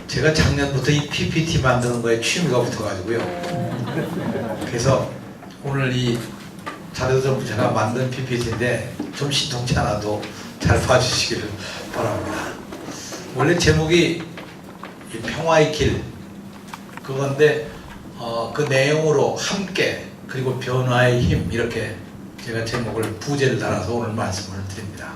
제가 작년부터 이 PPT 만드는 거에 취미가 붙어가지고요. 그래서 오늘 이 자료도 제가 만든 PPT인데 좀 신통치 않아도 잘 봐주시기를 바랍니다. 원래 제목이 평화의 길 그건데 그 내용으로 함께 그리고 변화의 힘 이렇게 제가 제목을 부제를 달아서 오늘 말씀을 드립니다.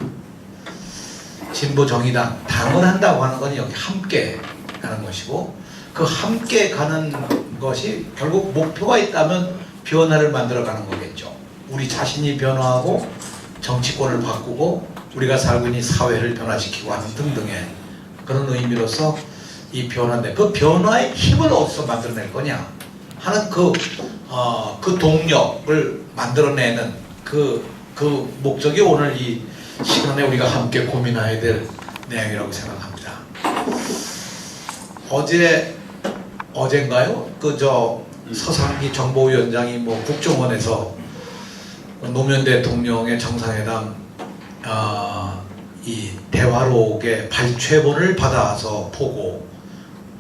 진보 정의당 당을 한다고 하는 건 여기 함께 가는 것이고 그 함께 가는 것이 결국 목표가 있다면 변화를 만들어 가는 거겠죠. 우리 자신이 변화하고 정치권을 바꾸고 우리가 살고 있는 사회를 변화시키고 하는 등등의 그런 의미로서 이 변화인데 그 변화의 힘을 어디서 만들어낼 거냐 하는 그 동력을 만들어내는 그 목적이 오늘 이 시간에 우리가 함께 고민해야 될 내용이라고 생각합니다. 어젠가요? 서상기 정보위원장이 국정원에서 노무현 대통령의 정상회담 이 대화록의 발췌본을 받아서 보고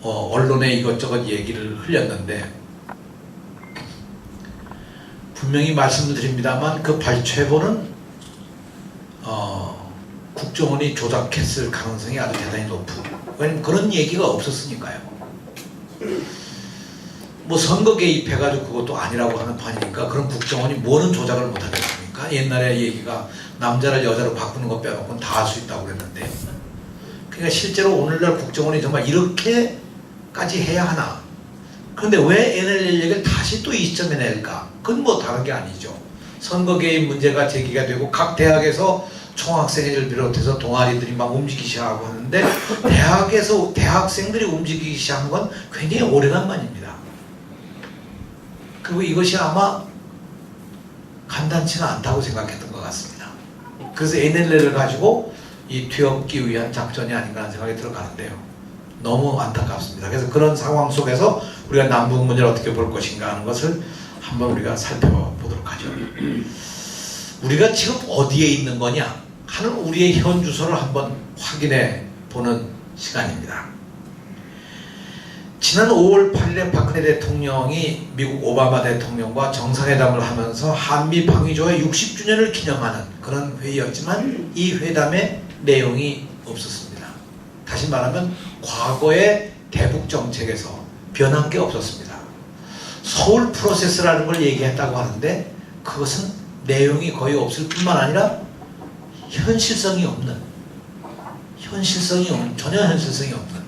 언론에 이것저것 얘기를 흘렸는데 분명히 말씀을 드립니다만 그 발췌본은 국정원이 조작했을 가능성이 아주 대단히 높은. 왜냐면 그런 얘기가 없었으니까요. 선거 개입해가지고 그것도 아니라고 하는 판이니까 그럼 국정원이 뭐는 조작을 못하겠습니까? 옛날에 얘기가 남자를 여자로 바꾸는 것 빼놓고는 다 할 수 있다고 그랬는데 그러니까 실제로 오늘날 국정원이 정말 이렇게까지 해야 하나? 그런데 왜 NLL 얘기를 다시 또 이 시점에 낼까? 그건 다른 게 아니죠. 선거 개입 문제가 제기가 되고 각 대학에서 총학생회를 비롯해서 동아리들이 막 움직이기 시작하고 하는데 대학에서 대학생들이 움직이기 시작한 건 굉장히 오래간만입니다. 그리고 이것이 아마 간단치는 않다고 생각했던 것 같습니다. 그래서 NLL을 가지고 이 뒤엎기 위한 작전이 아닌가 하는 생각이 들어가는데요. 너무 안타깝습니다. 그래서 그런 상황 속에서 우리가 남북 문제를 어떻게 볼 것인가 하는 것을 한번 우리가 살펴보도록 하죠. 우리가 지금 어디에 있는 거냐 하는 우리의 현 주소를 한번 확인해 보는 시간입니다. 지난 5월 8일에 박근혜 대통령이 미국 오바마 대통령과 정상회담을 하면서 한미 방위조약 60주년을 기념하는 그런 회의였지만 이 회담의 내용이 없었습니다. 다시 말하면 과거의 대북 정책에서 변한 게 없었습니다. 서울 프로세스라는 걸 얘기했다고 하는데 그것은 내용이 거의 없을 뿐만 아니라 현실성이 없는 전혀 현실성이 없는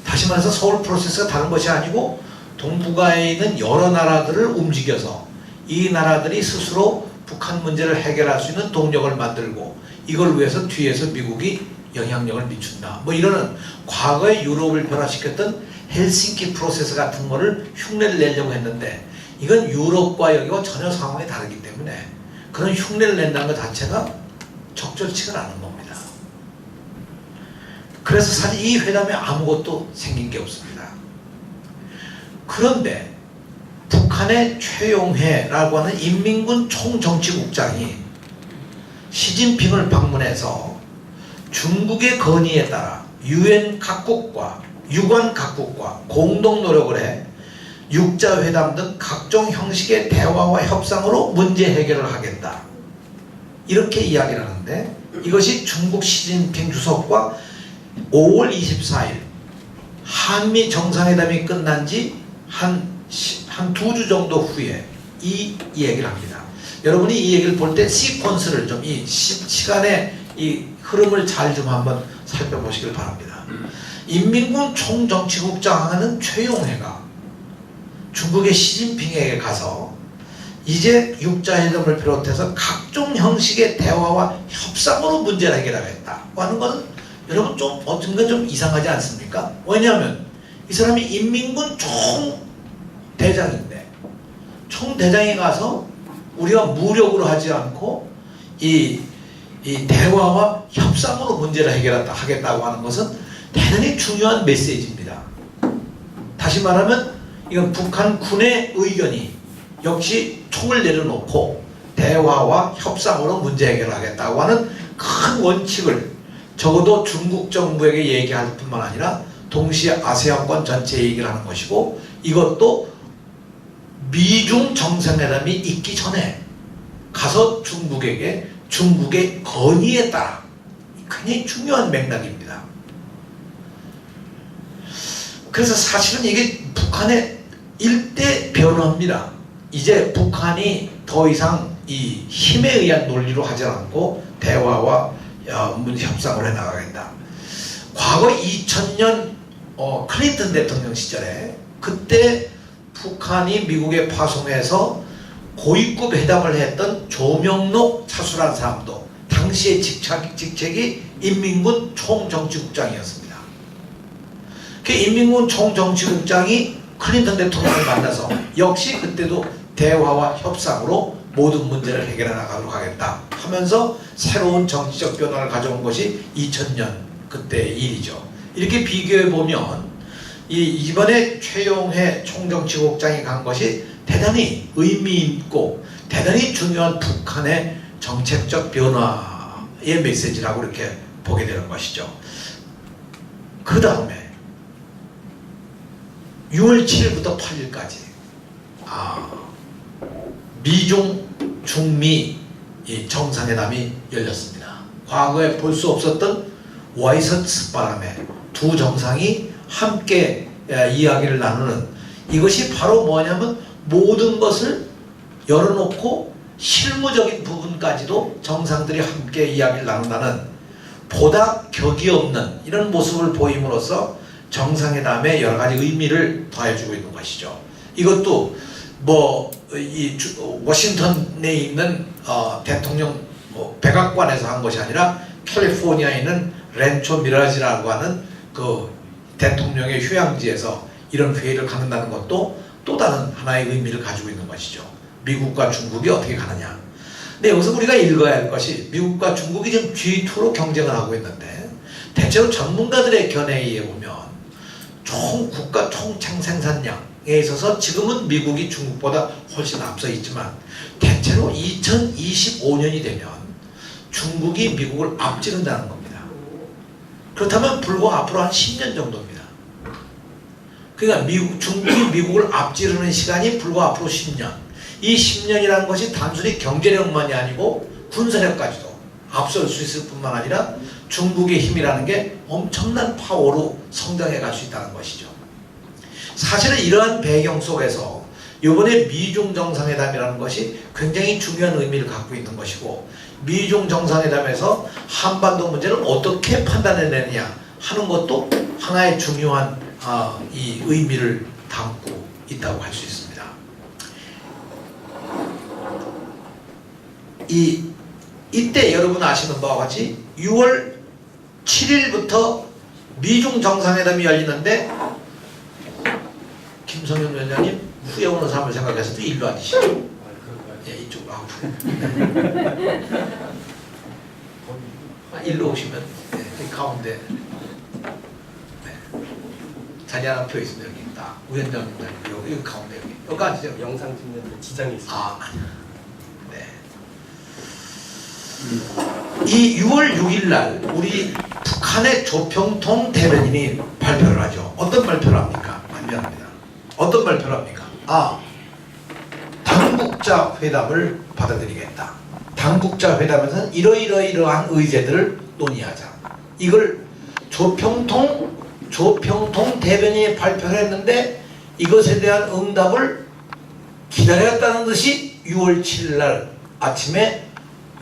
다시 말해서 서울 프로세스가 다른 것이 아니고 동북아에 있는 여러 나라들을 움직여서 이 나라들이 스스로 북한 문제를 해결할 수 있는 동력을 만들고 이걸 위해서 뒤에서 미국이 영향력을 미춘다 이러는 과거의 유럽을 변화시켰던 헬싱키 프로세스 같은 거를 흉내를 내려고 했는데 이건 유럽과 여기와 전혀 상황이 다르기 때문에 그런 흉내를 낸다는 것 자체가 적절치가 않은 겁니다. 그래서 사실 이 회담에 아무것도 생긴 게 없습니다. 그런데 북한의 최용해라고 하는 인민군 총정치국장이 시진핑을 방문해서 중국의 건의에 따라 유엔 각국과 유관 각국과 공동 노력을 해 육자회담 등 각종 형식의 대화와 협상으로 문제 해결을 하겠다. 이렇게 이야기를 하는데 이것이 중국 시진핑 주석과 5월 24일 한미 정상회담이 끝난 지 한 2주 정도 후에 이 얘기를 합니다. 여러분이 이 얘기를 볼 때 시퀀스를 좀 이 시간의 이 흐름을 잘 좀 한번 살펴보시길 바랍니다. 인민군 총정치국장 하는 최용해가 중국의 시진핑에게 가서 이제 육자회담을 비롯해서 각종 형식의 대화와 협상으로 문제를 해결하겠다고 하는 것은 여러분 좀 어딘가 좀 이상하지 않습니까? 왜냐하면 이 사람이 인민군 총대장인데 총대장이 가서 우리가 무력으로 하지 않고 이 대화와 협상으로 문제를 해결하겠다고 하는 것은 대단히 중요한 메시지입니다. 다시 말하면 이건 북한 군의 의견이 역시 총을 내려놓고 대화와 협상으로 문제 해결하겠다고 하는 큰 원칙을 적어도 중국 정부에게 얘기할 뿐만 아니라 동시에 아세안권 전체에 얘기를 하는 것이고, 이것도 미중 정상회담이 있기 전에 가서 중국에게 중국의 건의에 따라, 굉장히 중요한 맥락입니다. 그래서 사실은 이게 북한의 일대 변화입니다. 이제 북한이 더 이상 이 힘에 의한 논리로 하지 않고 대화와 협상을 해나가겠다. 과거 2000년 클린턴 대통령 시절에 그때 북한이 미국에 파송해서 고위급 회담을 했던 조명록 차수라는 사람도 당시의 직책이 인민군 총정치국장이었습니다. 그 인민군 총정치국장이 클린턴 대통령을 만나서 역시 그때도 대화와 협상으로 모든 문제를 해결해 나가도록 하겠다 하면서 새로운 정치적 변화를 가져온 것이 2000년 그때의 일이죠. 이렇게 비교해 보면 이번에 최용해 총정치국장이 간 것이 대단히 의미 있고 대단히 중요한 북한의 정책적 변화의 메시지라고 이렇게 보게 되는 것이죠. 그 다음에 6월 7일부터 8일까지 미중 중미 정상회담이 열렸습니다. 과거에 볼 수 없었던 와이셔츠 바람에 두 정상이 함께 이야기를 나누는, 이것이 바로 뭐냐면 모든 것을 열어놓고 실무적인 부분까지도 정상들이 함께 이야기를 나눈다는 보다 격이 없는 이런 모습을 보임으로써 정상회담에 여러 가지 의미를 더해주고 있는 것이죠. 이것도 이 워싱턴에 있는 대통령 백악관에서 한 것이 아니라 캘리포니아에 있는 렌초 미라지라고 하는 그 대통령의 휴양지에서 이런 회의를 갖는다는 것도 또 다른 하나의 의미를 가지고 있는 것이죠. 미국과 중국이 어떻게 가느냐. 근데 여기서 우리가 읽어야 할 것이, 미국과 중국이 지금 G2로 경쟁을 하고 있는데 대체로 전문가들의 견해에 의해 보면 총 국가 총생 생산량에 있어서 지금은 미국이 중국보다 훨씬 앞서 있지만 대체로 2025년이 되면 중국이 미국을 앞지른다는 겁니다. 그렇다면 불과 앞으로 한 10년 정도입니다. 그러니까 중국이 미국을 앞지르는 시간이 불과 앞으로 10년. 이 10년이라는 것이 단순히 경제력만이 아니고 군사력까지도 앞설 수 있을 뿐만 아니라 중국의 힘이라는 게 엄청난 파워로 성장해 갈 수 있다는 것이죠. 사실은 이러한 배경 속에서 이번에 미중 정상회담이라는 것이 굉장히 중요한 의미를 갖고 있는 것이고, 미중 정상회담에서 한반도 문제를 어떻게 판단해내느냐 하는 것도 하나의 중요한 이 의미를 담고 있다고 할 수 있습니다. 이때 여러분 아시는 바와 같이 6월 7일부터 미중 정상회담이 열리는데, 김성현 위원장님 후에 오는 사람을 생각해서도 일로 앉으시죠. 예, 이쪽으로 앞으로. 일로 오시면 네, 가운데 네. 자리 하나 펴 있으면 여기 딱 위원장님 여기 가운데 여기 앉으세요. 영상 찍는데 지장이 있어요. 네. 이 6월 6일 날 우리 북한의 조평통 대변인이 발표를 하죠. 어떤 발표를 합니까? 미안합니다. 어떤 발표를 합니까? 당국자 회담을 받아들이겠다. 당국자 회담에서는 이러이러한 의제들을 논의하자. 이걸 조평통 대변인이 발표를 했는데 이것에 대한 응답을 기다렸다는 듯이 6월 7일 날 아침에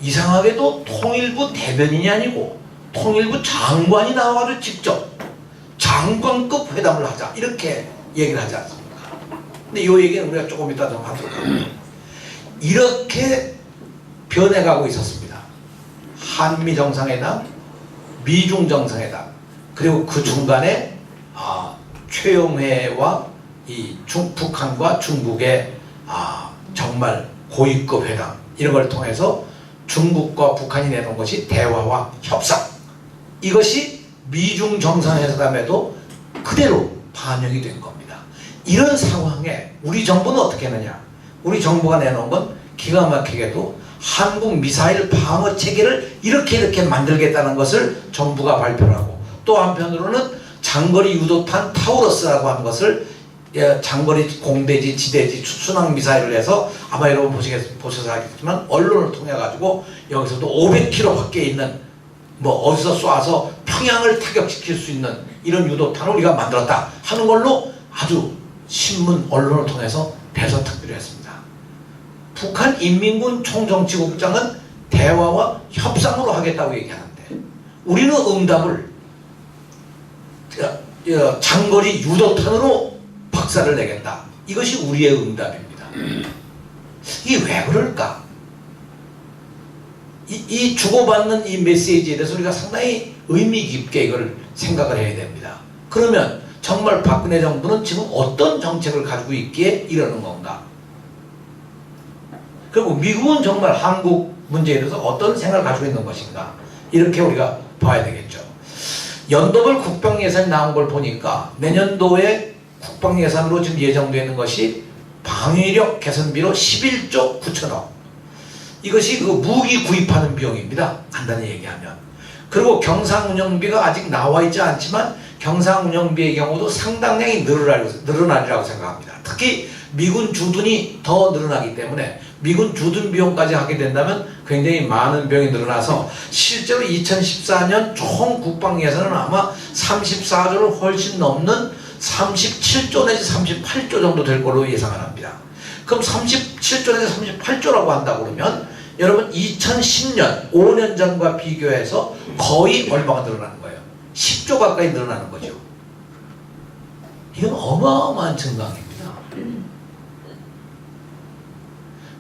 이상하게도 통일부 대변인이 아니고 통일부 장관이 나와서 직접 장관급 회담을 하자 이렇게 얘기를 하지 않습니까? 근데 이 얘기는 우리가 조금 이따 좀 하도록 합니다. 이렇게 변해가고 있었습니다. 한미 정상회담, 미중 정상회담, 그리고 그 중간에 최용해와 북한과 중국의 정말 고위급 회담, 이런 걸 통해서 중국과 북한이 내놓은 것이 대화와 협상, 이것이 미중 정상회담에도 그대로 반영이 된 겁니다. 이런 상황에 우리 정부는 어떻게 했느냐? 우리 정부가 내놓은 건 기가 막히게도 한국 미사일 방어 체계를 이렇게 만들겠다는 것을 정부가 발표를 하고, 또 한편으로는 장거리 유도탄 타우러스라고 하는 것을 장거리 공대지 지대지 순항 미사일을 해서, 아마 여러분 보셔서 알겠지만 언론을 통해 가지고 여기서도 500km 밖에 있는 뭐 어디서 쏴서 평양을 타격시킬 수 있는 이런 유도탄을 우리가 만들었다 하는 걸로 아주 신문 언론을 통해서 대서특필을 했습니다. 북한 인민군 총정치국장은 대화와 협상으로 하겠다고 얘기하는데, 우리는 응답을 장거리 유도탄으로 박살을 내겠다. 이것이 우리의 응답입니다. 이게 왜 그럴까? 이 주고받는 이 메시지에 대해서 우리가 상당히 의미 깊게 이걸 생각을 해야 됩니다. 그러면 정말 박근혜 정부는 지금 어떤 정책을 가지고 있기에 이러는 건가? 그리고 미국은 정말 한국 문제에 대해서 어떤 생각을 가지고 있는 것인가? 이렇게 우리가 봐야 되겠죠. 연도별 국방 예산이 나온 걸 보니까 내년도에 국방 예산으로 지금 예정되어 있는 것이 방위력 개선비로 11조 9천억. 이것이 그 무기 구입하는 비용입니다. 간단히 얘기하면. 그리고 경상운영비가 아직 나와 있지 않지만 경상운영비의 경우도 상당량이 늘어나리라고 생각합니다. 특히 미군 주둔이 더 늘어나기 때문에 미군 주둔 비용까지 하게 된다면 굉장히 많은 비용이 늘어나서 실제로 2014년 총 국방 예산은 아마 34조를 훨씬 넘는 37조 내지 38조 정도 될 걸로 예상을 합니다. 그럼 37조 내지 38조라고 한다고 그러면 여러분 2010년 5년 전과 비교해서 거의 얼마가 늘어나는 거예요? 10조 가까이 늘어나는 거죠. 이건 어마어마한 증강입니다.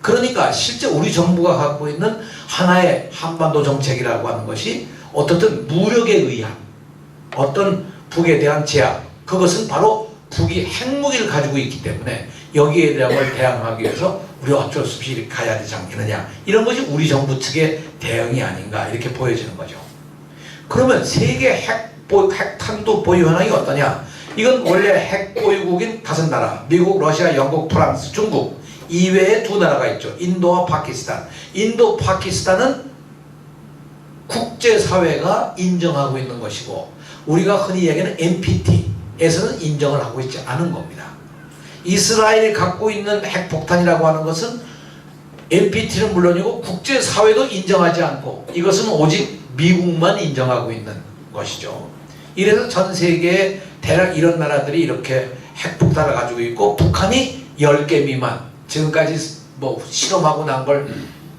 그러니까 실제 우리 정부가 갖고 있는 하나의 한반도 정책이라고 하는 것이 어떻든 무력에 의한 어떤 북에 대한 제약, 그것은 바로 북이 핵무기를 가지고 있기 때문에 여기에 대한 걸 대항하기 위해서 우리가 어쩔 수 없이 가야 되지 않겠느냐, 이런 것이 우리 정부 측의 대응이 아닌가 이렇게 보여지는 거죠. 그러면 세계 핵탄두 보유 현황이 어떠냐? 이건 원래 핵 보유국인 5나라, 미국, 러시아, 영국, 프랑스, 중국 이외에 2나라가 있죠. 인도와 파키스탄. 인도, 파키스탄은 국제사회가 인정하고 있는 것이고 우리가 흔히 얘기하는 NPT에서는 인정을 하고 있지 않은 겁니다. 이스라엘이 갖고 있는 핵폭탄이라고 하는 것은 NPT는 물론이고 국제사회도 인정하지 않고 이것은 오직 미국만 인정하고 있는 것이죠. 이래서 전 세계에 대략 이런 나라들이 이렇게 핵폭탄을 가지고 있고 북한이 10개 미만, 지금까지 뭐 실험하고 난 걸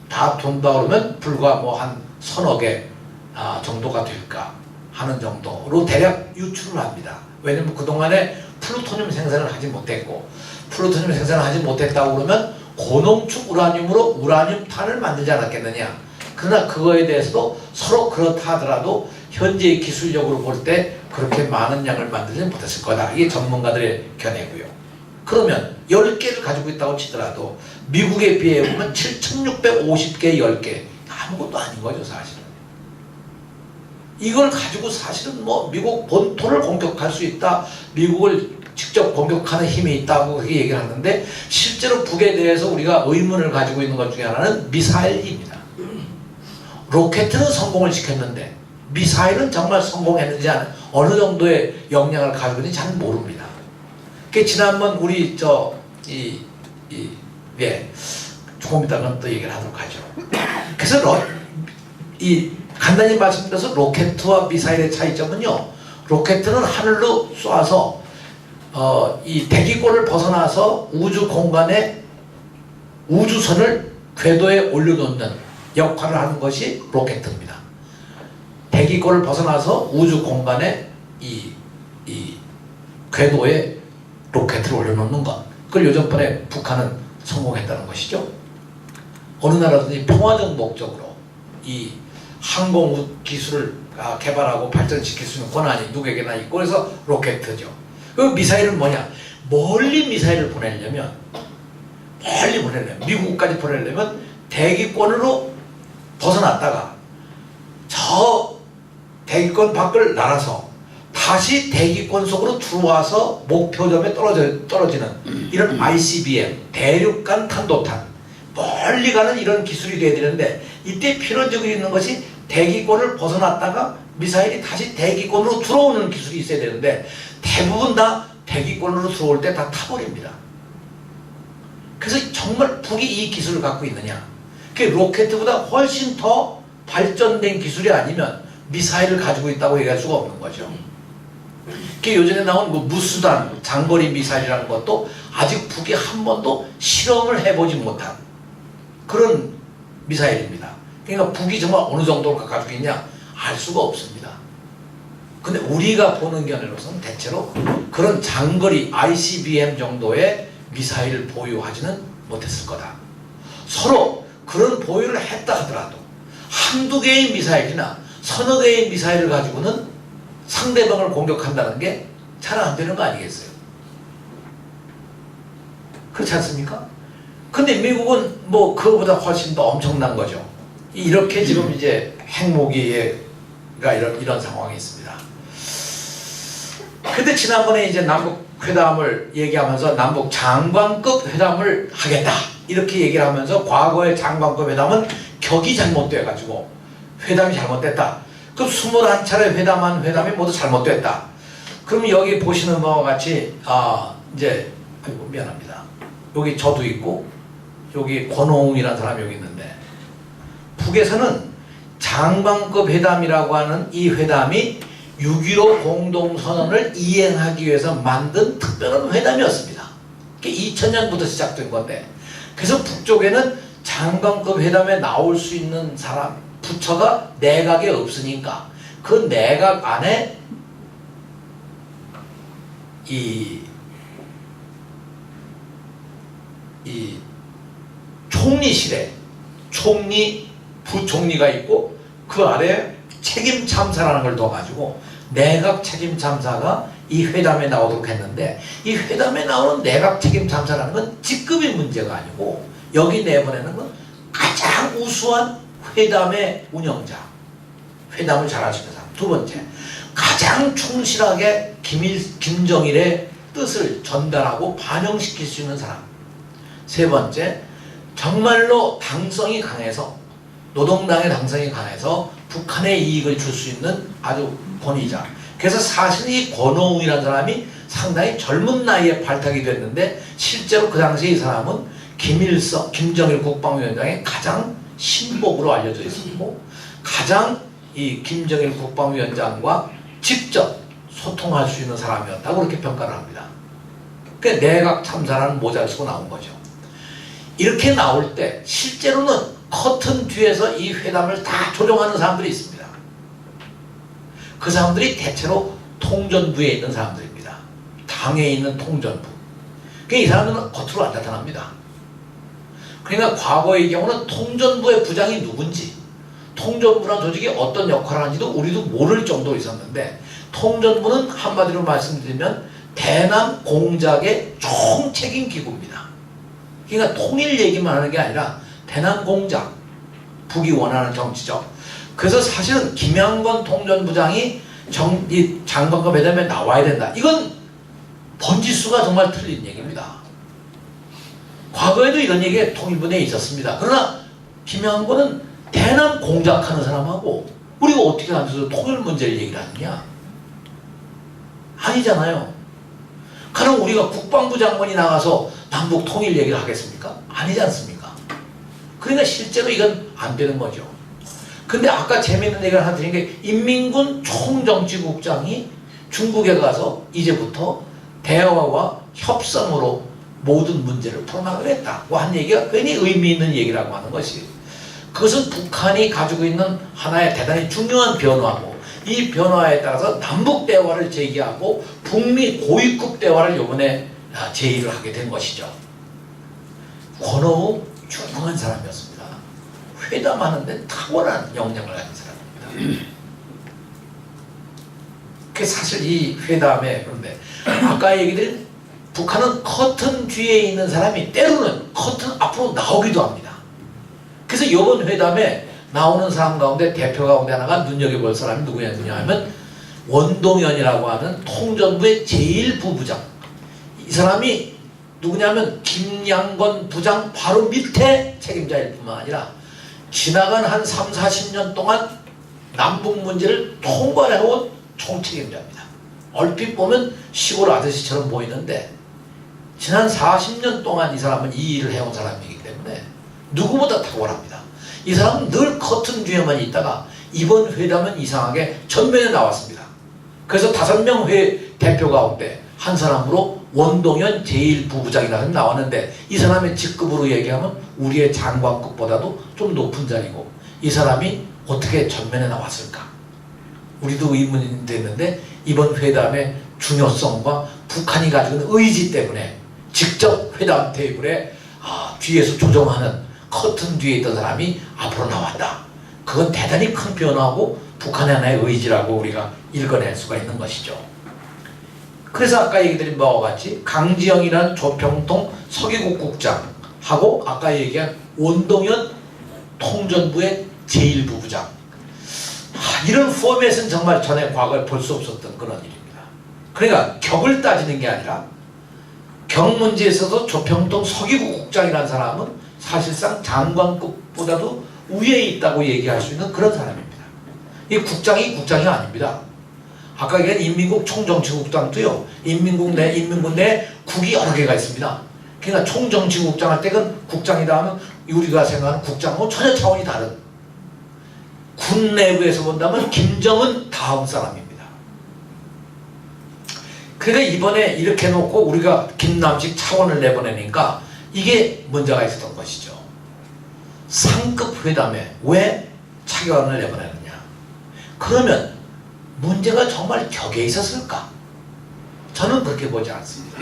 다 돈다 그러면 불과 뭐 한 서너 개 정도가 될까 하는 정도로 대략 유출을 합니다. 왜냐면 그동안에 플루토늄 생산을 하지 못했고, 플루토늄 생산을 하지 못했다고 그러면 고농축 우라늄으로 우라늄탄을 만들지 않았겠느냐. 그러나 그거에 대해서도 서로 그렇다 하더라도 현재 기술력으로 볼 때 그렇게 많은 양을 만들지 못했을 거다. 이게 전문가들의 견해고요. 그러면 10개를 가지고 있다고 치더라도 미국에 비해 보면 7,650개 10개 아무것도 아닌 거죠 사실은. 이걸 가지고 사실은 뭐 미국 본토를 공격할 수 있다, 미국을 직접 공격하는 힘이 있다고 그렇게 얘기를 하는데 실제로 북에 대해서 우리가 의문을 가지고 있는 것 중에 하나는 미사일입니다. 로켓은 성공을 시켰는데 미사일은 정말 성공했는지 어느 정도의 역량을 가지고 있는지 잘 모릅니다. 그 지난번 우리 조금 이따가 또 얘기를 하도록 하죠. 그래서 간단히 말씀드려서 로켓과 미사일의 차이점은요, 로켓은 하늘로 쏴서 이 대기권을 벗어나서 우주 공간에 우주선을 궤도에 올려놓는 역할을 하는 것이 로켓입니다. 대기권을 벗어나서 우주 공간에 이 궤도에 로켓을 올려놓는 것, 그걸 요즘번에 북한은 성공했다는 것이죠. 어느 나라든지 평화적 목적으로 이 항공 기술을 개발하고 발전시킬 수 있는 권한이 누구에게나 있고, 그래서 로켓이죠. 그 미사일은 뭐냐? 멀리 미사일을 보내려면 미국까지 보내려면 대기권으로 벗어났다가 저 대기권 밖을 날아서 다시 대기권 속으로 들어와서 목표점에 떨어지는 이런 ICBM, 대륙간 탄도탄, 멀리 가는 이런 기술이 돼야 되는데, 이때 필요적으로 있는 것이 대기권을 벗어났다가 미사일이 다시 대기권으로 들어오는 기술이 있어야 되는데, 대부분 다 대기권으로 들어올 때 다 타버립니다. 그래서 정말 북이 이 기술을 갖고 있느냐, 그 로켓보다 훨씬 더 발전된 기술이 아니면 미사일을 가지고 있다고 얘기할 수가 없는 거죠. 그 요전에 나온 뭐 무수단 장거리 미사일이라는 것도 아직 북이 한 번도 실험을 해보지 못한 그런 미사일입니다. 그러니까 북이 정말 어느 정도로 가지고 있냐 알 수가 없습니다. 근데 우리가 보는 견해로서는 대체로 그런 장거리 ICBM 정도의 미사일을 보유하지는 못했을 거다. 서로 그런 보유를 했다 하더라도 한두 개의 미사일이나 서너 개의 미사일을 가지고는 상대방을 공격한다는 게 잘 안 되는 거 아니겠어요? 그렇지 않습니까? 근데 미국은 뭐 그거보다 훨씬 더 엄청난 거죠. 이렇게 지금 이제 핵무기가 이런 상황이 있습니다. 근데 지난번에 이제 남북 회담을 얘기하면서 남북 장관급 회담을 하겠다 이렇게 얘기를 하면서, 과거의 장관급 회담은 격이 잘못돼 가지고 회담이 잘못됐다. 그럼 21차례 회담한 회담이 모두 잘못됐다. 그럼 여기 보시는 바와 같이 이제 아이고 미안합니다. 여기 저도 있고 여기 권오웅이라는 사람이 여기 있는데, 북에서는 장관급 회담이라고 하는 이 회담이 6.15 공동선언을 이행하기 위해서 만든 특별한 회담이었습니다. 그게 2000년부터 시작된 건데, 그래서 북쪽에는 장관급 회담에 나올 수 있는 사람, 부처가 내각에 없으니까 그 내각 안에 이 총리실에 총리, 부총리가 있고 그 아래 책임 참사라는 걸 둬가지고 내각 책임 참사가 이 회담에 나오도록 했는데, 이 회담에 나오는 내각 책임 참사라는 건 직급의 문제가 아니고 여기 내보내는 건 가장 우수한 회담의 운영자, 회담을 잘할 수 있는 사람. 두 번째, 가장 충실하게 김정일의 뜻을 전달하고 반영시킬 수 있는 사람. 세 번째, 정말로 당성이 강해서, 노동당의 당성이 강해서 북한에 이익을 줄 수 있는 아주 권위자. 그래서 사실 이 권오웅이라는 사람이 상당히 젊은 나이에 발탁이 됐는데, 실제로 그 당시에 이 사람은 김정일 국방위원장의 가장 신복으로 알려져 있었고, 가장 이 김정일 국방위원장과 직접 소통할 수 있는 사람이었다고 그렇게 평가를 합니다. 그러니까 내각 참사라는 모자를 쓰고 나온 거죠. 이렇게 나올 때 실제로는 커튼 뒤에서 이 회담을 다 조종하는 사람들이 있습니다. 그 사람들이 대체로 통전부에 있는 사람들입니다. 당에 있는 통전부. 그러니까 이 사람들은 겉으로 안 나타납니다. 그러니까 과거의 경우는 통전부의 부장이 누군지, 통전부란 조직이 어떤 역할을 하는지도 우리도 모를 정도로 있었는데, 통전부는 한마디로 말씀드리면 대남 공작의 총책임 기구입니다. 그러니까 통일 얘기만 하는 게 아니라 대남 공작, 북이 원하는 정치적. 그래서 사실은 김양건 통전부장이 이 장관급 회담에 나와야 된다. 이건 번지수가 정말 틀린 얘기입니다. 과거에도 이런 얘기가 통일부 내에 있었습니다. 그러나 김양건은 대남 공작하는 사람하고 우리가 어떻게 앉아서 통일 문제를 얘기를 하느냐? 아니잖아요. 그럼 우리가 국방부 장관이 나가서 남북 통일 얘기를 하겠습니까? 아니지 않습니까? 그러니까 실제로 이건 안 되는 거죠. 근데 아까 재미있는 얘기를 하나 드린 게, 인민군 총정치국장이 중국에 가서 이제부터 대화와 협상으로 모든 문제를 풀어나가겠다고 한 얘기가 괜히 의미 있는 얘기라고 하는 것이, 그것은 북한이 가지고 있는 하나의 대단히 중요한 변화고, 이 변화에 따라서 남북 대화를 제기하고 북미 고위급 대화를 이번에 제의를 하게 된 것이죠. 권오웅 훌륭한 사람이었습니다. 회담하는 데 탁월한 역량을 가진 사람입니다. 그 사실 이 회담에, 그런데 아까 얘기드린 북한은 커튼 뒤에 있는 사람이 때로는 커튼 앞으로 나오기도 합니다. 그래서 이번 회담에 나오는 사람 가운데 대표 가운데 하나가 눈여겨볼 사람이 누구냐 하면 원동현이라고 하는 통전부의 제1부부장. 이 사람이 누구냐면 김양건 부장 바로 밑에 책임자일 뿐만 아니라 지나간 한 3, 40년 동안 남북 문제를 통괄해온 총책임자입니다. 얼핏 보면 시골 아저씨처럼 보이는데 지난 40년 동안 이 사람은 이 일을 해온 사람이기 때문에 누구보다 탁월합니다. 이 사람은 늘 커튼 뒤에만 있다가 이번 회담은 이상하게 전면에 나왔습니다. 그래서 5명 대표 가운데 한 사람으로 원동현 제1부부장이라는 사람이 나왔는데 이 사람의 직급으로 얘기하면 우리의 장관급보다도 좀 높은 자리고 이 사람이 어떻게 전면에 나왔을까? 우리도 의문이 됐는데 이번 회담의 중요성과 북한이 가지고 있는 의지 때문에 직접 회담 테이블에 뒤에서 조정하는 커튼 뒤에 있던 사람이 앞으로 나왔다. 그건 대단히 큰 변화고 북한의 하나의 의지라고 우리가 읽어낼 수가 있는 것이죠. 그래서 아까 얘기 드린 바와 같이 강지영이라는 조평통 서기국 국장하고 아까 얘기한 원동현 통전부의 제1부부장, 이런 포맷은 정말 전에 과거에 볼 수 없었던 그런 일입니다. 그러니까 격을 따지는 게 아니라 격 문제에 있어서 조평통 서기국 국장이라는 사람은 사실상 장관급보다도 위에 있다고 얘기할 수 있는 그런 사람입니다. 이 국장이 아닙니다. 아까 얘기한 인민국 총정치국장도요, 인민군 내 국이 여러 개가 있습니다. 그러니까 총정치국장 할 때는 국장이다 하면 우리가 생각하는 국장하고 전혀 차원이 다른, 군 내부에서 본다면 김정은 다음 사람입니다. 그러니까 이번에 이렇게 놓고 우리가 김남식 차원을 내보내니까 이게 문제가 있었던 것이죠. 상급 회담에 왜 차관을 내보내느냐? 그러면 문제가 정말 격에 있었을까? 저는 그렇게 보지 않습니다.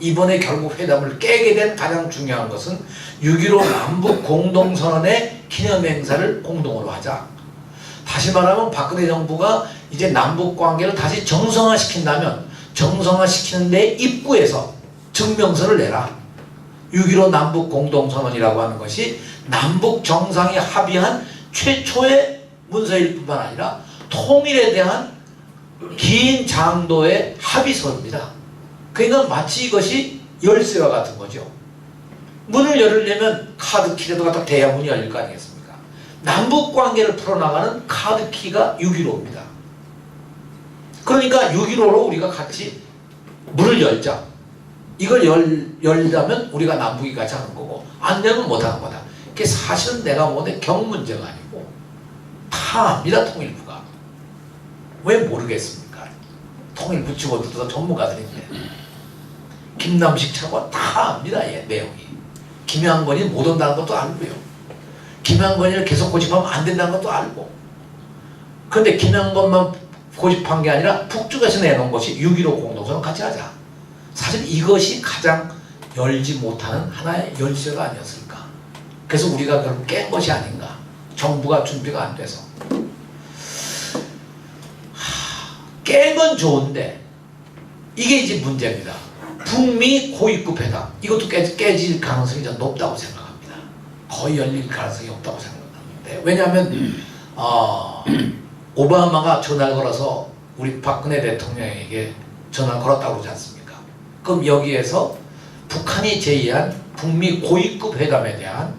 이번에 결국 회담을 깨게 된 가장 중요한 것은 6.15 남북 공동선언의 기념행사를 공동으로 하자. 다시 말하면 박근혜 정부가 이제 남북 관계를 다시 정상화시킨다면 정상화시키는 데 입구에서 증명서를 내라. 6.15 남북 공동선언이라고 하는 것이 남북 정상이 합의한 최초의 문서일 뿐만 아니라 통일에 대한 긴 장도의 합의서입니다. 그러니까 마치 이것이 열쇠와 같은 거죠. 문을 열으려면 카드키라도 갖다 대야 문이 열릴 거 아니겠습니까? 남북관계를 풀어나가는 카드키가 6.15입니다. 그러니까 6.15로 우리가 같이 문을 열자. 이걸 열자면 우리가 남북이 같이 하는 거고 안 되면 못하는 거다. 그게 사실은 내가 보는데 경 문제가 아니고 다 압니다. 통일부가. 왜 모르겠습니까? 통일부 직원들도 전문가들인데 김남식 차관 다 압니다. 얘 내용이. 김양건이 못 온다는 것도 알고요. 김양건이를 계속 고집하면 안 된다는 것도 알고. 그런데 김양건만 고집한 게 아니라 북쪽에서 내놓은 것이 6.15 공동선언 같이 하자. 사실 이것이 가장 열지 못하는 하나의 열쇠가 아니었을까. 그래서 우리가 결국 깬 것이 아닌가. 정부가 준비가 안 돼서. 깬 건 좋은데 이게 이제 문제입니다. 북미 고위급 회담 이것도 깨질 가능성이 좀 높다고 생각합니다. 거의 열릴 가능성이 없다고 생각합니다. 왜냐하면 오바마가 전화를 걸어서 우리 박근혜 대통령에게 전화를 걸었다고 그러지 않습니까? 그럼 여기에서 북한이 제의한 북미 고위급 회담에 대한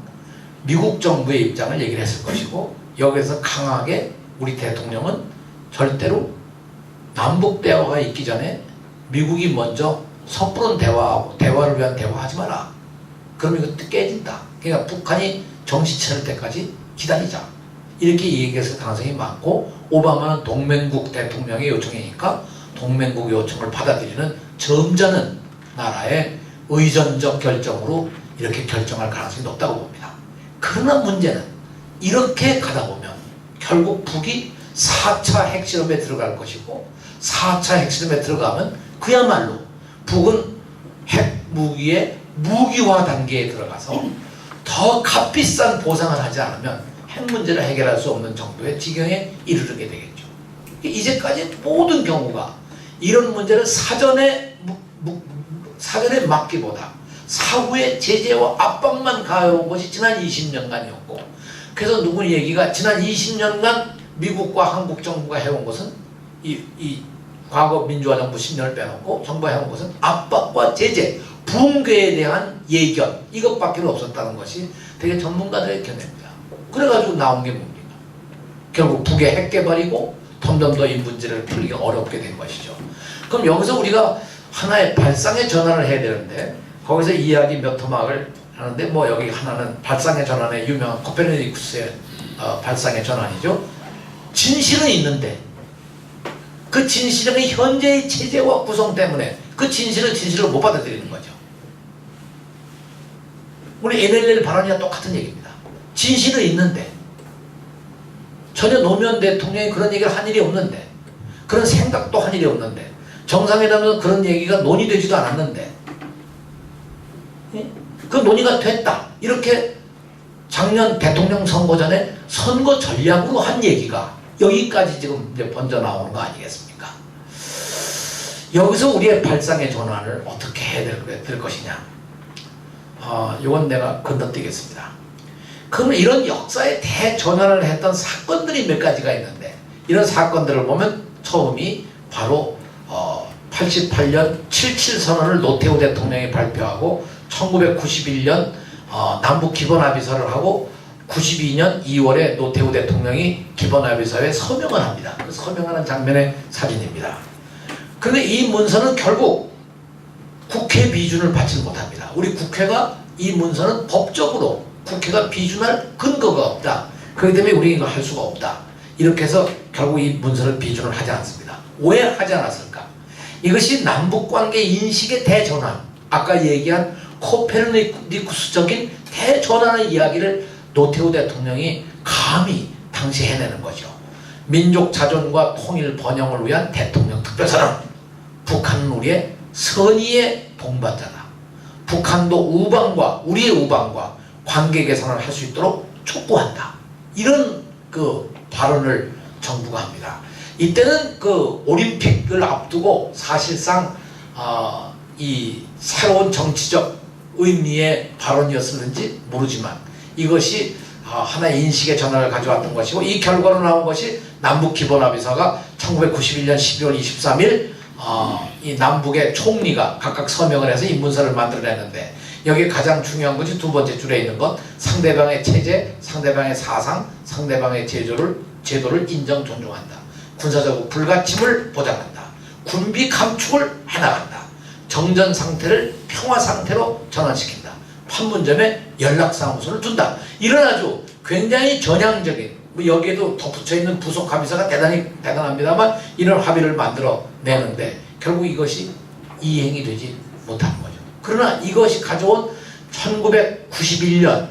미국 정부의 입장을 얘기를 했을 것이고 여기에서 강하게 우리 대통령은 절대로 남북 대화가 있기 전에 미국이 먼저 섣부른 대화를 위한 대화하지 마라. 그럼 이것도 깨진다. 그러니까 북한이 정신 차릴 때까지 기다리자. 이렇게 얘기했을 가능성이 많고 오바마는 동맹국 대통령의 요청이니까 동맹국 요청을 받아들이는 점잖은 나라의 의전적 결정으로 이렇게 결정할 가능성이 높다고 봅니다. 그러나 문제는 이렇게 가다 보면 결국 북이 4차 핵실험에 들어갈 것이고 4차 핵실험에 들어가면 그야말로 북은 핵무기의 무기화 단계에 들어가서 더 값비싼 보상을 하지 않으면 핵 문제를 해결할 수 없는 정도의 지경에 이르게 되겠죠. 이제까지 모든 경우가 이런 문제를 사전에 막기보다 사후에 제재와 압박만 가해온 것이 지난 20년간이었고 그래서 누구 얘기가 지난 20년간 미국과 한국 정부가 해온 것은 이 과거 민주화 정부 10년을 빼놓고 정부가 해온 것은 압박과 제재, 붕괴에 대한 예견 이것밖에 없었다는 것이 되게 전문가들의 견해입니다. 그래가지고 나온 게 뭡니까? 결국 북의 핵 개발이고 점점 더 이 문제를 풀기가 어렵게 된 것이죠. 그럼 여기서 우리가 하나의 발상의 전환을 해야 되는데 거기서 이야기 몇 토막을 하는데 뭐 여기 하나는 발상의 전환의 유명한 코페르니쿠스의 발상의 전환이죠. 진실은 있는데 그 진실은 현재의 체제와 구성 때문에 그 진실을 못 받아들이는 거죠. 우리 NLL 발언이랑 똑같은 얘기입니다. 진실은 있는데 전혀 노무현 대통령이 그런 얘기를 한 일이 없는데 그런 생각도 한 일이 없는데 정상회담에서 그런 얘기가 논의되지도 않았는데 그 논의가 됐다. 이렇게 작년 대통령 선거 전에 선거 전략으로 한 얘기가 여기까지 지금 이제 번져 나오는 거 아니겠습니까? 여기서 우리의 발상의 전환을 어떻게 해야 될 것이냐? 이건 내가 건너뛰겠습니다. 그러면 이런 역사의 대전환을 했던 사건들이 몇 가지가 있는데 이런 사건들을 보면 처음이 바로 88년 77선언을 노태우 대통령이 발표하고 1991년 남북 기본합의서를 하고 92년 2월에 노태우 대통령이 기본합의서에 서명을 합니다. 그 서명하는 장면의 사진입니다. 그런데 이 문서는 결국 국회 비준을 받지 못합니다. 우리 국회가 이 문서는 법적으로 국회가 비준할 근거가 없다. 그렇기 때문에 우리는 이걸 할 수가 없다. 이렇게 해서 결국 이 문서를 비준을 하지 않습니다. 왜 하지 않았을까? 이것이 남북관계 인식의 대전환, 아까 얘기한 코페르니쿠스적인 대전환의 이야기를 노태우 대통령이 감히 당시 해내는 거죠. 민족 자존과 통일 번영을 위한 대통령 특별선언. 북한은 우리의 선의의 동반자다. 북한도 우방과 우리의 우방과 관계 개선을 할 수 있도록 촉구한다. 이런 그 발언을 정부가 합니다. 이때는 그 올림픽을 앞두고 사실상 이 새로운 정치적 의미의 발언이었을는지 모르지만 이것이 하나의 인식의 전환을 가져왔던 것이고 이 결과로 나온 것이 남북기본합의서가 1991년 12월 23일 이 남북의 총리가 각각 서명을 해서 이 문서를 만들어냈는데 여기에 가장 중요한 것이 두 번째 줄에 있는 것 상대방의 체제, 상대방의 사상, 상대방의 제도를 인정 존중한다. 군사적 불가침을 보장한다. 군비 감축을 해나간다. 정전 상태를 평화 상태로 전환시킨다. 판문점에 연락사무소를 둔다. 이런 아주 굉장히 전향적인 여기에도 덧붙여 있는 부속 합의서가 대단합니다만 이런 합의를 만들어 내는데 결국 이것이 이행이 되지 못하는 거죠. 그러나 이것이 가져온 1991년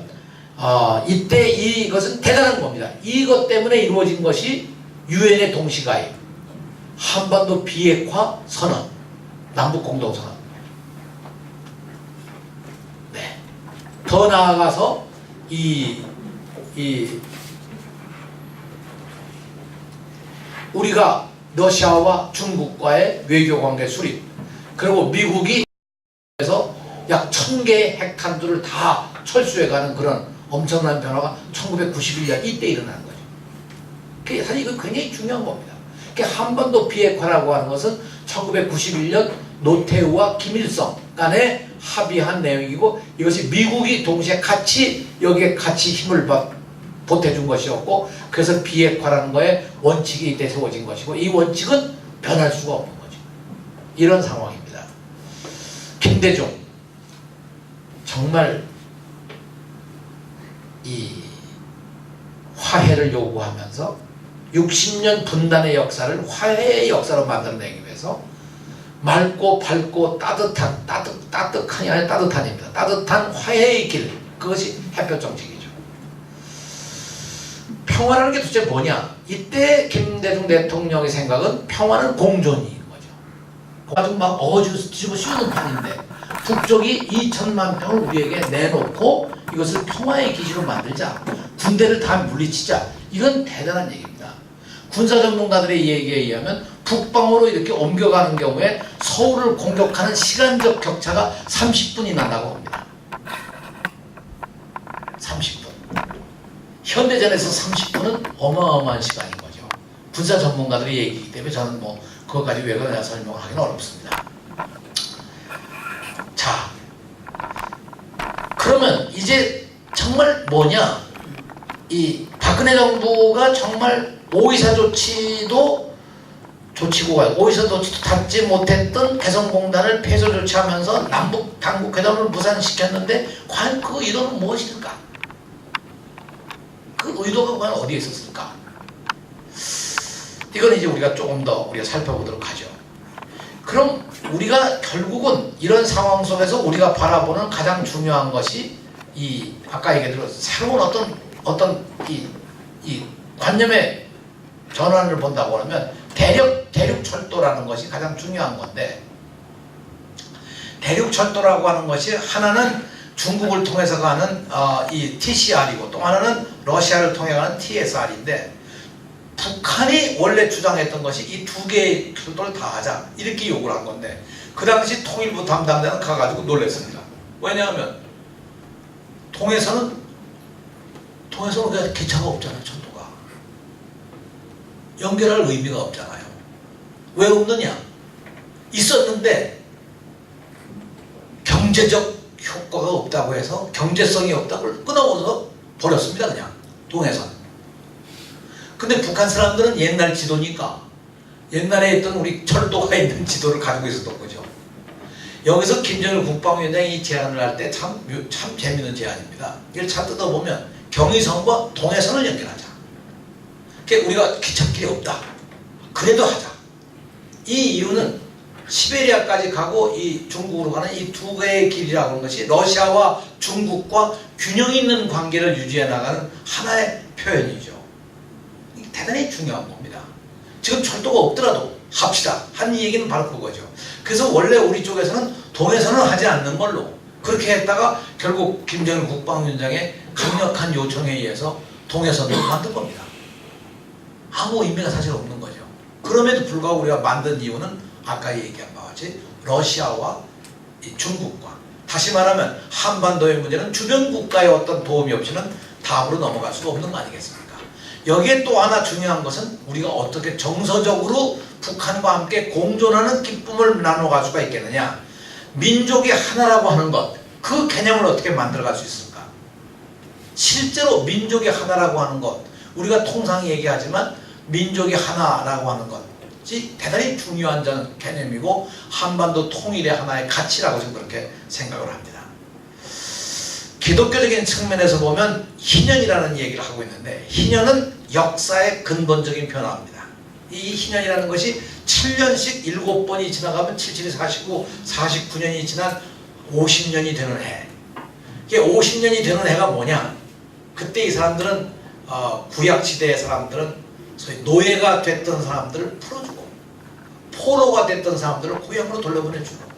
이때 이것은 대단한 겁니다. 이것 때문에 이루어진 것이 유엔의 동시가입, 한반도 비핵화 선언, 남북 공동선언. 네. 더 나아가서 우리가 러시아와 중국과의 외교관계 수립, 그리고 미국이 에서 약 1000개의 핵탄두를 다 철수해가는 그런 엄청난 변화가 1991년 이때 일어나는 거죠. 그게 사실 이건 굉장히 중요한 겁니다. 한반도 비핵화라고 하는 것은 1991년 노태우와 김일성 간에 합의한 내용이고 이것이 미국이 동시에 여기에 같이 힘을 보태준 것이었고 그래서 비핵화라는 거에 원칙이 이때 세워진 것이고 이 원칙은 변할 수가 없는 거죠. 이런 상황입니다. 김대중 정말 이 화해를 요구하면서 60년 분단의 역사를 화해의 역사로 만들어내기 위해서 맑고 밝고 따뜻한이 아니라 따뜻한입니다. 따뜻한 화해의 길, 그것이 햇볕 정책이죠. 평화라는 게 도대체 뭐냐? 이때 김대중 대통령의 생각은 평화는 공존인 거죠. 아주 막 뒤집어 씌우는 판인데 북쪽이 2천만 평을 우리에게 내놓고 이것을 평화의 기지로 만들자. 군대를 다 물리치자. 이건 대단한 얘기입니다. 군사 전문가들의 얘기에 의하면 북방으로 이렇게 옮겨가는 경우에 서울을 공격하는 시간적 격차가 30분이 난다고 합니다. 30분. 현대전에서 30분은 어마어마한 시간인 거죠. 군사 전문가들의 얘기이기 때문에 저는 뭐 그것까지 왜 그러냐 설명을 하기는 어렵습니다. 자, 그러면 이제 정말 뭐냐, 이 박근혜 정부가 정말 오이사 조치도 조치고 오이사 조치도 닿지 못했던 개성공단을 폐쇄 조치하면서 남북 당국 회담을 무산시켰는데 과연 그 의도는 무엇일까? 그 의도가 과연 어디에 있었을까? 이건 이제 우리가 조금 더 우리가 살펴보도록 하죠. 그럼 우리가 결국은 이런 상황 속에서 우리가 바라보는 가장 중요한 것이 이 아까 얘기했던 새로운 어떤 이 관념의 전환을 본다고 하면 대륙철도라는 것이 가장 중요한 건데, 대륙철도라고 하는 것이 하나는 중국을 통해서 가는 이 TCR이고 또 하나는 러시아를 통해 가는 TSR인데, 북한이 원래 주장했던 것이 이 두 개의 철도를 다 하자 이렇게 요구를 한 건데, 그 당시 통일부 담당자는 가가지고 놀랐습니다. 왜냐하면 통해서는 그냥 기차가 없잖아요. 철도가 연결할 의미가 없잖아요. 왜 없느냐? 있었는데 경제적 효과가 없다고 해서, 경제성이 없다고 끊어서 버렸습니다. 그냥 동해선. 근데 북한 사람들은 옛날 지도니까 옛날에 있던 우리 철도가 있는 지도를 가지고 있었던 거죠. 여기서 김정일 국방위원장이 이 제안을 할 때 참 재밌는 제안입니다. 이걸 잘 뜯어보면 경의선과 동해선을 연결하자. 그러니까 우리가 기찻길이 없다. 그래도 하자. 이 이유는 시베리아까지 가고 이 중국으로 가는 이 두 개의 길이라고 하는 것이 러시아와 중국과 균형 있는 관계를 유지해 나가는 하나의 표현이죠. 이게 대단히 중요한 겁니다. 지금 철도가 없더라도 합시다 하는 얘기는 바로 그거죠. 그래서 원래 우리 쪽에서는 동해선을 하지 않는 걸로 그렇게 했다가 결국 김정일 국방위원장의 강력한 요청에 의해서 동해선을 만든 겁니다. 아무 의미가 사실 없는 거죠. 그럼에도 불구하고 우리가 만든 이유는 아까 얘기한 바와 같이 러시아와 중국과, 다시 말하면 한반도의 문제는 주변 국가의 어떤 도움이 없이는 다음으로 넘어갈 수가 없는 거 아니겠습니까? 여기에 또 하나 중요한 것은 우리가 어떻게 정서적으로 북한과 함께 공존하는 기쁨을 나눠갈 수가 있겠느냐. 민족이 하나라고 하는 것, 그 개념을 어떻게 만들어갈 수 있을까? 실제로 민족이 하나라고 하는 것, 우리가 통상히 얘기하지만 민족이 하나라고 하는 것이 대단히 중요한 개념이고 한반도 통일의 하나의 가치라고 저는 그렇게 생각을 합니다. 기독교적인 측면에서 보면 희년이라는 얘기를 하고 있는데, 희년은 역사의 근본적인 변화입니다. 이 희년이라는 것이 7년씩 7번이 지나가면 77이 49, 49년이 지난 50년이 되는 해. 이게 50년이 되는 해가 뭐냐? 그때 이 사람들은 구약시대의 사람들은 소위 노예가 됐던 사람들을 풀어주고, 포로가 됐던 사람들을 고향으로 돌려보내주고,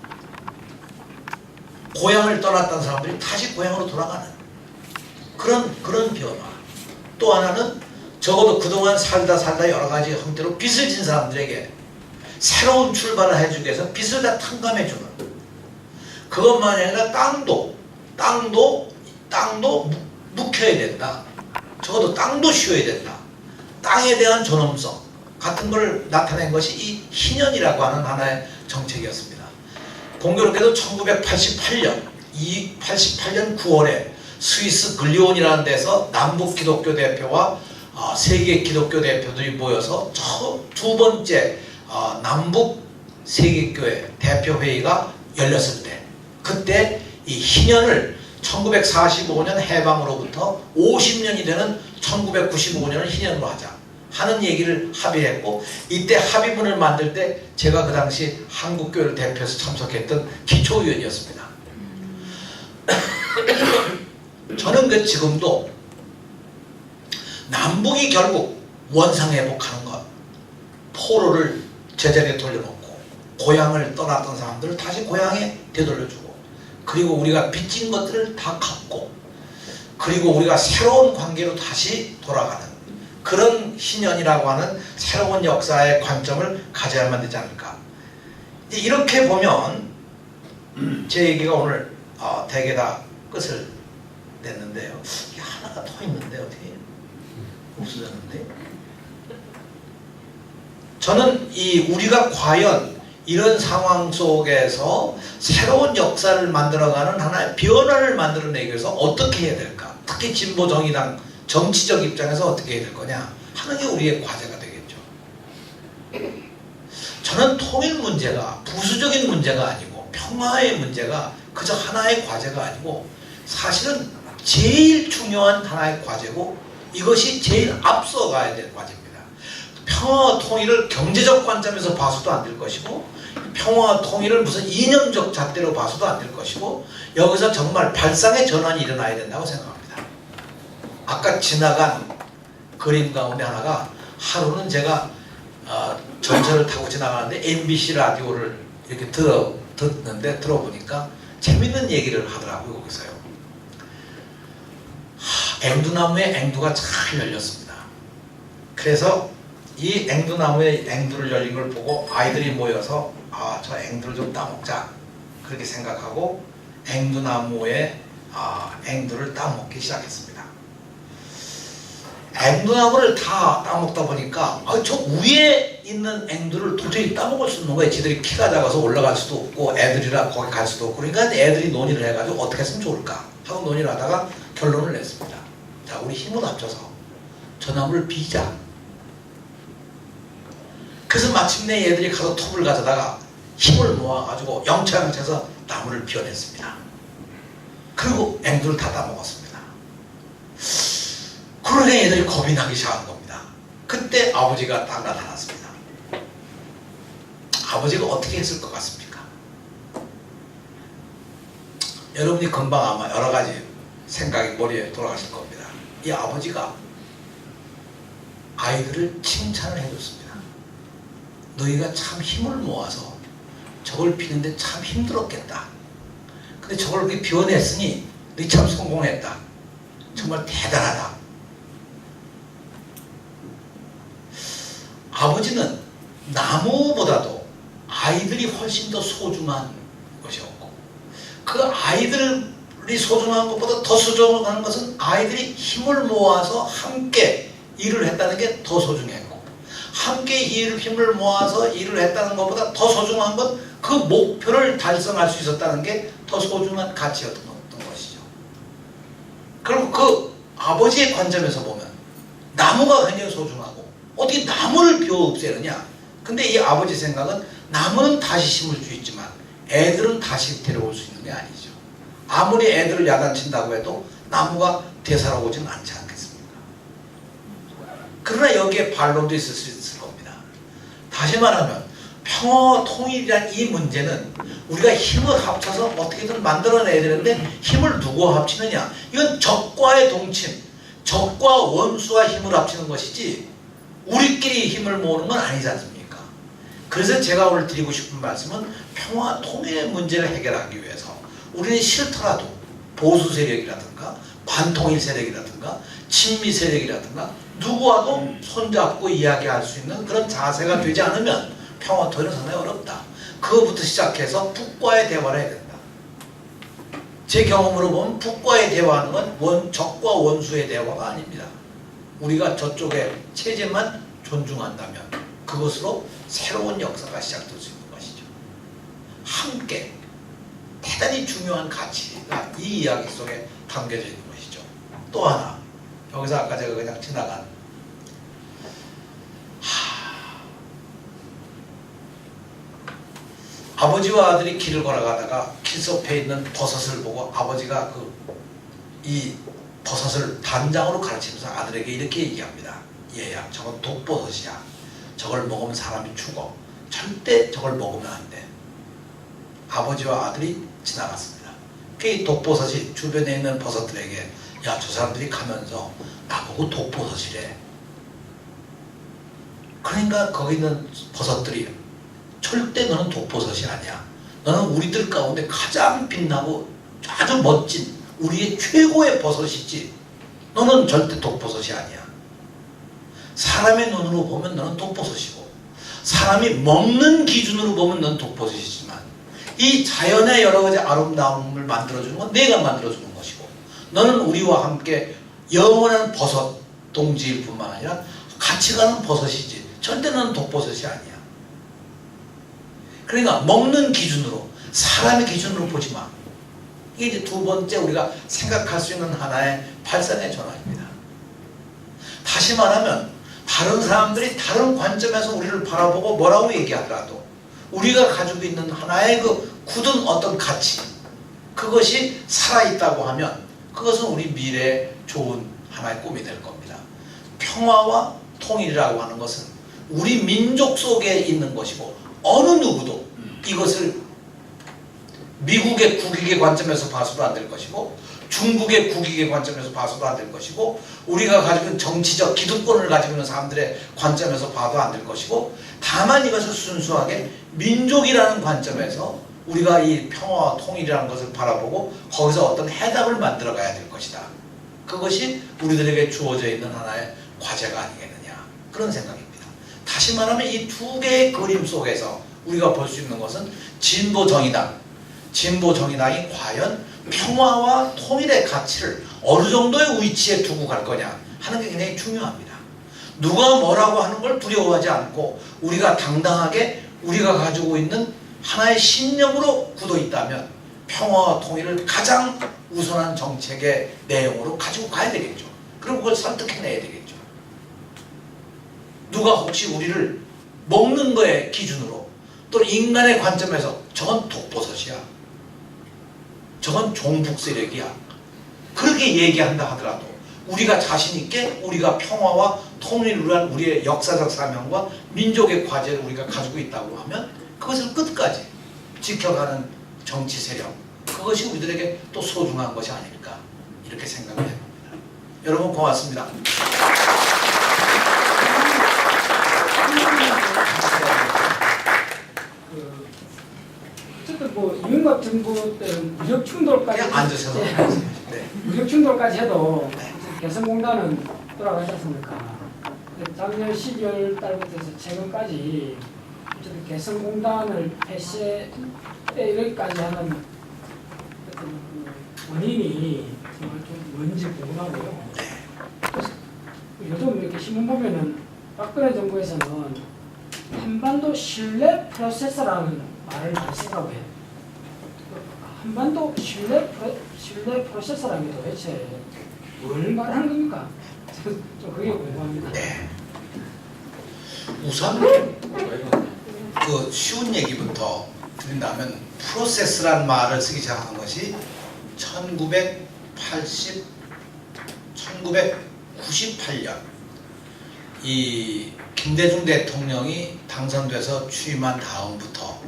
고향을 떠났던 사람들이 다시 고향으로 돌아가는 그런 변화. 또 하나는 적어도 그동안 살다 여러 가지 형태로 빚을 진 사람들에게 새로운 출발을 해주기 위해서 빚을 다 탕감해주는, 그것만이 아니라 땅도 묵혀야 된다. 적어도 땅도 쉬어야 된다. 땅에 대한 존엄성 같은 걸 나타낸 것이 이 희년이라고 하는 하나의 정책이었습니다. 공교롭게도 1988년 9월에 스위스 글리온이라는 데서 남북 기독교 대표와 세계 기독교 대표들이 모여서 두 번째 남북 세계교회 대표회의가 열렸을 때, 그때 이 희년을 1945년 해방으로부터 50년이 되는 1995년을 희년으로 하자 하는 얘기를 합의했고, 이때 합의문을 만들 때 제가 그 당시 한국교회를 대표해서 참석했던 기초위원이었습니다. 저는 지금도 남북이 결국 원상회복하는 것, 포로를 제자리에 돌려놓고 고향을 떠났던 사람들을 다시 고향에 되돌려주고, 그리고 우리가 빚진 것들을 다 갚고, 그리고 우리가 새로운 관계로 다시 돌아가는 그런 희년이라고 하는 새로운 역사의 관점을 가져야만 되지 않을까. 이렇게 보면 제 얘기가 오늘 대개 다 끝을 냈는데요. 이게 하나가 더 있는데 어떻게 없어졌는데. 저는 우리가 과연 이런 상황 속에서 새로운 역사를 만들어가는 하나의 변화를 만들어내기 위해서 어떻게 해야 될까? 특히 진보정의당 정치적 입장에서 어떻게 해야 될 거냐 하는 게 우리의 과제가 되겠죠. 저는 통일 문제가 부수적인 문제가 아니고 평화의 문제가 그저 하나의 과제가 아니고 사실은 제일 중요한 하나의 과제고 이것이 제일 앞서가야 될 과제입니다. 평화와 통일을 경제적 관점에서 봐서도 안 될 것이고 평화와 통일을 무슨 이념적 잣대로 봐서도 안 될 것이고 여기서 정말 발상의 전환이 일어나야 된다고 생각합니다. 아까 지나간 그림 가운데 하나가 하루는 제가 전철을 타고 지나가는데 MBC 라디오를 이렇게 듣는데 들어보니까 재밌는 얘기를 하더라고요. 거기서요. 앵두나무에 앵두가 잘 열렸습니다. 그래서 이 앵두나무에 앵두를 열린 걸 보고 아이들이 모여서 저 앵두를 좀 따먹자 그렇게 생각하고 앵두나무에 앵두를 따먹기 시작했습니다. 앵두나무를 다 따먹다 보니까 저 위에 있는 앵두를 도저히 따먹을 수 없는 거예요. 지들이 키가 작아서 올라갈 수도 없고 애들이라 거기 갈 수도 없고 그러니까 애들이 논의를 해가지고 어떻게 했으면 좋을까 하고 논의를 하다가 결론을 냈습니다. 자, 우리 힘을 합쳐서 저 나무를 비자. 그래서 마침내 얘들이 가서 톱을 가져다가 힘을 모아가지고 영차영차해서 나무를 비워냈습니다. 그리고 앵두를 다 따먹었습니다. 그러니까 얘들이 겁이 나기 시작한 겁니다. 그때 아버지가 딱 나타났습니다. 아버지가 어떻게 했을 것 같습니까? 여러분이 금방 아마 여러 가지 생각이 머리에 돌아가실 겁니다. 이 아버지가 아이들을 칭찬을 해줬습니다. 너희가 참 힘을 모아서 저걸 피는데 참 힘들었겠다. 근데 저걸 이렇게 비워냈으니 너희 참 성공했다. 정말 대단하다. 아버지는 나무보다도 아이들이 훨씬 더 소중한 것이었고 그 아이들이 소중한 것보다 더 소중한 것은 아이들이 힘을 모아서 함께 일을 했다는 게 더 소중했고 함께 힘을 모아서 일을 했다는 것보다 더 소중한 건 그 목표를 달성할 수 있었다는 게 더 소중한 가치였던 것이죠. 그럼 그 아버지의 관점에서 보면 나무가 굉장히 소중하고 어떻게 나무를 비워 없애느냐. 근데 이 아버지 생각은 나무는 다시 심을 수 있지만 애들은 다시 데려올 수 있는 게 아니죠. 아무리 애들을 야단친다고 해도 나무가 되살아오지는 않지 않겠습니까? 그러나 여기에 반론도 있을 수 있을 겁니다. 다시 말하면 평화와 통일이란 이 문제는 우리가 힘을 합쳐서 어떻게든 만들어내야 되는데 힘을 누구 합치느냐. 이건 적과의 동침, 적과 원수와 힘을 합치는 것이지 우리끼리 힘을 모으는 건 아니지 않습니까? 그래서 제가 오늘 드리고 싶은 말씀은 평화 통일의 문제를 해결하기 위해서 우리는 싫더라도 보수 세력이라든가 반통일 세력이라든가 친미 세력이라든가 누구와도 손잡고 이야기할 수 있는 그런 자세가 되지 않으면 평화 통일은 상당히 어렵다. 그것부터 시작해서 북과의 대화를 해야 된다. 제 경험으로 보면 북과의 대화하는 건 적과 원수의 대화가 아닙니다. 우리가 저쪽의 체제만 존중한다면 그것으로 새로운 역사가 시작될 수 있는 것이죠. 함께 대단히 중요한 가치가 이 이야기 속에 담겨져 있는 것이죠. 또 하나 여기서 아까 제가 그냥 지나간 아버지와 아들이 길을 걸어가다가 길섭에 있는 버섯을 보고 아버지가 이 버섯을 단장으로 가르치면서 아들에게 이렇게 얘기합니다. 얘야, 저건 독버섯이야. 저걸 먹으면 사람이 죽어. 절대 저걸 먹으면 안 돼. 아버지와 아들이 지나갔습니다. 그 독버섯이 주변에 있는 버섯들에게 야, 저 사람들이 가면서 나보고 독버섯이래. 그러니까 거기 있는 버섯들이 절대 너는 독버섯이 아니야. 너는 우리들 가운데 가장 빛나고 아주 멋진 우리의 최고의 버섯이지. 너는 절대 독버섯이 아니야. 사람의 눈으로 보면 너는 독버섯이고 사람이 먹는 기준으로 보면 너는 독버섯이지만 이 자연의 여러 가지 아름다움을 만들어주는 건 내가 만들어주는 것이고 너는 우리와 함께 영원한 버섯, 동지일 뿐만 아니라 같이 가는 버섯이지 절대 나는 독버섯이 아니야. 그러니까 먹는 기준으로 사람의 기준으로 보지 마. 이게 이제 두 번째 우리가 생각할 수 있는 하나의 발상의 전환입니다. 다시 말하면 다른 사람들이 다른 관점에서 우리를 바라보고 뭐라고 얘기하더라도 우리가 가지고 있는 하나의 그 굳은 어떤 가치, 그것이 살아있다고 하면 그것은 우리 미래에 좋은 하나의 꿈이 될 겁니다. 평화와 통일이라고 하는 것은 우리 민족 속에 있는 것이고 어느 누구도 이것을 미국의 국익의 관점에서 봐서도 안 될 것이고 중국의 국익의 관점에서 봐서도 안 될 것이고 우리가 가지고 있는 정치적 기득권을 가지고 있는 사람들의 관점에서 봐도 안 될 것이고 다만 이것을 순수하게 민족이라는 관점에서 우리가 이 평화와 통일이라는 것을 바라보고 거기서 어떤 해답을 만들어 가야 될 것이다. 그것이 우리들에게 주어져 있는 하나의 과제가 아니겠느냐 그런 생각입니다. 다시 말하면 이 두 개의 그림 속에서 우리가 볼 수 있는 것은 진보정의당이 과연 평화와 통일의 가치를 어느 정도의 위치에 두고 갈 거냐 하는 게 굉장히 중요합니다. 누가 뭐라고 하는 걸 두려워하지 않고 우리가 당당하게 우리가 가지고 있는 하나의 신념으로 굳어 있다면 평화와 통일을 가장 우선한 정책의 내용으로 가지고 가야 되겠죠. 그리고 그걸 설득해내야 되겠죠. 누가 혹시 우리를 먹는 거에 기준으로 또는 인간의 관점에서 저건 독버섯이야, 저건 종북 세력이야 그렇게 얘기한다 하더라도 우리가 자신있게 우리가 평화와 통일을 위한 우리의 역사적 사명과 민족의 과제를 우리가 가지고 있다고 하면 그것을 끝까지 지켜가는 정치 세력, 그것이 우리들에게 또 소중한 것이 아닐까 이렇게 생각을 해봅니다. 여러분 고맙습니다. 어쨌든 뭐 이명박 정부 때는 무력 충돌까지 그냥 앉으셔서 네. 무력 충돌까지 해도 개성공단은 돌아가지 않습니까? 작년 12월 달부터 해서 최근까지 어쨌든 개성공단을 폐쇄까지 하는 어떤 그 원인이 정말 좀 뭔지 궁금하고요. 요즘 이렇게 신문 보면은 박근혜 정부에서는 한반도 신뢰 프로세서라는 말을 많이 쓰라고 해요. 한반도 신뢰 프로세서라는 게 도대체 뭘 말하는 겁니까? 좀 그게 궁금합니다. 네. 우선 그 쉬운 얘기부터 드린다면 프로세스란 말을 쓰기 시작한 것이 1998년 이 김대중 대통령이 당선돼서 취임한 다음부터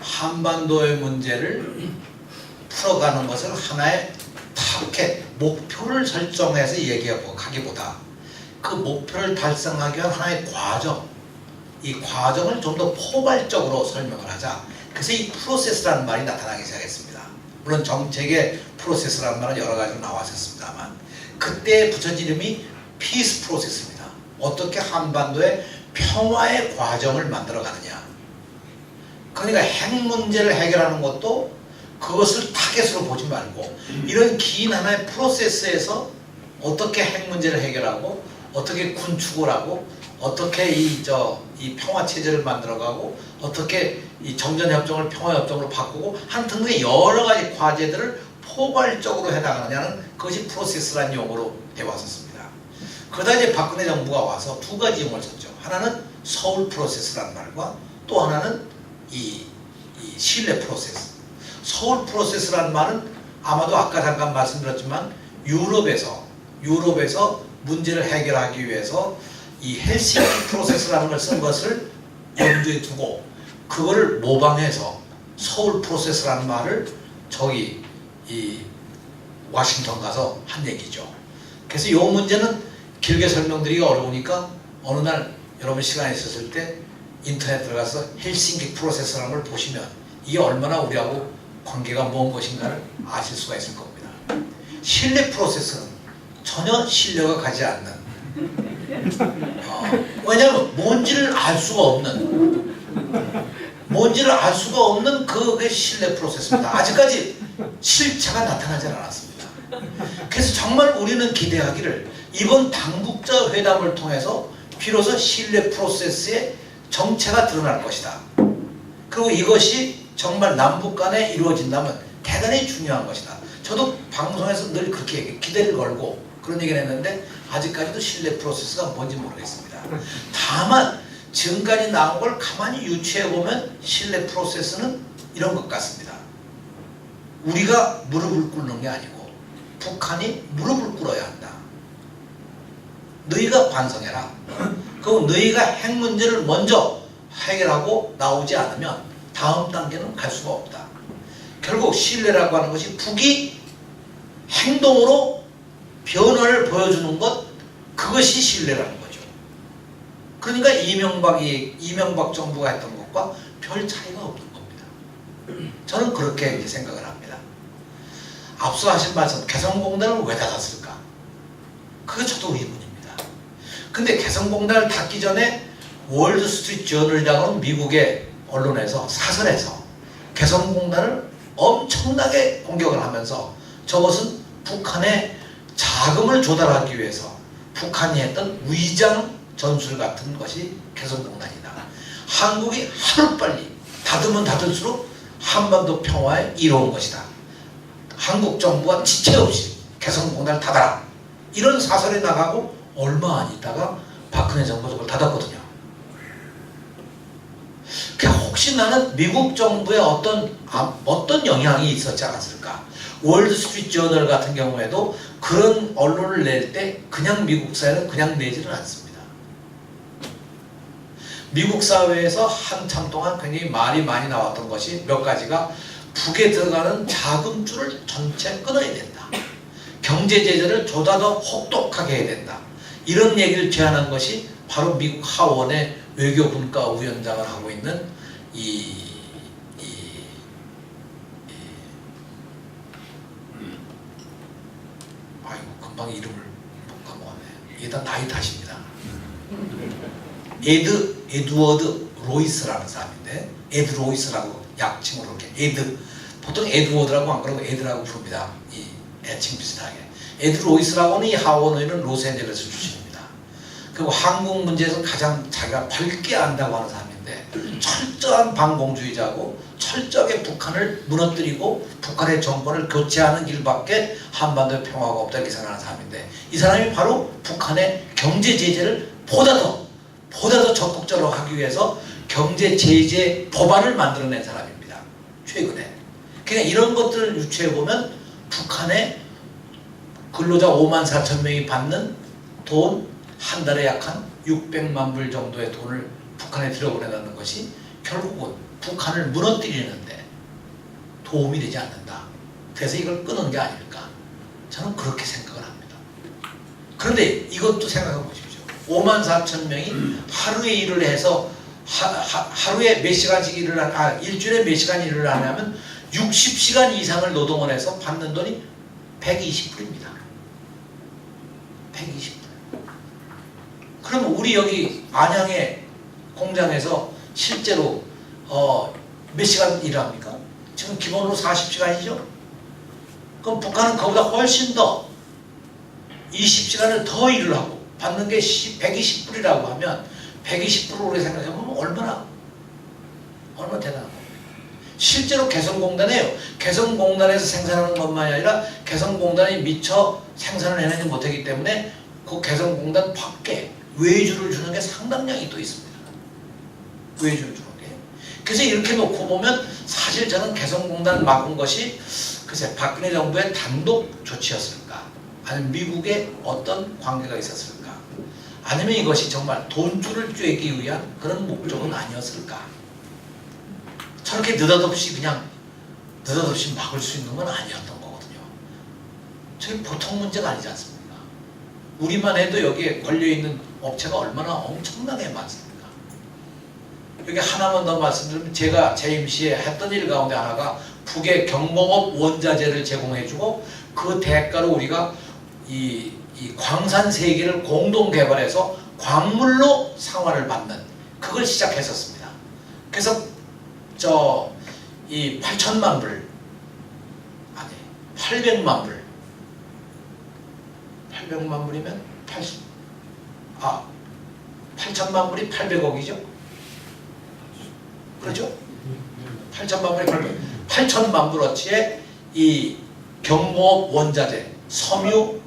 한반도의 문제를 풀어가는 것을 하나의 타켓, 목표를 설정해서 얘기하기보다 그 목표를 달성하기 위한 하나의 과정, 이 과정을 좀 더 포괄적으로 설명을 하자. 그래서 이 프로세스라는 말이 나타나기 시작했습니다. 물론 정책의 프로세스라는 말은 여러 가지로 나왔었습니다만 그때 붙여진 이름이 피스 프로세스입니다. 어떻게 한반도의 평화의 과정을 만들어가느냐. 그러니까 핵 문제를 해결하는 것도 그것을 타겟으로 보지 말고 이런 긴 하나의 프로세스에서 어떻게 핵 문제를 해결하고 어떻게 군축을 하고 어떻게 이 평화 체제를 만들어가고 어떻게 이 정전협정을 평화협정으로 바꾸고 하는 등등의 여러 가지 과제들을 포괄적으로 해나가느냐는 그것이 프로세스라는 용어로 되어왔었습니다. 그러다 이제 박근혜 정부가 와서 두 가지 용어를 썼죠. 하나는 서울 프로세스라는 말과 또 하나는 이 신뢰 프로세스. 서울 프로세스라는 말은 아마도 아까 잠깐 말씀드렸지만 유럽에서 문제를 해결하기 위해서 이 헬싱키 프로세스라는 걸 쓴 것을 염두에 두고 그거를 모방해서 서울 프로세스라는 말을 저기 이 워싱턴 가서 한 얘기죠. 그래서 이 문제는 길게 설명드리기가 어려우니까 어느 날 여러분 시간이 있었을 때 인터넷 들어가서 헬싱키 프로세스라는 걸 보시면 이게 얼마나 우리하고 관계가 먼 것인가를 아실 수가 있을 겁니다. 신뢰 프로세스는 전혀 신뢰가 가지 않는 왜냐하면 뭔지를 알 수가 없는 그게 신뢰 프로세스입니다. 아직까지 실체가 나타나지 않았습니다. 그래서 정말 우리는 기대하기를 이번 당국자 회담을 통해서 비로소 신뢰 프로세스의 정체가 드러날 것이다. 그리고 이것이 정말 남북 간에 이루어진다면 대단히 중요한 것이다. 저도 방송에서 늘 그렇게 기대를 걸고 그런 얘기를 했는데 아직까지도 신뢰 프로세스가 뭔지 모르겠습니다. 다만 지금까지 나온 걸 가만히 유추해보면 신뢰 프로세스는 이런 것 같습니다. 우리가 무릎을 꿇는 게 아니고 북한이 무릎을 꿇어야 한다. 너희가 반성해라. 그리고 너희가 핵 문제를 먼저 해결하고 나오지 않으면 다음 단계는 갈 수가 없다. 결국 신뢰라고 하는 것이 북이 행동으로 변화를 보여주는 것, 그것이 신뢰라는 거죠. 그러니까 이명박 정부가 했던 것과 별 차이가 없는 겁니다. 저는 그렇게 생각을 합니다. 앞서 하신 말씀, 개성공단을 왜 닫았을까? 그게 저도 의문입니다. 근데 개성공단을 닫기 전에 월드스트리트 저널이라고 하는 미국의 언론에서 사설에서 개성공단을 엄청나게 공격을 하면서 저것은 북한의 자금을 조달하기 위해서 북한이 했던 위장 전술 같은 것이 개성공단이다. 한국이 하루빨리 닫으면 닫을수록 한반도 평화에 이로운 것이다. 한국 정부가 지체 없이 개성공단을 닫아라. 이런 사설이 나가고 얼마 안 있다가 박근혜 정부가 그걸 닫았거든요. 혹시 나는 미국 정부의 어떤 영향이 있었지 않았을까? 월드스트리트 저널 같은 경우에도 그런 언론을 낼 때 그냥 미국 사회는 그냥 내지는 않습니다. 미국 사회에서 한참 동안 굉장히 말이 많이 나왔던 것이 몇 가지가 북에 들어가는 자금줄을 전체 끊어야 된다. 경제 제재를 보다 더 혹독하게 해야 된다. 이런 얘기를 제안한 것이 바로 미국 하원의 외교분과 위원장을 하고 있는 아이고 금방 이름을 못 까먹었네. 일단 나이 탓입니다. 에드워드 로이스라는 사람인데, 에드 로이스라고 약칭으로 이렇게 보통 에드워드라고 안 그러고 에드라고 부릅니다. 이 애칭 비슷하게. 에드 로이스라고는 이 하원 의원은 로스앤젤레스 출신입니다. 그리고 한국 문제에서 가장 자기가 밝게 안다고 하는 사람인데 철저한 반공주의자고 철저하게 북한을 무너뜨리고 북한의 정권을 교체하는 길밖에 한반도의 평화가 없다 이렇게 생각하는 사람인데, 이 사람이 바로 북한의 경제 제재를 보다 더 적극적으로 하기 위해서 경제 제재 법안을 만들어낸 사람입니다. 최근에. 그러니까 이런 것들을 유추해보면 북한의 근로자 54,000명이 받는 돈 한 달에 약 한 600만 불 정도의 돈을 북한에 들여보내는 것이 결국은 북한을 무너뜨리는데 도움이 되지 않는다. 그래서 이걸 끄는 게 아닐까. 저는 그렇게 생각을 합니다. 그런데 이것도 생각해 보십시오. 54,000명이 하루에 일을 해서 하루에 몇 시간씩 일주일에 몇 시간 일을 하냐면 60시간 이상을 노동을 해서 받는 돈이 120불입니다. 120불. 그럼 우리 여기 안양의 공장에서 실제로 몇 시간 일을 합니까? 지금 기본으로 40시간이죠? 그럼 북한은 그보다 훨씬 더 20시간을 더 일을 하고 받는 게 120불이라고 하면 120불을 우리 생각해보면 얼마나 대단한 겁니다. 실제로 개성공단에요. 개성공단에서 생산하는 것만이 아니라 개성공단이 미처 생산을 해내지 못하기 때문에 그 개성공단 밖에 외주를 주는 게 상당량이 또 있습니다. 외주를 주는 게. 그래서 이렇게 놓고 보면 사실 저는 개성공단 막은 것이 글쎄 박근혜 정부의 단독 조치였을까? 아니면 미국의 어떤 관계가 있었을까? 아니면 이것이 정말 돈줄을 쬐기 위한 그런 목적은 아니었을까? 저렇게 느닷없이 막을 수 있는 건 아니었던 거거든요. 저게 보통 문제가 아니지 않습니까? 우리만 해도 여기에 걸려있는 업체가 얼마나 엄청나게 많습니까? 여기 하나만 더 말씀드리면 제가 재임 시에 했던 일 가운데 하나가 북의 경공업 원자재를 제공해주고 그 대가로 우리가 이 광산 세계를 공동 개발해서 광물로 상환을 받는 그걸 시작했었습니다. 그래서 이 8천만 불, 아니 800만 불, 800만 불이면 8천만 불이 800억이죠? 그렇죠? 8천만 불이 8천만 불어치의 이 경공업 원자재, 섬유,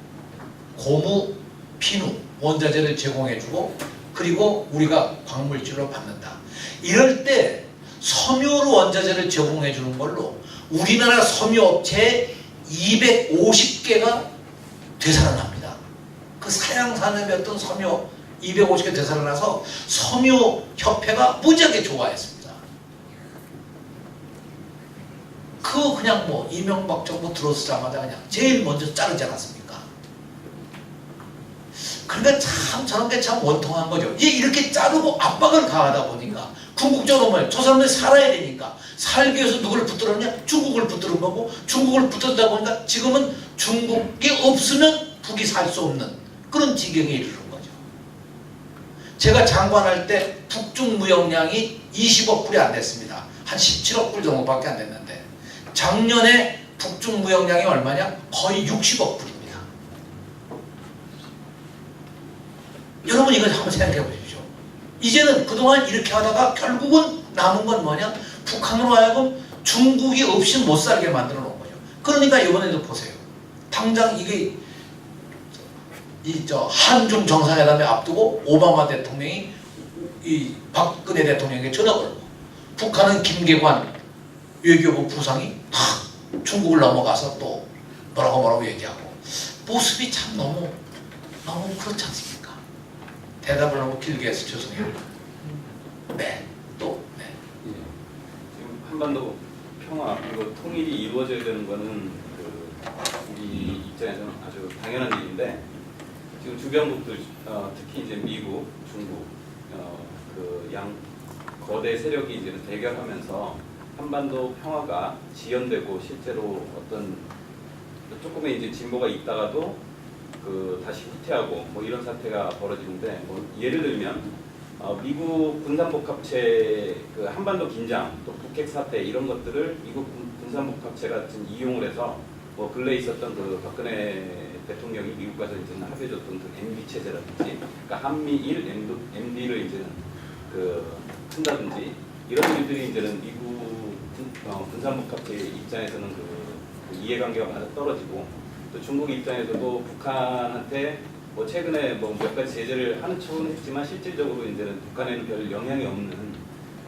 고무, 비누 원자재를 제공해주고 그리고 우리가 광물질로 받는다. 이럴 때 섬유 원자재를 제공해주는 걸로 우리나라 섬유업체에 250개가 되살아납니다. 그 사양산업이었던 섬유 250개 되살아나서 섬유협회가 무지하게 좋아했습니다. 그냥 뭐 이명박 정부 들어서자마자 그냥 제일 먼저 자르지 않았습니까? 그러니까 참 저런 게 참 원통한 거죠. 이렇게 자르고 압박을 가하다 보니까 궁극적으로 뭐예요? 저 사람들이 살아야 되니까 살기 위해서 누구를 붙들었냐? 중국을 붙들은 거고 중국을 붙들다 보니까 지금은 중국이 없으면 북이 살 수 없는 그런 지경에 이르는 거죠. 제가 장관할 때 북중 무역량이 20억 불이 안 됐습니다. 한 17억 불 정도밖에 안 됐는데 작년에 북중 무역량이 얼마냐? 거의 60억 불입니다. 여러분 이거 한번 생각해 보십시오. 이제는 그동안 이렇게 하다가 결국은 남은 건 뭐냐? 북한으로 하여금 중국이 없이 못 살게 만들어 놓은 거죠. 그러니까 이번에도 보세요. 당장 이게 한중 정상회담에 앞두고 오바마 대통령이 이 박근혜 대통령에게 전화 걸고 북한은 김계관 외교부 부상이 탁 중국을 넘어가서 또 뭐라고 얘기하고 모습이 참 너무 그렇지 않습니까? 대답을 너무 길게 해서 죄송해요. 네, 또 네. 예. 지금 한반도 평화 그리고 통일이 이루어져야 되는 거는 우리 입장에서는 아주 당연한 일인데 지금 주변국들 특히 이제 미국, 중국 그 양 거대 세력이 이제는 대결하면서 한반도 평화가 지연되고 실제로 어떤 조금의 이제 진보가 있다가도 그 다시 후퇴하고 뭐 이런 사태가 벌어지는데 뭐 예를 들면 미국 군산복합체 그 한반도 긴장 또 북핵 사태 이런 것들을 미국 군산복합체가 지금 이용을 해서 뭐 근래에 있었던 그 박근혜 대통령이 미국 가서 이제는 합의해줬던 그 MB 체제라든지 그러니까 한미일 MB를 이제는 그 한다든지 이런 일들이 이제는 미국 군산복합체 입장에서는 그 이해관계가 맞아 떨어지고 또 중국 입장에서도 북한한테 뭐 최근에 뭐 몇 가지 제재를 하는 척은 했지만 실질적으로 이제는 북한에는 별 영향이 없는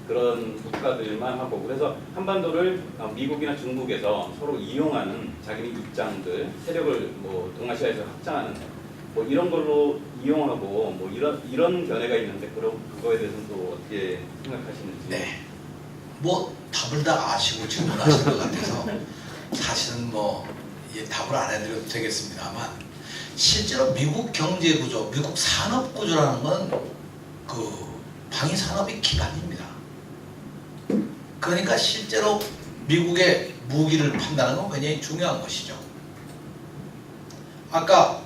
그런 국가들만 하고 그래서 한반도를 미국이나 중국에서 서로 이용하는 자기네 입장들 세력을 뭐 동아시아에서 확장하는 뭐 이런 걸로 이용하고 뭐 이런 견해가 있는데 그거에 대해서는 또 어떻게 생각하시는지? 네. 뭐 답을 다 아시고 질문하신 것 같아서 사실은 뭐 답을 안 해드려도 되겠습니다만 실제로 미국 경제 구조, 미국 산업 구조라는 건 그 방위 산업이 기반입니다. 그러니까 실제로 미국의 무기를 판다는 건 굉장히 중요한 것이죠. 아까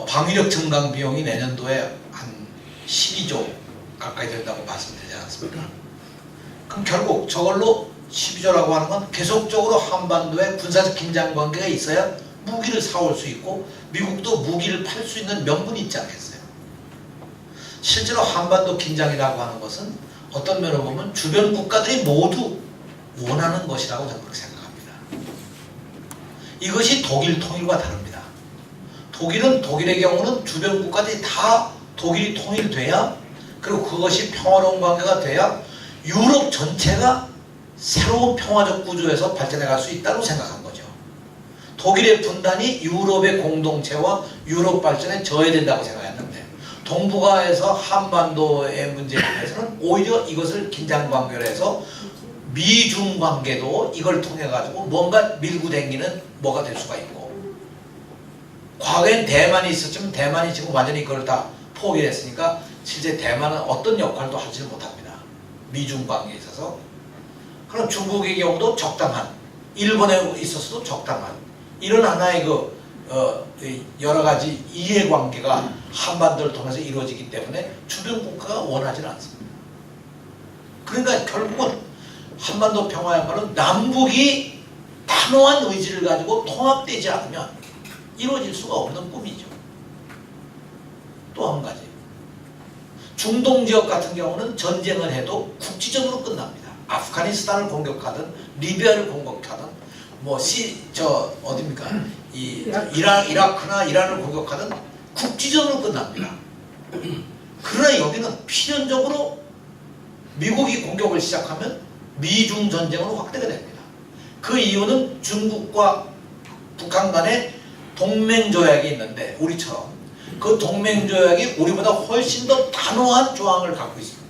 방위력 증강 비용이 내년도에 한 12조 가까이 된다고 말씀드리지 않았습니까? 그럼 결국 저걸로 12조라고 하는 건 계속적으로 한반도에 군사적 긴장 관계가 있어야 무기를 사올 수 있고 미국도 무기를 팔 수 있는 명분이 있지 않겠어요? 실제로 한반도 긴장이라고 하는 것은 어떤 면으로 보면 주변 국가들이 모두 원하는 것이라고 저는 그렇게 생각합니다. 이것이 독일 통일과 다릅니다. 독일은 독일의 경우는 주변 국가들이 다 독일이 통일돼야 그리고 그것이 평화로운 관계가 돼야 유럽 전체가 새로운 평화적 구조에서 발전해 갈 수 있다고 생각한 거죠. 독일의 분단이 유럽의 공동체와 유럽 발전에 저해된다고 생각했는데 동북아에서 한반도의 문제에 대해서는 오히려 이것을 긴장관계로 미중 관계도 이걸 통해 가지고 뭔가 밀고 당기는 뭐가 될 수가 있고 과거엔 대만이 있었지만 대만이 지금 완전히 그걸 다 포기했으니까 실제 대만은 어떤 역할도 하지 못합니다. 미중 관계에 있어서. 그럼 중국의 경우도 적당한, 일본에 있어서도 적당한 이런 하나의 여러 가지 이해관계가 한반도를 통해서 이루어지기 때문에 주변 국가가 원하지는 않습니다. 그러니까 결국은 한반도 평화야말로 남북이 단호한 의지를 가지고 통합되지 않으면 이루어질 수가 없는 꿈이죠. 또 한 가지. 중동 지역 같은 경우는 전쟁을 해도 국지전으로 끝납니다. 아프가니스탄을 공격하든 리비아를 공격하든 어딥니까? 이라크나 이란을 공격하든 국지전으로 끝납니다. 그러나 여기는 필연적으로 미국이 공격을 시작하면 미중 전쟁으로 확대가 됩니다. 그 이유는 중국과 북한 간에 동맹조약이 있는데 우리처럼 그 동맹조약이 우리보다 훨씬 더 단호한 조항을 갖고 있습니다.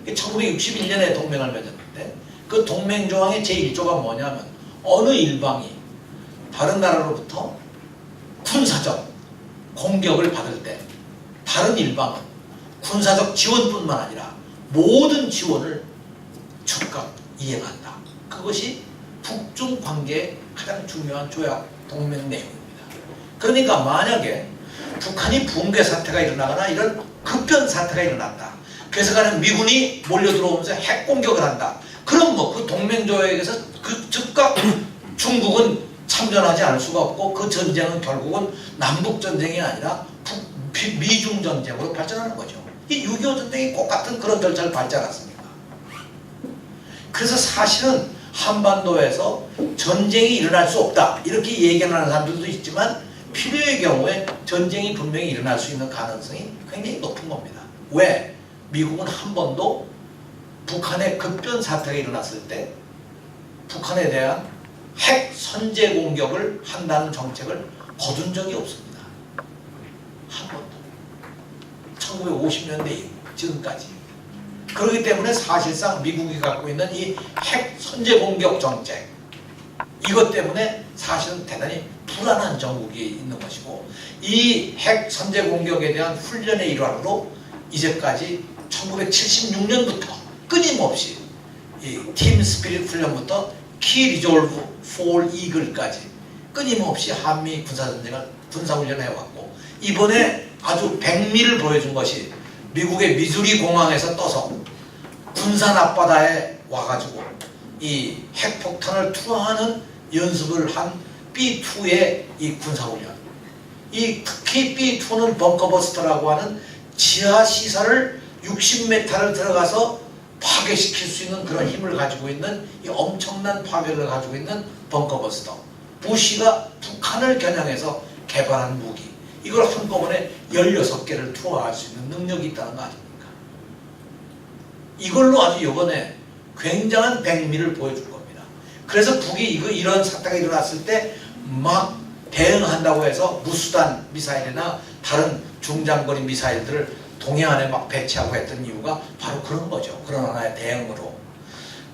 1961년에 동맹을 맺었는데 그 동맹조항의 제1조가 뭐냐면 어느 일방이 다른 나라로부터 군사적 공격을 받을 때 다른 일방은 군사적 지원뿐만 아니라 모든 지원을 즉각 이행한다. 그것이 북중 관계의 가장 중요한 조약 동맹 내용입니다. 그러니까 만약에 북한이 붕괴 사태가 일어나거나 이런 급변 사태가 일어났다. 그래서 가는 미군이 몰려들어오면서 핵 공격을 한다. 그럼 그 동맹 조약에서 즉각 중국은 참전하지 않을 수가 없고 그 전쟁은 결국은 남북 전쟁이 아니라 미중 전쟁으로 발전하는 거죠. 이 6.25 전쟁이 꼭 같은 그런 절차를 밟지 않았습니까? 그래서 사실은 한반도에서 전쟁이 일어날 수 없다 이렇게 얘기하는 사람들도 있지만 필요의 경우에 전쟁이 분명히 일어날 수 있는 가능성이 굉장히 높은 겁니다. 왜? 미국은 한 번도 북한의 급변 사태가 일어났을 때 북한에 대한 핵 선제 공격을 한다는 정책을 거둔 적이 없습니다. 한 번도. 1950년대 이후 지금까지. 그렇기 때문에 사실상 미국이 갖고 있는 이 핵 선제 공격 정책 이것 때문에 사실은 대단히 불안한 정국이 있는 것이고 이 핵 선제 공격에 대한 훈련의 일환으로 이제까지 1976년부터 끊임없이 이 팀 스피릿 훈련부터 키 리졸브 폴 이글까지 끊임없이 한미 군사훈련을 해왔고 이번에 아주 백미를 보여준 것이 미국의 미주리 공항에서 떠서 군산 앞바다에 와가지고 이 핵폭탄을 투하하는 연습을 한 B2의 이 군사훈련. 특히 B2는 벙커버스터라고 하는 지하시설을 60m를 들어가서 파괴시킬 수 있는 그런 힘을 가지고 있는 이 엄청난 파괴를 가지고 있는 벙커버스터. 부시가 북한을 겨냥해서 개발한 무기. 이걸 한꺼번에 16개를 투하할 수 있는 능력이 있다는 거 아닙니까? 이걸로 아주 이번에 굉장한 백미를 보여줄 겁니다. 그래서 북이 이런 사태가 일어났을 때 막 대응한다고 해서 무수단 미사일이나 다른 중장거리 미사일들을 동해안에 막 배치하고 했던 이유가 바로 그런 거죠. 그런 하나의 대응으로.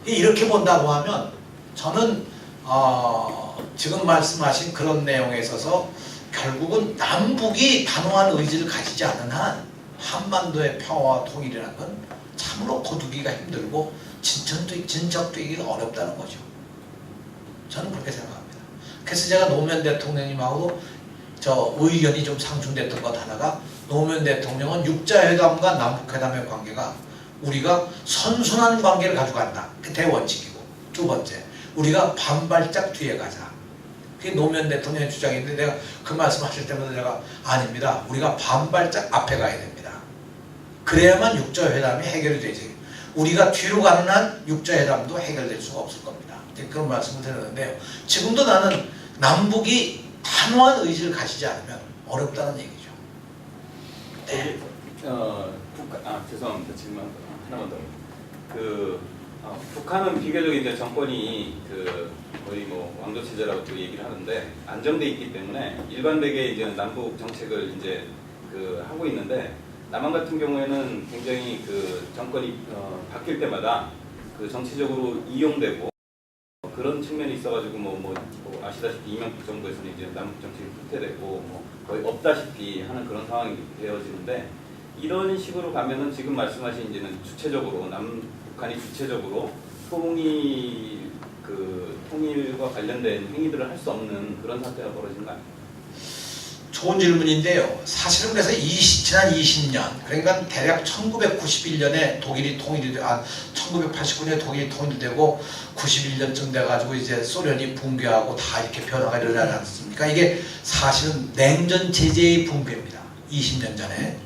이렇게 본다고 하면 저는 지금 말씀하신 그런 내용에 있어서 결국은 남북이 단호한 의지를 가지지 않는 한 한반도의 평화와 통일이라는 건 참으로 거두기가 힘들고 진척되기가 어렵다는 거죠. 저는 그렇게 생각합니다. 그래서 제가 노무현 대통령님하고도 저 의견이 좀 상충됐던 것 하나가 노무현 대통령은 육자회담과 남북회담의 관계가 우리가 선순환 관계를 가져간다. 그 대원칙이고 두 번째 우리가 반발짝 뒤에 가자. 그게 노무현 대통령의 주장인데 내가 그 말씀하실 때마다 제가 아닙니다. 우리가 반발짝 앞에 가야 됩니다. 그래야만 육자회담이 해결이 되지. 우리가 뒤로 가는 한 육자회담도 해결될 수가 없을 겁니다. 그런 말씀을 드렸는데요. 지금도 나는 남북이 단호한 의지를 가지지 않으면 어렵다는 얘기죠. 네. 죄송합니다. 질문 하나만 더. 북한은 비교적 이제 정권이 거의 왕조 체제라고 또 얘기를 하는데 안정돼 있기 때문에 일관되게 이제 남북 정책을 이제 하고 있는데 남한 같은 경우에는 굉장히 정권이 바뀔 때마다 정치적으로 이용되고 그런 측면이 있어가지고 아시다시피 이명박 정부에서는 이제 남북 정책이 후퇴되고 거의 없다시피 하는 그런 상황이 되어지는데 이런 식으로 가면은 지금 말씀하신 이제는 주체적으로 북한이 주체적으로 통일과 관련된 행위들을 할 수 없는 그런 사태가 벌어진 거 아닙니까? 좋은 질문인데요. 사실은 그래서 지난 20년, 그러니까 대략 1991년에 독일이 1989년에 독일이 통일되고 91년쯤 돼가지고 이제 소련이 붕괴하고 다 이렇게 변화가 일어나지 않습니까? 이게 사실은 냉전 체제의 붕괴입니다. 20년 전에.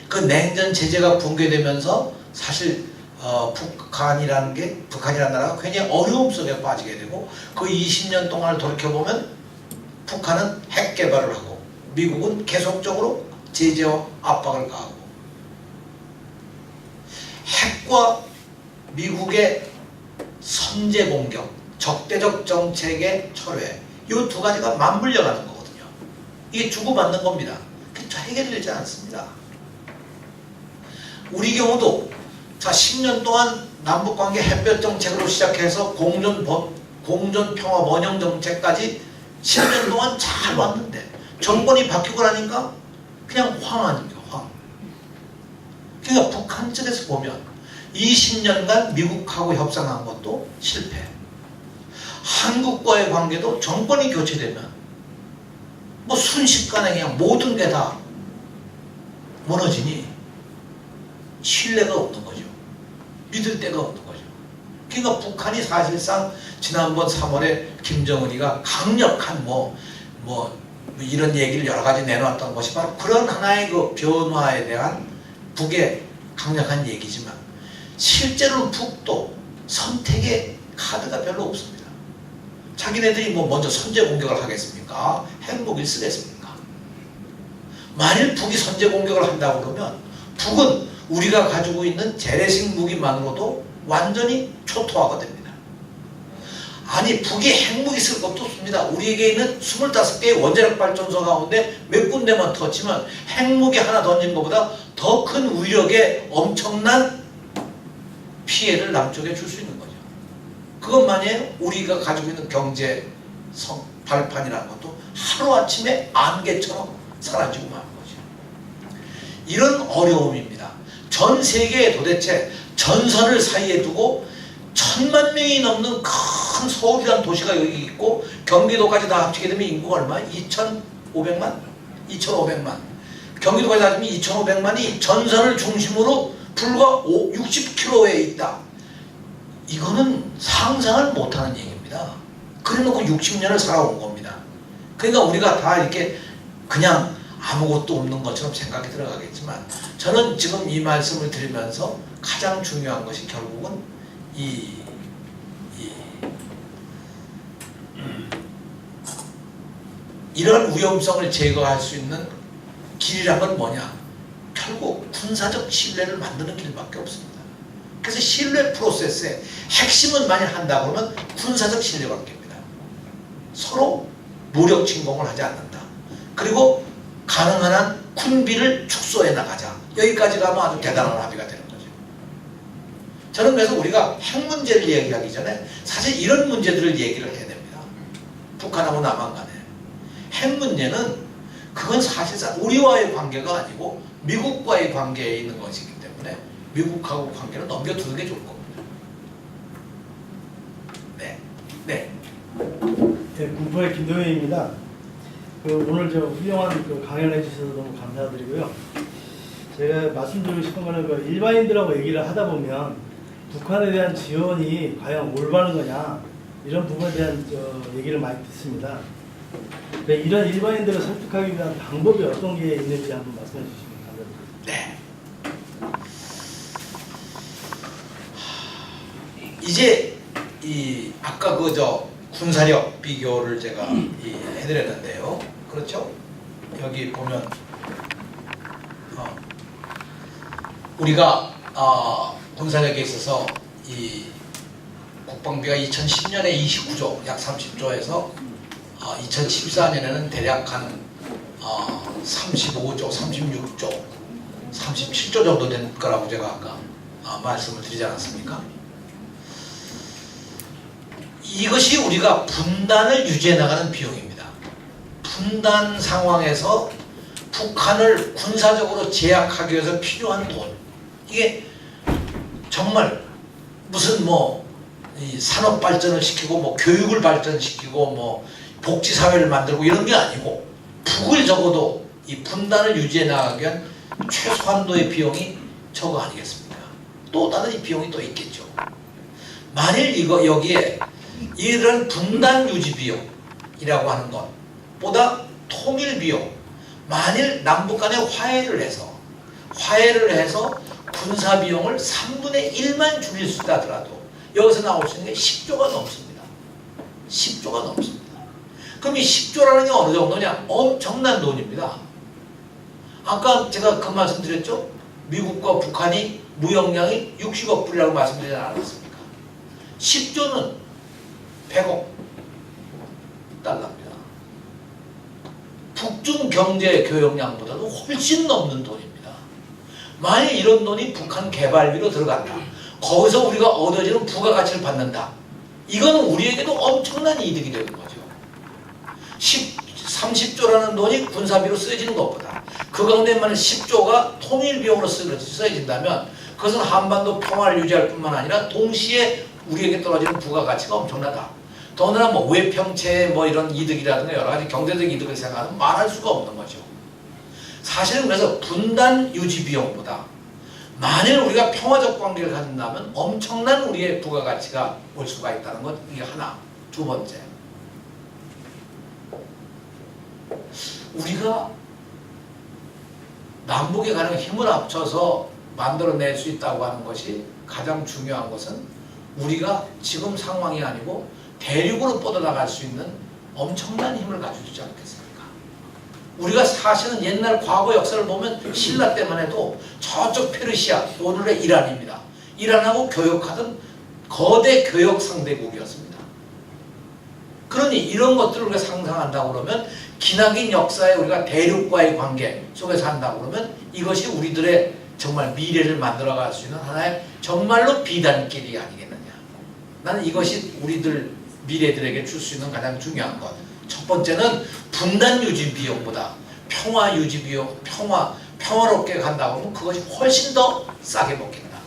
그 냉전 체제가 붕괴되면서 사실 북한이라는 나라가 굉장히 어려움 속에 빠지게 되고 그 20년 동안을 돌이켜보면 북한은 핵 개발을 하고 미국은 계속적으로 제재와 압박을 가하고 핵과 미국의 선제 공격, 적대적 정책의 철회 이 두 가지가 맞물려가는 거거든요. 이게 주고받는 겁니다. 그게 해결되지 않습니다. 우리 경우도 자 10년 동안 남북관계 햇볕 정책으로 시작해서 공전 평화 번영 정책까지 10년 동안 잘 왔는데 정권이 바뀌고 나니까 그냥 황 아닙니까? 황. 그러니까 북한 측에서 보면 20년간 미국하고 협상한 것도 실패. 한국과의 관계도 정권이 교체되면 뭐 순식간에 그냥 모든 게 다 무너지니 신뢰가 없는 거죠. 믿을 데가 없는 거죠. 그러니까 북한이 사실상 지난번 3월에 김정은이가 강력한 뭐 이런 얘기를 여러 가지 내놓았던 것이 바로 그런 하나의 그 변화에 대한 북의 강력한 얘기지만 실제로는 북도 선택의 카드가 별로 없습니다. 자기네들이 뭐 먼저 선제 공격을 하겠습니까? 핵무기를 쓰겠습니까? 만일 북이 선제 공격을 한다고 그러면 북은 우리가 가지고 있는 재래식 무기만으로도 완전히 초토화가 됩니다. 아니 북이 핵무기 쓸 것도 없습니다. 우리에게 있는 25개의 원자력 발전소 가운데 몇 군데만 터치면 핵무기 하나 던진 것보다 더 큰 위력의 엄청난 피해를 남쪽에 줄 수 있는 거죠. 그것만이 우리가 가지고 있는 경제 발판이라는 것도 하루아침에 안개처럼 사라지고 마는 거죠. 이런 어려움입니다. 전 세계에 도대체 전선을 사이에 두고 1000만 명이 넘는 큰 서울이라는 도시가 여기 있고 경기도까지 다 합치게 되면 인구가 얼마야? 2,500만? 2,500만. 경기도까지 다 합치면 2,500만이 전선을 중심으로 불과 60km에 있다. 이거는 상상을 못하는 얘기입니다. 그래놓고 60년을 살아온 겁니다. 그러니까 우리가 다 이렇게 그냥 아무것도 없는 것처럼 생각이 들어가겠지만 저는 지금 이 말씀을 드리면서 가장 중요한 것이 결국은 이런 위험성을 제거할 수 있는 길이란 건 뭐냐? 결국 군사적 신뢰를 만드는 길밖에 없습니다. 그래서 신뢰 프로세스의 핵심은 만약 한다 그러면 군사적 신뢰 관계입니다. 서로 무력 침공을 하지 않는다. 그리고 가능한 한 군비를 축소해 나가자. 여기까지 가면 아주 대단한 합의가 되는 거죠. 저는 그래서 우리가 핵 문제를 얘기하기 전에 사실 이런 문제들을 얘기를 해야 됩니다. 북한하고 남한 간에. 핵 문제는 그건 사실상 우리와의 관계가 아니고 미국과의 관계에 있는 것이기 때문에 미국하고 관계를 넘겨두는 게 좋을 겁니다. 네. 네, 군포의 김동현입니다. 오늘 저 훌륭한 강연해 주셔서 너무 감사드리고요. 제가 말씀드리고 싶은 거는 일반인들하고 얘기를 하다 보면 북한에 대한 지원이 과연 올바른 거냐 이런 부분에 대한 얘기를 많이 듣습니다. 이런 일반인들을 설득하기 위한 방법이 어떤 게 있는지 한번 말씀해 주시면 감사드립니다. 네. 이제 아까 군사력 비교를 제가 해드렸는데요. 그렇죠? 여기 보면 우리가 군사력에 있어서 이 국방비가 2010년에 29조, 약 30조에서 2014년에는 대략 한 35조, 36조, 37조 정도 된 거라고 제가 아까 말씀을 드리지 않았습니까? 이것이 우리가 분단을 유지해 나가는 비용입니다. 분단 상황에서 북한을 군사적으로 제압하기 위해서 필요한 돈, 이게 정말 무슨 이 산업 발전을 시키고 교육을 발전시키고 복지사회를 만들고 이런 게 아니고 북을 적어도 이 분단을 유지해 나가기 위한 최소한도의 비용이 저거 아니겠습니까? 또 다른 비용이 또 있겠죠. 만일 여기에 이런 분단 유지 비용이라고 하는 것보다 통일 비용, 만일 남북 간에 화해를 해서 군사 비용을 3분의 1만 줄일 수 있다 하더라도 여기서 나올 수 있는 게 10조가 넘습니다. 10조가 넘습니다. 그럼 이 10조라는 게 어느 정도냐? 엄청난 돈입니다. 아까 제가 그 말씀 드렸죠? 미국과 북한이 무역량이 60억 불이라고 말씀드리지 않았습니까? 10조는 100억 달러입니다. 북중 경제 교역량보다도 훨씬 넘는 돈입니다. 만약 이런 돈이 북한 개발비로 들어간다. 거기서 우리가 얻어지는 부가가치를 받는다. 이건 우리에게도 엄청난 이득이 되는 거죠. 30조라는 돈이 군사비로 쓰여지는 것보다 그 가운데 만약 10조가 통일비용으로 쓰여진다면 그것은 한반도 평화를 유지할 뿐만 아니라 동시에 우리에게 떨어지는 부가가치가 엄청나다. 더구나 뭐 외평채 뭐 이런 이득이라든가 여러 가지 경제적 이득을 생각하면 말할 수가 없는 거죠. 사실은 그래서 분단 유지 비용보다 만일 우리가 평화적 관계를 갖는다면 엄청난 우리의 부가가치가 올 수가 있다는 것, 이게 하나. 두 번째, 우리가 남북에 가는 힘을 합쳐서 만들어낼 수 있다고 하는 것이 가장 중요한 것은 우리가 지금 상황이 아니고 대륙으로 뻗어나갈 수 있는 엄청난 힘을 가지고 있지 않겠습니까? 우리가 사실은 옛날 과거 역사를 보면 신라 때만 해도 저쪽 페르시아, 오늘의 이란입니다. 이란하고 교역하던 거대 교역 상대국이었습니다. 그러니 이런 것들을 우리가 상상한다고 그러면 기나긴 역사에 우리가 대륙과의 관계 속에서 한다고 그러면 이것이 우리들의 정말 미래를 만들어갈 수 있는 하나의 정말로 비단길이 아니겠느냐. 나는 이것이 우리들 미래들에게 줄 수 있는 가장 중요한 것. 첫 번째는 분단 유지 비용보다 평화 유지 비용, 평화롭게 간다고 하면 그것이 훨씬 더 싸게 먹힌다.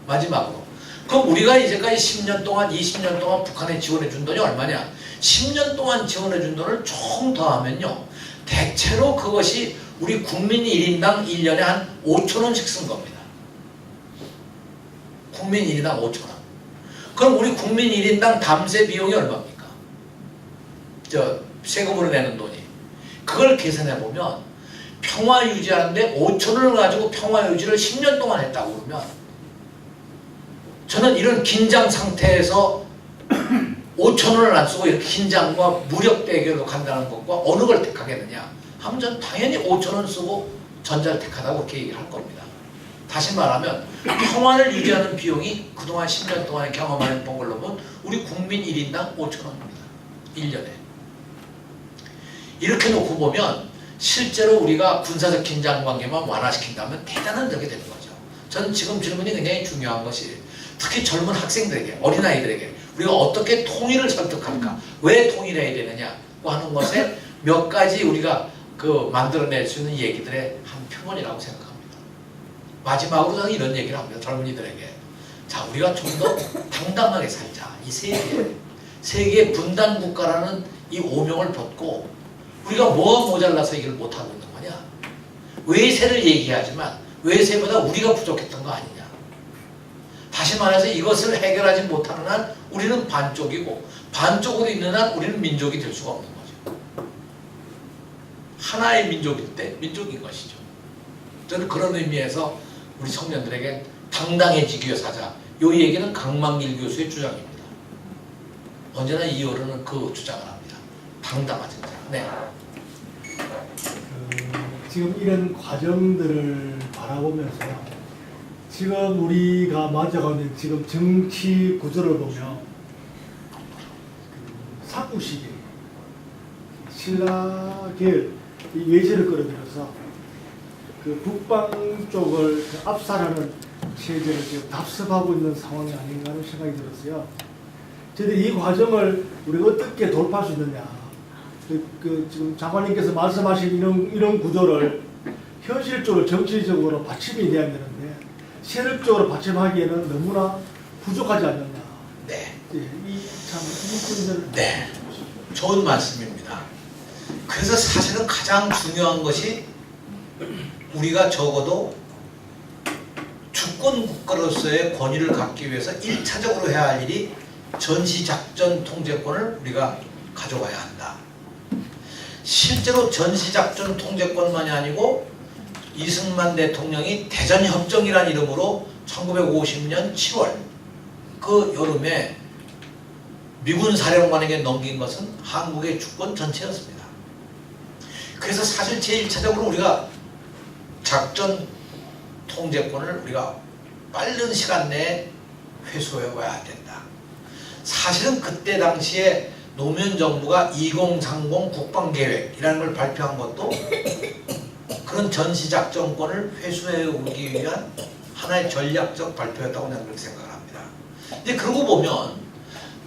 마지막으로. 그럼 우리가 이제까지 10년 동안, 20년 동안 북한에 지원해 준 돈이 얼마냐? 10년 동안 지원해 준 돈을 총 더하면요. 대체로 그것이 우리 국민 1인당 1년에 한 5,000원씩 쓴 겁니다. 국민 1인당 5,000원. 그럼 우리 국민 1인당 담세 비용이 얼마입니까? 세금으로 내는 돈이. 그걸 계산해 보면 평화 유지하는데 5,000원을 가지고 평화 유지를 10년 동안 했다고 그러면 저는 이런 긴장 상태에서 5,000원을 안 쓰고 이렇게 긴장과 무력 대결로 간다는 것과 어느 걸 택하겠느냐 하면 저는 당연히 5,000원 쓰고 전자를 택하다고 그렇게 얘기를 할 겁니다. 다시 말하면 평화를 유지하는 비용이 그동안 10년 동안에 경험해 본 걸로 보면 우리 국민 1인당 5,000원입니다. 1년에. 이렇게 놓고 보면 실제로 우리가 군사적 긴장 관계만 완화시킨다면 대단한 덕이 되는 거죠. 저는 지금 질문이 굉장히 중요한 것이 특히 젊은 학생들에게, 어린아이들에게 우리가 어떻게 통일을 설득할까? 왜 통일해야 되느냐고 하는 것에 몇 가지 우리가 만들어낼 수 있는 얘기들의 한 표본이라고 생각합니다. 마지막으로 저는 이런 얘기를 합니다. 젊은이들에게. 자, 우리가 좀 더 당당하게 살자. 이 세계의 분단 국가라는 이 오명을 벗고 우리가 뭐가 모자라서 이걸 못하고 있는 거냐? 외세를 얘기하지만 외세보다 우리가 부족했던 거 아니냐? 다시 말해서 이것을 해결하지 못하는 한 우리는 반쪽이고 반쪽으로 있는 한 우리는 민족이 될 수가 없는 거죠. 하나의 민족일 때 민족인 것이죠. 저는 그런 의미에서 우리 청년들에게 당당해지기 위해서 하자. 이 얘기는 강만길 교수의 주장입니다. 언제나 이어르는 그 주장을 합니다. 당당하자. 네. 지금 이런 과정들을 바라보면서 지금 우리가 맞아가는 지금 정치 구조를 보면 사구시대 신라계열 이 외세를 끌어들여서 그 북방 쪽을 압살하는 체제를 지금 답습하고 있는 상황이 아닌가 하는 생각이 들었어요. 저희들이 이 과정을 우리가 어떻게 돌파할 수 있느냐. 지금 장관님께서 말씀하신 이런 구조를 현실적으로 정치적으로 받침이 돼야 되는데 세력적으로 받침하기에는 너무나 부족하지 않느냐. 네. 이 문제를 네. 좋은 말씀입니다. 그래서 사실은 가장 중요한 것이 우리가 적어도 주권 국가로서의 권위를 갖기 위해서 1차적으로 해야 할 일이 전시작전 통제권을 우리가 가져와야 한다. 실제로 전시작전 통제권만이 아니고 이승만 대통령이 대전협정이라는 이름으로 1950년 7월 그 여름에 미군 사령관에게 넘긴 것은 한국의 주권 전체였습니다. 그래서 사실 제1차적으로 우리가 작전 통제권을 우리가 빠른 시간 내에 회수해 와야 된다. 사실은 그때 당시에 노무현 정부가 2030 국방계획이라는 걸 발표한 것도 그런 전시작전권을 회수해 오기 위한 하나의 전략적 발표였다고 저는 그렇게 생각을 합니다. 근데 그러고 보면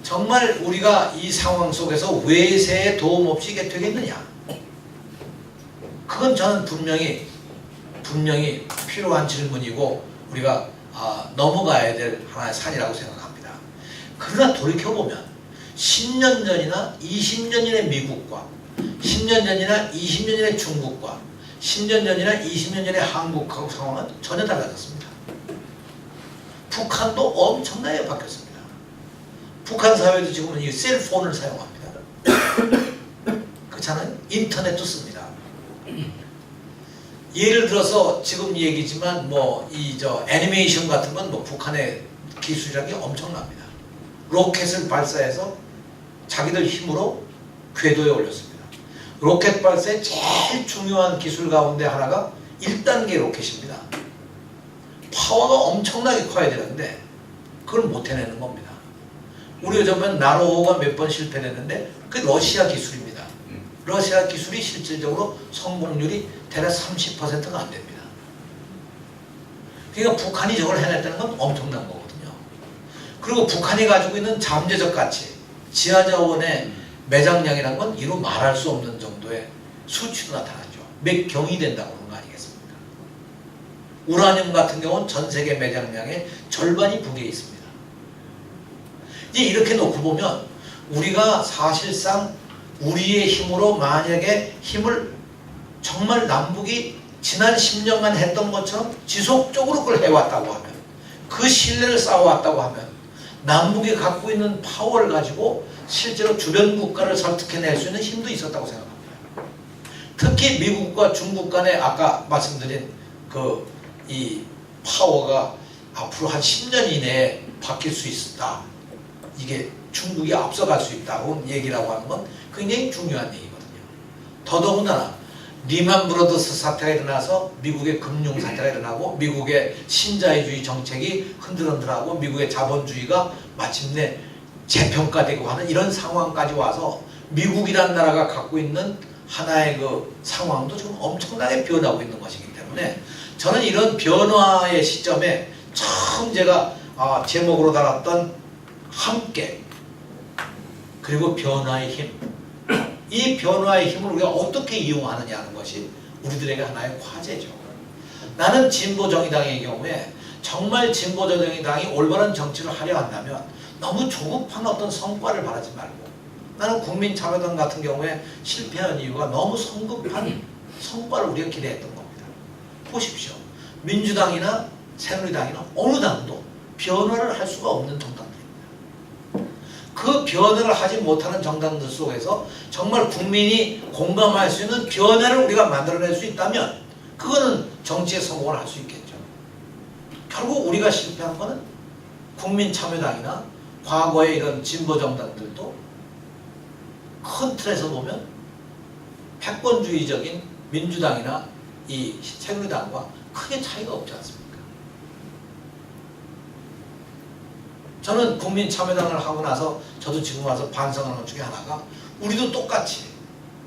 정말 우리가 이 상황 속에서 외세의 도움 없이 이게 되겠느냐? 그건 저는 분명히 필요한 질문이고 우리가 넘어가야 될 하나의 산이라고 생각합니다. 그러나 돌이켜보면 10년 전이나 20년 전의 미국과 10년 전이나 20년 전의 중국과 10년 전이나 20년 전의 한국하고 상황은 전혀 달라졌습니다. 북한도 엄청나게 바뀌었습니다. 북한 사회도 지금은 이 셀폰을 사용합니다. 그렇잖아요? 인터넷도 씁니다. 예를 들어서 지금 얘기지만 뭐 이 애니메이션 같은 건 뭐 북한의 기술이라는 게 엄청납니다. 로켓을 발사해서 자기들 힘으로 궤도에 올렸습니다. 로켓 발사의 제일 중요한 기술 가운데 하나가 1단계 로켓입니다. 파워가 엄청나게 커야 되는데 그걸 못 해내는 겁니다. 우리가 저번 나로호가 몇 번 실패했는데 그 러시아 기술입니다. 러시아 기술이 실질적으로 성공률이 대략 30%가 안 됩니다. 그러니까 북한이 저걸 해냈다는 건 엄청난 거거든요. 그리고 북한이 가지고 있는 잠재적 가치, 지하자원의 매장량이라는 건 이루 말할 수 없는 정도의 수치로 나타나죠. 몇 경이 된다고 그런 거 아니겠습니까? 우라늄 같은 경우는 전 세계 매장량의 절반이 북에 있습니다. 이제 이렇게 놓고 보면 우리가 사실상 우리의 힘으로 만약에 힘을 정말 남북이 지난 10년간 했던 것처럼 지속적으로 그걸 해왔다고 하면 그 신뢰를 쌓아왔다고 하면 남북이 갖고 있는 파워를 가지고 실제로 주변 국가를 설득해낼 수 있는 힘도 있었다고 생각합니다. 특히 미국과 중국 간에 아까 말씀드린 이 파워가 앞으로 한 10년 이내에 바뀔 수 있다. 이게 중국이 앞서갈 수 있다고 얘기라고 하는 건 굉장히 중요한 얘기거든요. 더더군다나 리만 브러더스 사태가 일어나서 미국의 금융 사태가 일어나고 미국의 신자유주의 정책이 흔들흔들하고 미국의 자본주의가 마침내 재평가되고 하는 이런 상황까지 와서 미국이라는 나라가 갖고 있는 하나의 그 상황도 지금 엄청나게 변하고 있는 것이기 때문에 저는 이런 변화의 시점에 처음 제가 제목으로 달았던 함께 그리고 변화의 힘, 이 변화의 힘을 우리가 어떻게 이용하느냐 하는 것이 우리들에게 하나의 과제죠. 나는 진보정의당의 경우에 정말 진보정의당이 올바른 정치를 하려 한다면 너무 조급한 어떤 성과를 바라지 말고 나는 국민참여당 같은 경우에 실패한 이유가 너무 성급한 성과를 우리가 기대했던 겁니다. 보십시오. 민주당이나 새누리당이나 어느 당도 변화를 할 수가 없는 정당들입니다. 그 변화를 하지 못하는 정당들 속에서 정말 국민이 공감할 수 있는 변화를 우리가 만들어낼 수 있다면 그거는 정치에 성공을 할 수 있겠죠. 결국 우리가 실패한 거는 국민참여당이나 과거의 이런 진보정당들도 큰 틀에서 보면 패권주의적인 민주당이나 이 새누리당과 크게 차이가 없지 않습니까? 저는 국민참여당을 하고 나서 저도 지금 와서 반성하는 것 중에 하나가 우리도 똑같이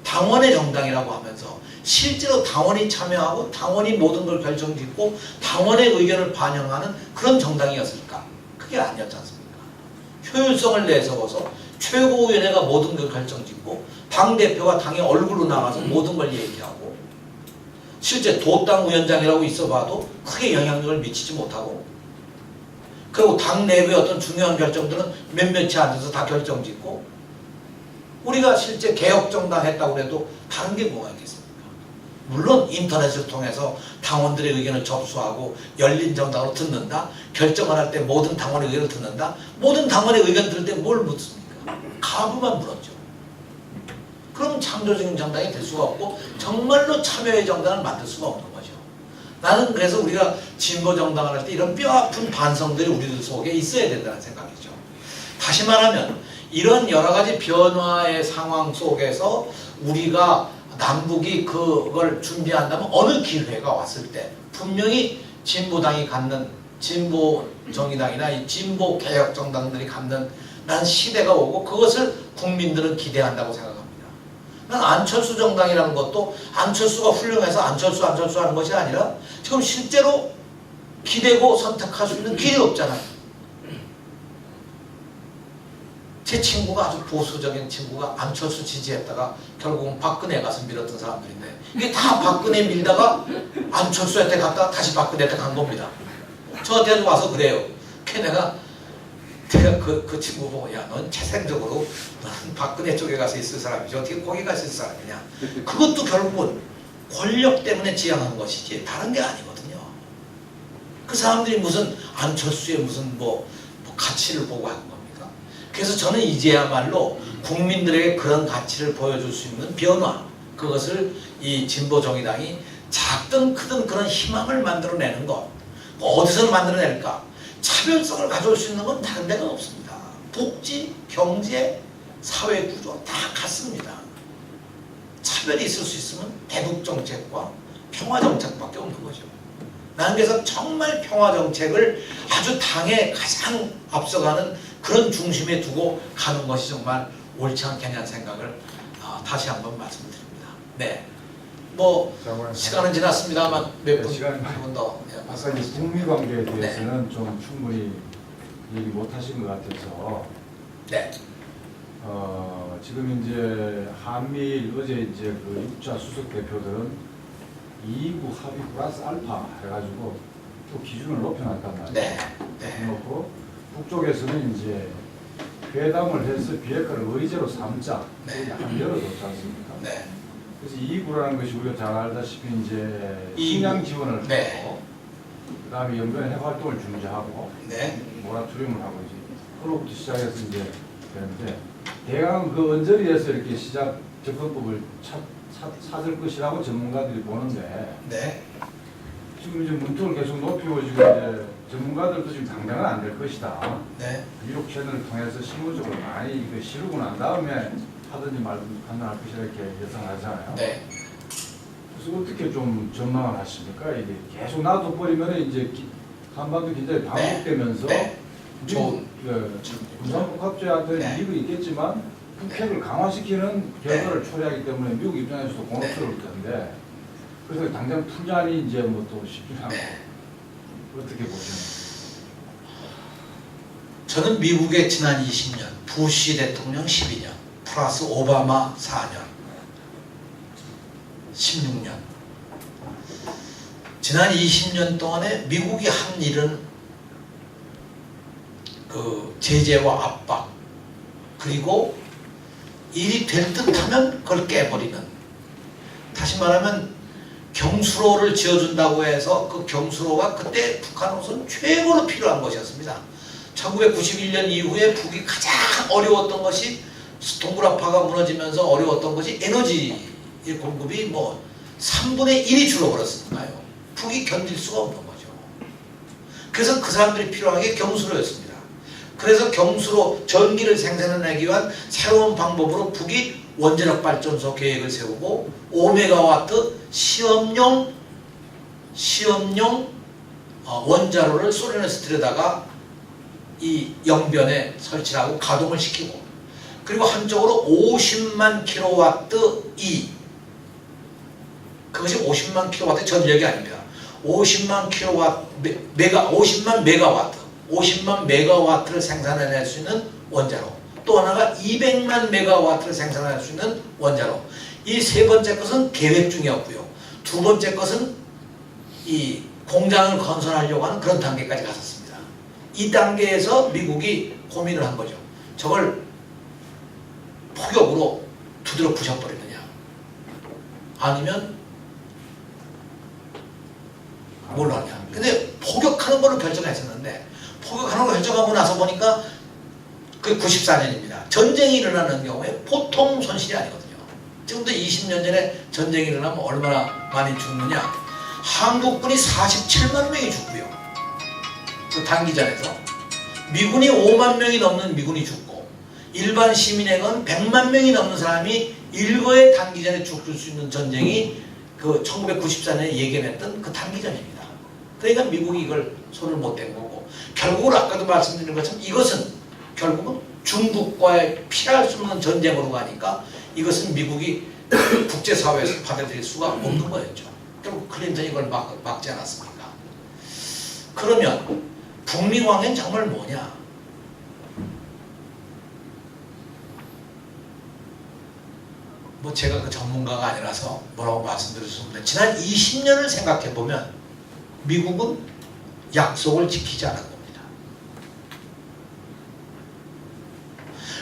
당원의 정당이라고 하면서 실제로 당원이 참여하고 당원이 모든 걸 결정짓고 당원의 의견을 반영하는 그런 정당이었을까? 그게 아니었지 않습니까? 효율성을 내세워서 최고위원회가 모든 걸 결정짓고 당대표가 당의 얼굴로 나가서 모든 걸 얘기하고 실제 도당 위원장이라고 있어봐도 크게 영향력을 미치지 못하고 그리고 당 내부의 어떤 중요한 결정들은 몇몇이 앉아서 다 결정짓고 우리가 실제 개혁정당 했다고 해도 다른 게 뭐가 있겠습니까? 물론 인터넷을 통해서 당원들의 의견을 접수하고 열린 정당으로 듣는다. 결정을 할 때 모든 당원의 의견을 듣는다. 모든 당원의 의견 들을 때 뭘 묻습니까? 가부만 물었죠. 그럼 새로운 창조적인 정당이 될 수가 없고 정말로 참여의 정당을 만들 수가 없는 거죠. 나는 그래서 우리가 진보 정당을 할 때 이런 뼈아픈 반성들이 우리들 속에 있어야 된다는 생각이죠. 다시 말하면 이런 여러 가지 변화의 상황 속에서 우리가 남북이 그걸 준비한다면 어느 기회가 왔을 때 분명히 진보당이 갖는 진보 정의당이나 이 진보 개혁 정당들이 갖는 난 시대가 오고 그것을 국민들은 기대한다고 생각합니다. 난 안철수 정당이라는 것도 안철수가 훌륭해서 안철수 하는 것이 아니라 지금 실제로 기대고 선택할 수 있는 길이 없잖아요. 제 친구가 아주 보수적인 친구가 안철수 지지했다가 결국은 박근혜 가서 밀었던 사람들인데 이게 다 박근혜 밀다가 안철수한테 갔다가 다시 박근혜한테 간 겁니다. 저한테 와서 그래요. 내가 그 친구 보고 야, 넌 재생적으로 넌 박근혜 쪽에 가서 있을 사람이지 어떻게 거기 가서 있을 사람이냐. 그것도 결국은 권력 때문에 지향한 것이지 다른 게 아니거든요. 그 사람들이 무슨 안철수의 무슨 뭐 가치를 보고 하는 겁니까? 그래서 저는 이제야말로 국민들에게 그런 가치를 보여줄 수 있는 변화, 그것을 이 진보정의당이 작든 크든 그런 희망을 만들어내는 것. 어디서 만들어낼까? 차별성을 가져올 수 있는 건 다른 데가 없습니다. 복지, 경제, 사회 구조 다 같습니다. 차별이 있을 수 있으면 대북 정책과 평화 정책밖에 없는 거죠. 나는 그래서 정말 평화 정책을 아주 당에 가장 앞서가는 그런 중심에 두고 가는 것이 정말 옳지 않겠냐는 생각을 다시 한번 말씀드립니다. 네. 뭐 시간은 지났습니다만 몇 분 더. 아까 이 북미 관계에 대해서는 좀 충분히 얘기 못 하신 것 같아서 네. 지금 이제 한미일 어제 이제 그 6자 수석 대표들은 2부 합의 플러스 알파 해가지고 또 기준을 높여놨단 말이에요. 네. 네. 그렇고 북쪽에서는 이제 회담을 해서 비핵화를 의제로 삼자 네. 약간 열어줬지 않습니까? 네. 그래서 2부라는 것이 우리가 잘 알다시피 이제 이 식량 지원을 네. 하고 그다음에 연변 핵 활동을 중지하고 네. 모라토리움을 하고 이제 그로부터 시작해서 이제 되는데 대강 그 언저리에서 이렇게 시작 접근법을 찾을 것이라고 전문가들이 보는데 네. 지금 이제 문턱을 계속 높이고 지금 이제 전문가들도 지금 당장은 안 될 것이다. 네. 유력 채널을 통해서 실무적으로 많이 이거 시르고 난 다음에 하든지 말든지 판단할 것이라 이렇게 예상하잖아요. 네. 그래서 어떻게 좀 전망을 하십니까? 이게 계속 놔둬버리면 이제 한반도 긴장이 반복되면서 네. 미국 군사복합제한테 네. 이익은 있겠지만 북핵을 강화시키는 결과를 초래하기 때문에 미국 입장에서도 곤혹스러울 텐데 그래서 당장 풀자니 이제 뭐 또 쉽지 않고 어떻게 보시나요? 저는 미국의 지난 20년, 부시 대통령 12년, 플러스 오바마 4년, 16년. 지난 20년 동안에 미국이 한 일은 그 제재와 압박, 그리고 일이 될 듯하면 그걸 깨버리는. 다시 말하면 경수로를 지어준다고 해서 그 경수로가 그때 북한으로서는 최고로 필요한 것이었습니다. 1991년 이후에 북이 가장 어려웠던 것이 동굴압화가 무너지면서 어려웠던 것이 에너지 공급이 뭐 3분의 1이 줄어버렸으니까요. 북이 견딜 수가 없는 거죠. 그래서 그 사람들이 필요한 게 경수로였습니다. 그래서 경수로 전기를 생산해내기 위한 새로운 방법으로 북이 원자력 발전소 계획을 세우고 5메가와트 시험용 원자로를 소련에서 들여다가 이 영변에 설치하고 가동을 시키고, 그리고 한쪽으로 50만 킬로와트 그것이 50만 킬로와트 전력이 아닙니다. 50만 메가와트 50만 메가와트를 생산해낼 수 있는 원자로, 또 하나가 200만 메가와트를 생산할 수 있는 원자로. 이 세 번째 것은 계획 중이었고요. 두 번째 것은 이 공장을 건설하려고 하는 그런 단계까지 갔었습니다. 이 단계에서 미국이 고민을 한 거죠. 저걸 폭격으로 두드려 부셔버리느냐, 아니면 뭘 하냐. 근데 포격하는 걸로 결정했었는데, 포격하는 걸 결정하고 나서 보니까 그게 94년입니다. 전쟁이 일어나는 경우에 보통 손실이 아니거든요. 지금도 20년 전에 전쟁이 일어나면 얼마나 많이 죽느냐. 한국군이 47만 명이 죽고요. 그 단기전에서. 미군이 5만 명이 넘는 미군이 죽고 일반 시민에건 100만 명이 넘는 사람이 일거에 단기전에 죽을 수 있는 전쟁이 그 1994년에 예견했던 그 단기전입니다. 그러니까 미국이 이걸 손을 못 댄 거고 결국은 아까도 말씀드린 것처럼 이것은 결국은 중국과의 피할 수 없는 전쟁으로 가니까 이것은 미국이 국제사회에서 받아들일 수가 없는 거였죠. 결국 클린턴이 이걸 막지 않았습니까? 그러면 북미 관계는 정말 뭐냐? 뭐 제가 그 전문가가 아니라서 뭐라고 말씀드릴 수 없는데 지난 20년을 생각해 보면 미국은 약속을 지키지 않은 겁니다.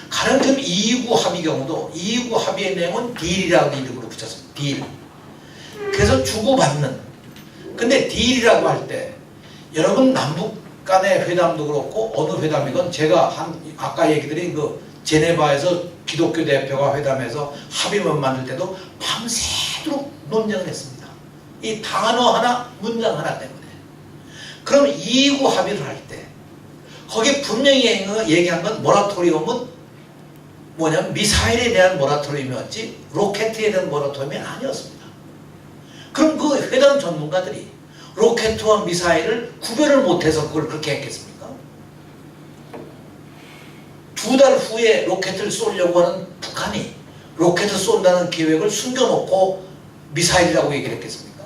가령 지금 229 합의 경우도 229 합의의 내용은 딜이라는 이름으로 붙였습니다. 딜. 그래서 주고받는. 근데 딜이라고 할 때 여러분 남북 간의 회담도 그렇고 어느 회담이건 제가 아까 얘기 드린 그 제네바에서 기독교 대표가 회담해서 합의문 만들 때도 밤새도록 논쟁을 했습니다. 이 단어 하나 문장 하나 때문에. 그럼 229 합의를 할 때 거기에 분명히 얘기한 건 모라토리움은 뭐냐면 미사일에 대한 모라토리움이었지 로켓에 대한 모라토리움이 아니었습니다. 그럼 그 회담 전문가들이 로켓과 미사일을 구별을 못해서 그걸 그렇게 했겠습니까? 2달 후에 로켓을 쏘려고 하는 북한이 로켓을 쏜다는 계획을 숨겨놓고 미사일이라고 얘기를 했겠습니까?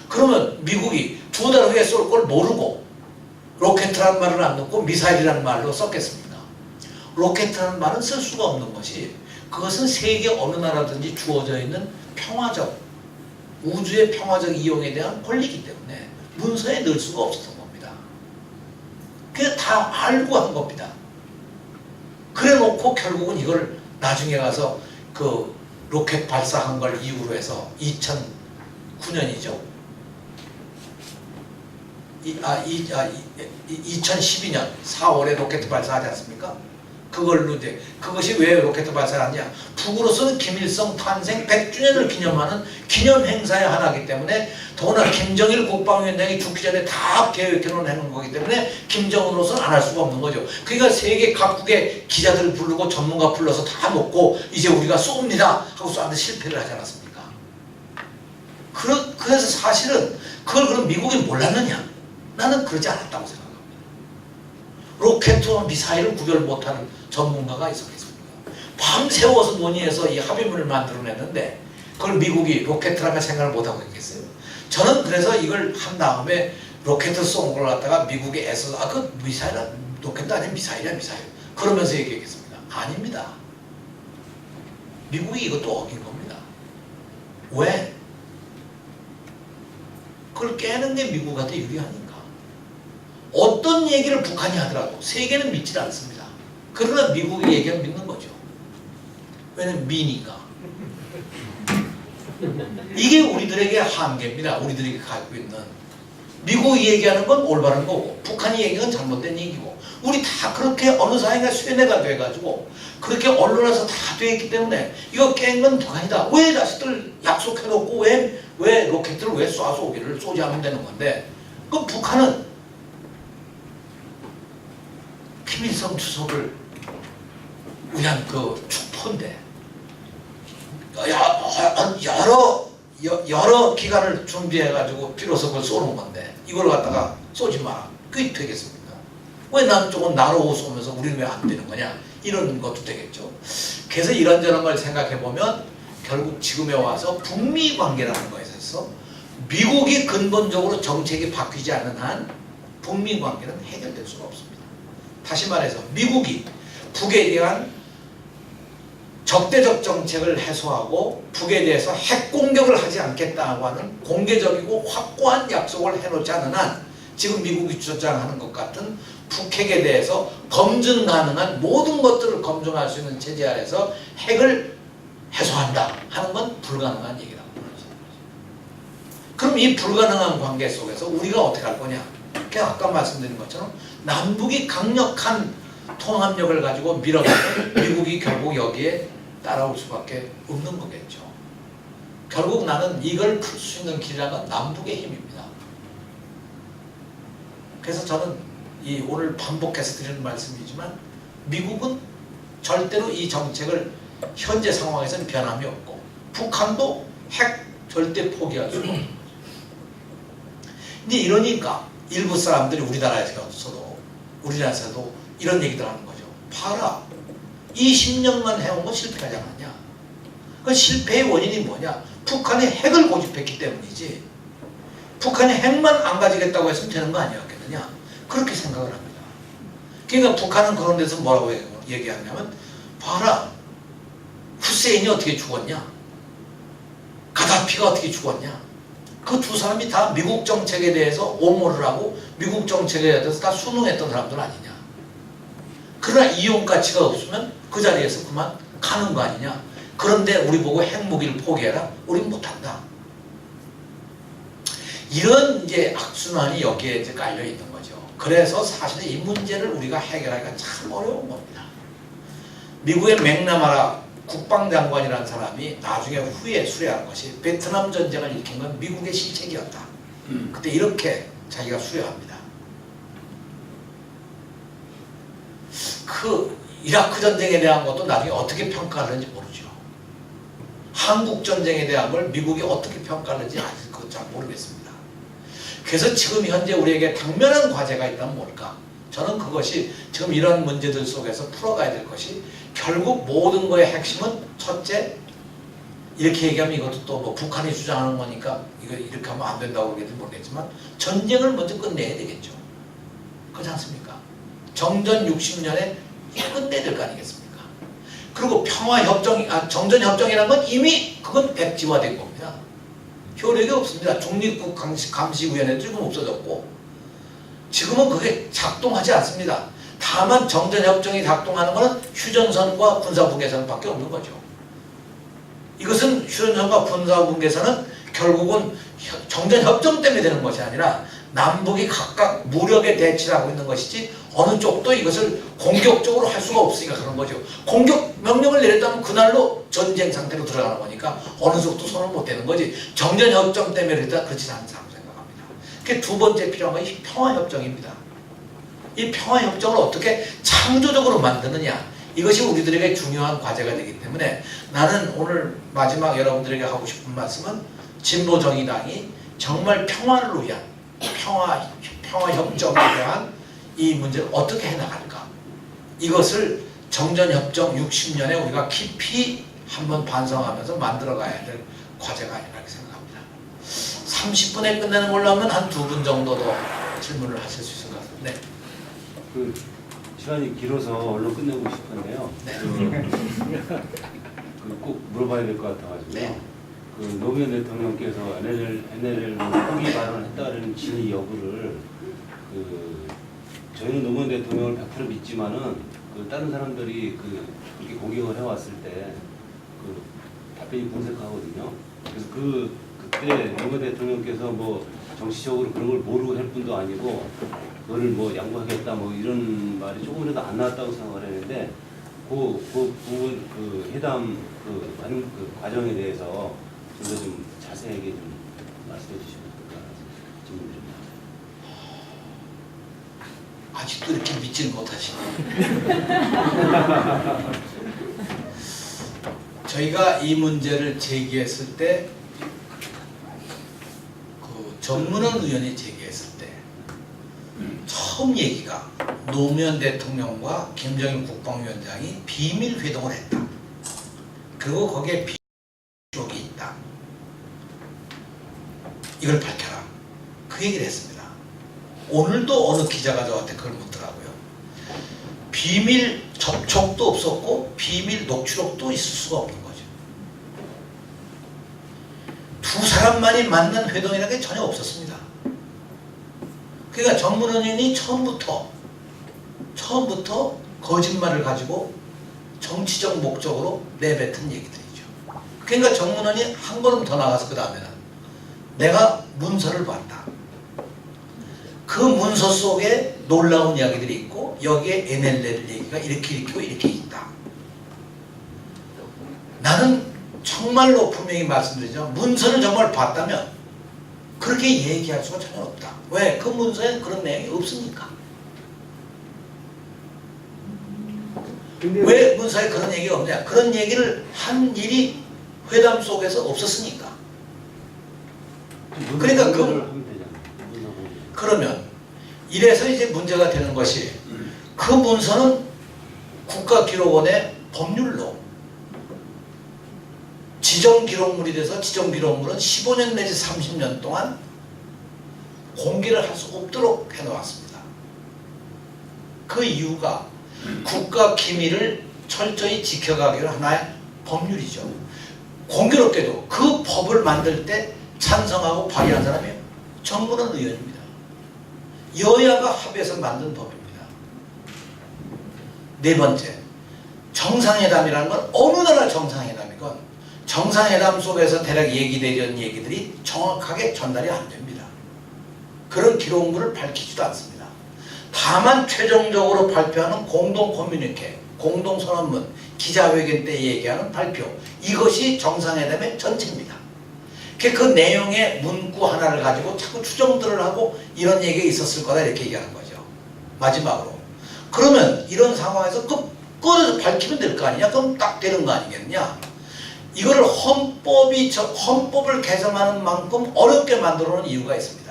그러면 미국이 2달 후에 쏠 걸 모르고 로켓이라는 말을 안 넣고 미사일이라는 말로 썼겠습니까? 로켓이라는 말은 쓸 수가 없는 것이 그것은 세계 어느 나라든지 주어져 있는 평화적 우주의 평화적 이용에 대한 권리이기 때문에 문서에 넣을 수가 없었던 겁니다. 그게 다 알고 한 겁니다. 그래 놓고 결국은 이걸 나중에 가서 그 로켓 발사한 걸 이유로 해서 2009년이죠. 2012년 4월에 로켓 발사하지 않습니까? 그걸로 이제 그것이 왜 로켓 발사를 하냐? 북으로서는 김일성 탄생 100주년을 기념하는 기념 행사의 하나이기 때문에 더구나 김정일 국방위원장이 죽기 전에 다 계획해놓은 해놓은 거기 때문에 김정은으로서는 안 할 수가 없는 거죠. 그러니까 세계 각국의 기자들을 부르고 전문가 불러서 다 놓고 이제 우리가 쏩니다 하고 쏘는데 실패를 하지 않았습니까? 그래서 사실은 그걸 그럼 미국이 몰랐느냐? 나는 그러지 않았다고 생각합니다. 로켓과 미사일을 구별 못하는 전문가가 있었겠습니까? 밤새워서 논의해서 이 합의문을 만들어냈는데 그걸 미국이 로켓이라면 생각을 못하고 있겠어요? 저는 그래서 이걸 한 다음에 로켓을 쏜 걸 갖다가 미국이 애써서 그 미사일은 로켓도 아니야 미사일이야 미사일 그러면서 얘기했겠습니다. 아닙니다. 미국이 이것도 어긴 겁니다. 왜? 그걸 깨는 게 미국한테 유리하니까. 어떤 얘기를 북한이 하더라도 세계는 믿지 않습니다. 그러나 미국이 얘기하면 믿는 거죠. 왜냐면 미니까. 이게 우리들에게 한계입니다. 우리들이 갖고 있는. 미국이 얘기하는 건 올바른 거고 북한이 얘기하는 건 잘못된 얘기고 우리 다 그렇게 어느 사회가 쇠뇌가 돼가지고 그렇게 언론에서 다 돼 있기 때문에 이거 깬 건 북한이다. 왜 자식들 약속해놓고 왜 로켓을 왜 쏴서 오기를 쏘지 않으면 되는 건데 그 북한은 김일성 주석을 위한 그 축포인데 여러 기간을 준비해가지고 비로소 그걸 쏘는 건데 이걸 갖다가 쏘지 마라. 그게 되겠습니까? 왜 남쪽은 나로 쏘면서 우리는 왜 안 되는 거냐? 이런 것도 되겠죠. 그래서 이런저런 걸 생각해보면 결국 지금에 와서 북미 관계라는 거에 있어서 미국이 근본적으로 정책이 바뀌지 않는 한 북미 관계는 해결될 수가 없습니다. 다시 말해서 미국이 북에 대한 적대적 정책을 해소하고 북에 대해서 핵 공격을 하지 않겠다고 하는 공개적이고 확고한 약속을 해놓지 않는 한 지금 미국이 주장하는 것 같은 북핵에 대해서 검증 가능한 모든 것들을 검증할 수 있는 체제 아래서 핵을 해소한다 하는 건 불가능한 얘기라고 그러죠. 그럼 이 불가능한 관계 속에서 우리가 어떻게 할 거냐? 그냥 아까 말씀드린 것처럼 남북이 강력한 통합력을 가지고 밀어내면 미국이 결국 여기에 따라올 수밖에 없는 거겠죠. 결국 나는 이걸 풀 수 있는 길이라는 건 남북의 힘입니다. 그래서 저는 이 오늘 반복해서 드리는 말씀이지만 미국은 절대로 이 정책을 현재 상황에서는 변함이 없고 북한도 핵 절대 포기할 수가 없는 거죠. 근데 이러니까 일부 사람들이 우리나라에서도 이런 얘기들 하는 거죠. 봐라, 20년만 해온 건 실패하지 않았냐. 그 실패의 원인이 뭐냐? 북한이 핵을 고집했기 때문이지 북한이 핵만 안 가지겠다고 했으면 되는 거 아니었겠느냐. 그렇게 생각을 합니다. 그러니까 북한은 그런 데서 뭐라고 얘기하냐면 봐라, 후세인이 어떻게 죽었냐, 가다피가 어떻게 죽었냐. 그 두 사람이 다 미국 정책에 대해서 옹호를 하고 미국 정책에 대해서 다 순응했던 사람들 아니냐. 그러나 이용 가치가 없으면 그 자리에서 그만 가는 거 아니냐. 그런데 우리 보고 핵무기를 포기해라. 우린 못한다. 이런 이제 악순환이 여기에 이제 깔려 있는 거죠. 그래서 사실 이 문제를 우리가 해결하기가 참 어려운 겁니다. 미국의 맥나마라 국방장관이라는 사람이 나중에 후에 수려한 것이 베트남 전쟁을 일으킨 건 미국의 실책이었다. 그때 이렇게 자기가 수려합니다. 그 이라크 전쟁에 대한 것도 나중에 어떻게 평가하는지 모르죠. 한국 전쟁에 대한 걸 미국이 어떻게 평가하는지 아직 그건 잘 모르겠습니다. 그래서 지금 현재 우리에게 당면한 과제가 있다면 뭘까? 저는 그것이 지금 이런 문제들 속에서 풀어가야 될 것이 결국 모든 거의 핵심은 첫째, 이렇게 얘기하면 이것도 또 뭐 북한이 주장하는 거니까 이거 이렇게 하면 안 된다고 그러겠지 모르겠지만 전쟁을 먼저 끝내야 되겠죠. 그렇지 않습니까? 정전 60년에 끝내야 될 거 아니겠습니까? 그리고 정전협정이라는 건 이미 그건 백지화된 겁니다. 효력이 없습니다. 중립국 감시위원회도 지금 없어졌고 지금은 그게 작동하지 않습니다. 다만 정전협정이 작동하는 것은 휴전선과 군사분계선밖에 없는 거죠. 이것은 휴전선과 군사분계선은 결국은 정전협정 때문에 되는 것이 아니라 남북이 각각 무력에 대치를 하고 있는 것이지 어느 쪽도 이것을 공격적으로 할 수가 없으니까 그런 거죠. 공격 명령을 내렸다면 그날로 전쟁 상태로 들어가는 거니까 어느 쪽도 손을 못 대는 거지. 정전협정 때문에 그랬다 그렇지 않다고 생각합니다. 그게 두 번째 필요한 건 이 평화협정입니다. 이 평화협정을 어떻게 창조적으로 만드느냐, 이것이 우리들에게 중요한 과제가 되기 때문에 나는 오늘 마지막 여러분들에게 하고 싶은 말씀은 진보정의당이 정말 평화를 위한 평화협정에 대한 이 문제를 어떻게 해나갈까, 이것을 정전협정 60년에 우리가 깊이 한번 반성하면서 만들어가야 될 과제가 아닌가 이렇게 생각합니다. 30분에 끝내는 걸로 하면 한 2분 정도 더 질문을 하실 수 있을 것 같은데. 그 시간이 길어서 얼른 끝내고 싶었네요. 네. 꼭 물어봐야 될 것 같아가지고요. 네. 그 노무현 대통령께서 NLL 포기 발언을 했다는 진위 여부를 저희는 노무현 대통령을 100% 믿지만은 다른 사람들이 그렇게 공격을 해왔을 때 답변이 분색하거든요. 그래서 그때 노무현 대통령께서 뭐 정치적으로 그런 걸 모르고 할 뿐도 아니고 그거를 뭐 양보하겠다 뭐 이런 말이 조금이라도 안 나왔다고 생각을 했는데 그 부분 회담 과정에 대해서 좀 더 좀 자세하게 좀 말씀해 주시면 어떨까 질문드립니다. 아직도 이렇게 믿지는 못하시네. 저희가 이 문제를 제기했을 때 정문원 의원이 제기했을 때 처음 얘기가 노무현 대통령과 김정일 국방위원장이 비밀 회동을 했다. 그리고 거기에 비밀록이 있다. 이걸 밝혀라. 그 얘기를 했습니다. 오늘도 어느 기자가 저한테 그걸 묻더라고요. 비밀 접촉도 없었고 비밀 녹취록도 있을 수가 없는 거죠. 두 사람만이 만난 회동이라는 게 전혀 없었습니다. 그러니까 정문원 의원이 처음부터 거짓말을 가지고 정치적 목적으로 내뱉은 얘기들이죠. 그러니까 정문원이 한 걸음 더 나가서 그 다음에는 내가 문서를 봤다. 그 문서 속에 놀라운 이야기들이 있고 여기에 NLL 얘기가 이렇게 있고 이렇게 있다. 정말로 분명히 말씀드리죠. 문서를 정말 봤다면 그렇게 얘기할 수가 전혀 없다. 왜? 그 문서에는 그런 내용이 없으니까. 왜 문서에 그런 얘기가 없냐? 그런 얘기를 한 일이 회담 속에서 없었으니까. 그러니까 문서 공개를 하면 되잖아요. 문서 공개. 그러면 이래서 이제 문제가 되는 것이 그 문서는 국가기록원의 법률로 지정기록물이 돼서 지정기록물은 15년 내지 30년 동안 공개를 할 수 없도록 해놓았습니다. 그 이유가 국가기밀을 철저히 지켜가기로 하나의 법률이죠. 공교롭게도 그 법을 만들 때 찬성하고 발의한 사람이 정문원 의원입니다. 여야가 합해서 만든 법입니다. 네 번째, 정상회담이라는 건 어느 나라 정상회담이건 정상회담 속에서 대략 얘기되려는 얘기들이 정확하게 전달이 안 됩니다. 그런 기록물을 밝히지도 않습니다. 다만 최종적으로 발표하는 공동 커뮤니케, 공동 선언문, 기자회견 때 얘기하는 발표, 이것이 정상회담의 전체입니다. 그 내용의 문구 하나를 가지고 자꾸 추정들을 하고 이런 얘기가 있었을 거다 이렇게 얘기하는 거죠. 마지막으로. 그러면 이런 상황에서 꺼내서 밝히면 될 거 아니냐? 그럼 딱 되는 거 아니겠냐? 이거를 헌법을 개정하는 만큼 어렵게 만들어 놓은 이유가 있습니다.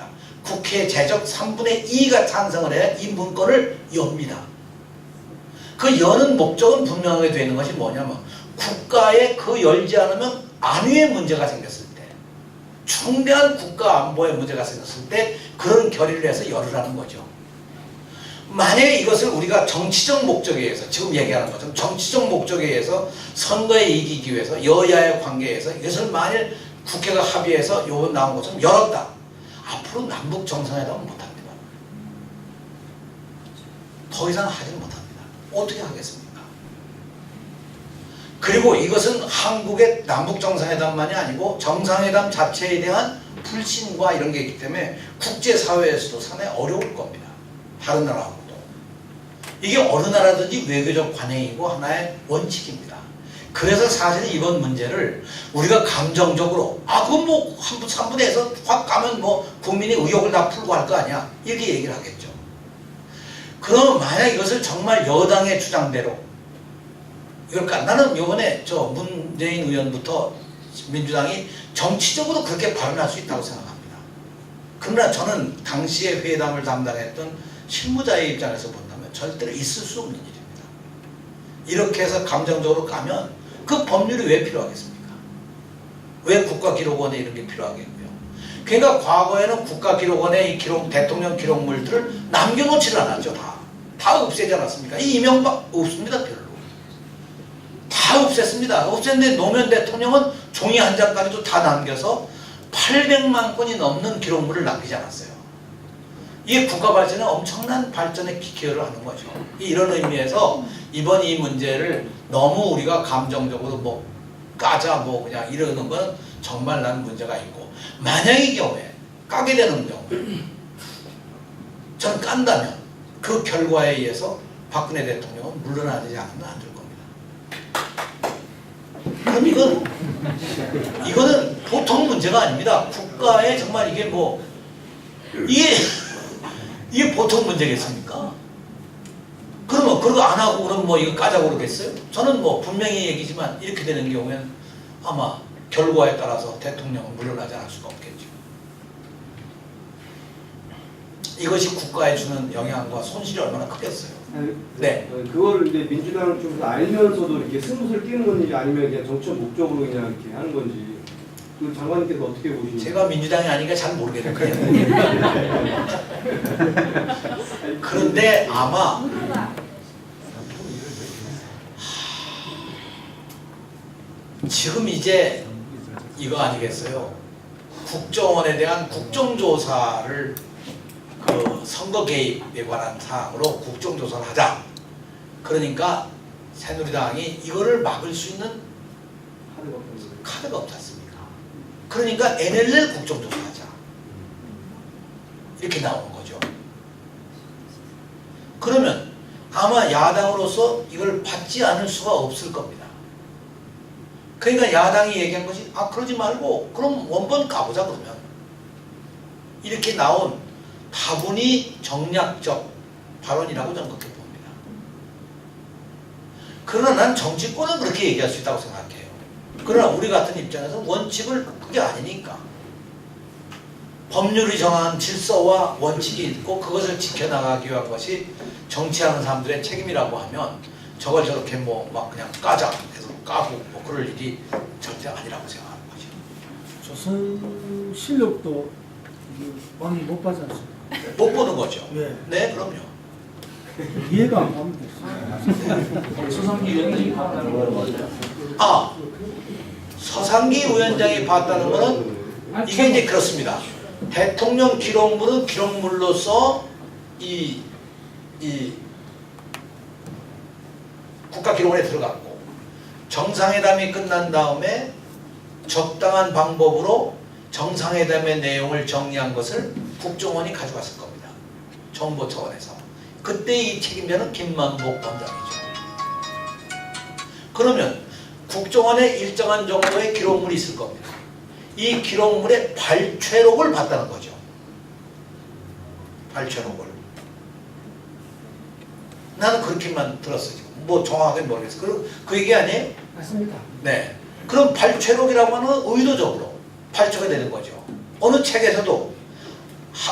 국회 재적 3분의 2가 찬성을 해야 이 문건을 엽니다. 그 여는 목적은 분명하게 되는 것이 뭐냐면 국가에 그 열지 않으면 안위에 문제가 생겼을 때, 중대한 국가 안보에 문제가 생겼을 때 그런 결의를 해서 열으라는 거죠. 만약에 이것을 우리가 정치적 목적에 의해서, 지금 얘기하는 것처럼 정치적 목적에 의해서 선거에 이기기 위해서 여야의 관계에서 이것을 만일 국회가 합의해서 요 나온 것처럼 열었다. 앞으로 남북 정상회담은 못합니다. 더 이상 하지는 못합니다. 어떻게 하겠습니까? 그리고 이것은 한국의 남북 정상회담만이 아니고 정상회담 자체에 대한 불신과 이런 게 있기 때문에 국제사회에서도 상당히 어려울 겁니다. 다른 나라하고도. 이게 어느 나라든지 외교적 관행이고 하나의 원칙입니다. 그래서 사실 이번 문제를 우리가 감정적으로 그건 뭐 3분에서 확 가면 뭐 국민의 의혹을 다 풀고 할 거 아니야 이렇게 얘기를 하겠죠. 그러면 만약 이것을 정말 여당의 주장대로 이럴까? 나는 이번에 저 문재인 의원부터 민주당이 정치적으로 그렇게 발언할 수 있다고 생각합니다. 그러나 저는 당시에 회담을 담당했던 실무자의 입장에서 본다면 절대로 있을 수 없는 일입니다. 이렇게 해서 감정적으로 가면 그 법률이 왜 필요하겠습니까? 왜 국가기록원에 이런 게 필요하겠고요? 그러니까 과거에는 국가기록원의 이 대통령 기록물들을 남겨놓지를 않았죠. 다 없애지 않았습니까? 이 이명박 없습니다. 별로. 다 없앴습니다. 없앴는데 노무현 대통령은 종이 한 장까지도 다 남겨서 800만 건이 넘는 기록물을 남기지 않았어요. 이게 국가 발전에 엄청난 발전에 기여를 하는 거죠. 이런 의미에서 이번 이 문제를 너무 우리가 감정적으로 뭐 까자 뭐 그냥 이러는 건 정말 난 문제가 있고, 만약의 경우에 까게 되는 경우에 저는 깐다면 그 결과에 의해서 박근혜 대통령은 물러나지 않으면 안 될 겁니다. 그럼 이거는 보통 문제가 아닙니다. 국가에 정말 이게 뭐 이게 보통 문제겠습니까? 그러면 그거 안 하고 그러면 뭐 이거 까자고 그러겠어요? 저는 뭐 분명히 얘기지만 이렇게 되는 경우에는 아마 결과에 따라서 대통령은 물러나지 않을 수가 없겠죠. 이것이 국가에 주는 영향과 손실이 얼마나 크겠어요. 네. 그거를 이제 민주당 쪽에서 알면서도 이렇게 스무스를 띄는 건지 아니면 그냥 정치적 목적으로 그냥 이렇게 하는 건지 그 장관님께서 어떻게 보시는지. 제가 민주당이 아니니까 잘 모르겠는데요. 그런데 아마 지금 이제 이거 아니겠어요? 국정원에 대한 국정조사를 그 선거 개입에 관한 사항으로 국정조사를 하자. 그러니까 새누리당이 이거를 막을 수 있는 카드가 없지 않습니까? 그러니까 NLL 국정조사하자. 이렇게 나오는 거죠. 그러면 아마 야당으로서 이걸 받지 않을 수가 없을 겁니다. 그러니까 야당이 얘기한 것이 그러지 말고 그럼 원본 가보자 그러면 이렇게 나온 다분히 정략적 발언이라고 저는 그렇게 봅니다. 그러나 난 정치권은 그렇게 얘기할 수 있다고 생각해요. 그러나 우리 같은 입장에서 원칙을 그게 아니니까 법률이 정한 질서와 원칙이 있고 그것을 지켜나가기 위한 것이 정치하는 사람들의 책임이라고 하면 저걸 저렇게 뭐 막 그냥 까자 해서 까고 뭐 그럴 일이 절대 아니라고 생각하는 거죠. 조선실력도 많이 못 받지 않습니까? 못 보는 거죠. 예. 네, 그럼요. 이해가 안 갑니다. 수상기 위원장이 봤다는 건 뭐죠? 서상기 위원장이 봤다는 거는 이게 이제 그렇습니다. 대통령 기록물은 기록물로서 이 국가기록원에 들어갔고 정상회담이 끝난 다음에 적당한 방법으로 정상회담의 내용을 정리한 것을 국정원이 가져갔을 겁니다. 정보 차원에서. 그때 이 책임자는 김만복 관장이죠. 그러면 국정원에 일정한 정도의 기록물이 있을 겁니다. 이 기록물의 발췌록을 봤다는 거죠. 발췌록을. 나는 그렇게만 들었어요. 지금. 뭐 정확하게 모르겠어요. 그 얘기 아니에요? 맞습니다. 네. 그럼 발췌록이라고 하는 건 의도적으로 발췌가 되는 거죠. 어느 책에서도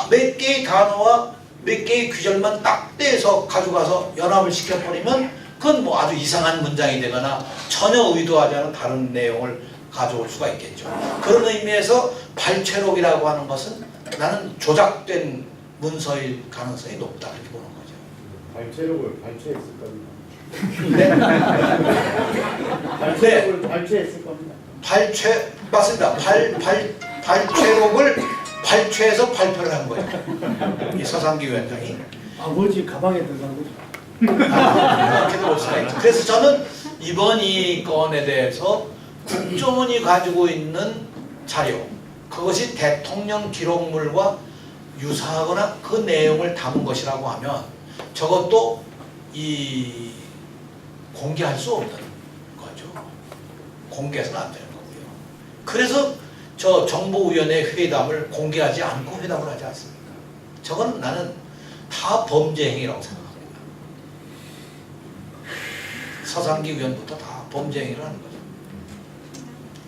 몇 개의 단어와 몇 개의 구절만 딱 떼서 가져가서 연합을 시켜버리면 그건 뭐 아주 이상한 문장이 되거나 전혀 의도하지 않은 다른 내용을 가져올 수가 있겠죠. 그런 의미에서 발췌록이라고 하는 것은 나는 조작된 문서일 가능성이 높다 이렇게 보는 거죠. 발췌록을 발췌했을 겁니다. 네. 발췌록을 발췌했을 겁니다. 발췌 맞습니다. 발췌록을 발췌해서 발표를 한 거예요. 이 서상기 위원장이. 아버지 가방에 들어간 거죠. 그렇게도 볼 수가 있죠. 그래서 저는 이번 이 건에 대해서 국정원이 가지고 있는 자료, 그것이 대통령 기록물과 유사하거나 그 내용을 담은 것이라고 하면 저것도 공개할 수 없는 거죠. 공개해서는 안 되는 거고요. 그래서 저 정보위원회 회담을 공개하지 않고 회담을 하지 않습니까? 저건 나는 다 범죄 행위라고 생각합니다. 서상기 위원부터 다 범죄 행위를 하는 거죠.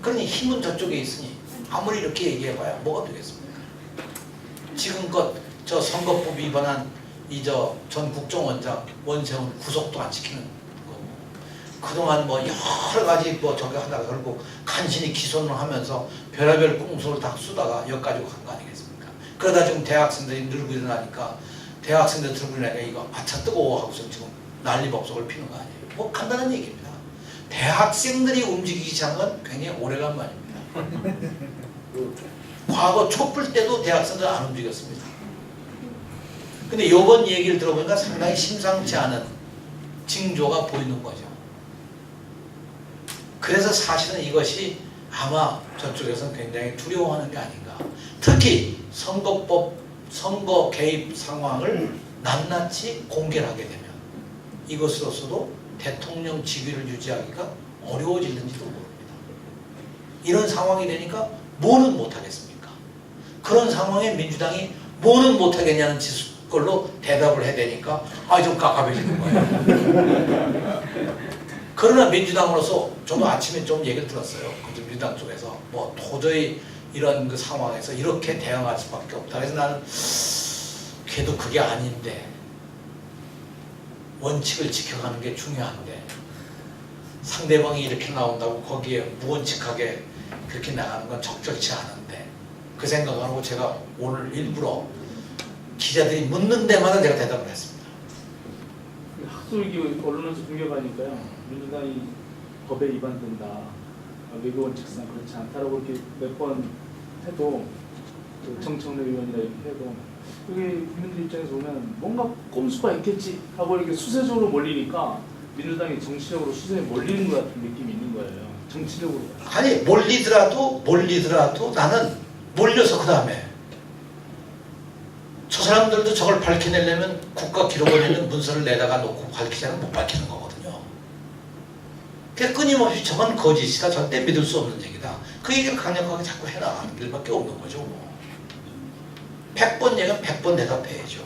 그러니 힘은 저쪽에 있으니 아무리 이렇게 얘기해봐야 뭐가 되겠습니까? 지금껏 저 선거법 위반한 전 국정원장 원세훈 구속도 안 시키는 거고 그동안 뭐 여러 가지 뭐 저기 하다가 결국 간신히 기소를 하면서 별의별 꽁수를 다 쓰다가 여기까지 간 거 아니겠습니까? 그러다 지금 대학생들이 늘고 일어나니까 대학생들 들고 일어나니까 이거 아차 뜨거워 하고서 지금 난리법석을 피는 거 아니에요. 뭐 간단한 얘기입니다. 대학생들이 움직이기 시작한 건 굉장히 오래간 말입니다. 과거 촛불 때도 대학생들 안 움직였습니다. 근데 이번 얘기를 들어보니까 상당히 심상치 않은 징조가 보이는 거죠. 그래서 사실은 이것이 아마 저쪽에서는 굉장히 두려워하는 게 아닌가. 특히 선거 개입 상황을 낱낱이 공개를 하게 되면 이것으로서도 대통령 직위를 유지하기가 어려워질는지도 모릅니다. 이런 상황이 되니까 뭐는 못하겠습니까? 그런 상황에 민주당이 뭐는 못하겠냐는 걸로 대답을 해야 되니까 좀 깝깝해지는 거예요. 그러나 민주당으로서 저도 아침에 좀 얘기를 들었어요. 민주당 쪽에서 뭐 도저히 이런 그 상황에서 이렇게 대응할 수밖에 없다. 그래서 나는 걔도 그게 아닌데 원칙을 지켜가는 게 중요한데 상대방이 이렇게 나온다고 거기에 무원칙하게 그렇게 나가는 건 적절치 않은데 그 생각하고 제가 오늘 일부러 기자들이 묻는 데마다 제가 대답을 했습니다. 학술기 언론에서 공격하니까요. 민주당이 법에 위반된다. 외교 원칙상 그렇지 않다라고 이렇게 몇 번 해도 정청래 의원이라 이렇게 해도 그게 국민들 입장에서 보면 뭔가 꼼수가 있겠지 하고 이렇게 수세적으로 몰리니까 민주당이 정치적으로 수세에 몰리는 것 같은 느낌이 있는 거예요. 정치적으로. 아니 몰리더라도 나는 몰려서 그 다음에 저 사람들도 저걸 밝혀내려면 국가기록원에 있는 문서를 내다가 놓고 밝히자면 못 밝히는 거거든요. 그러니까 끊임없이 저건 거짓이다. 절대 믿을 수 없는 얘기다. 그 얘기를 강력하게 자꾸 해나가는 길밖에 없는 거죠. 뭐. 100번 얘기하면 100번 대답해야죠.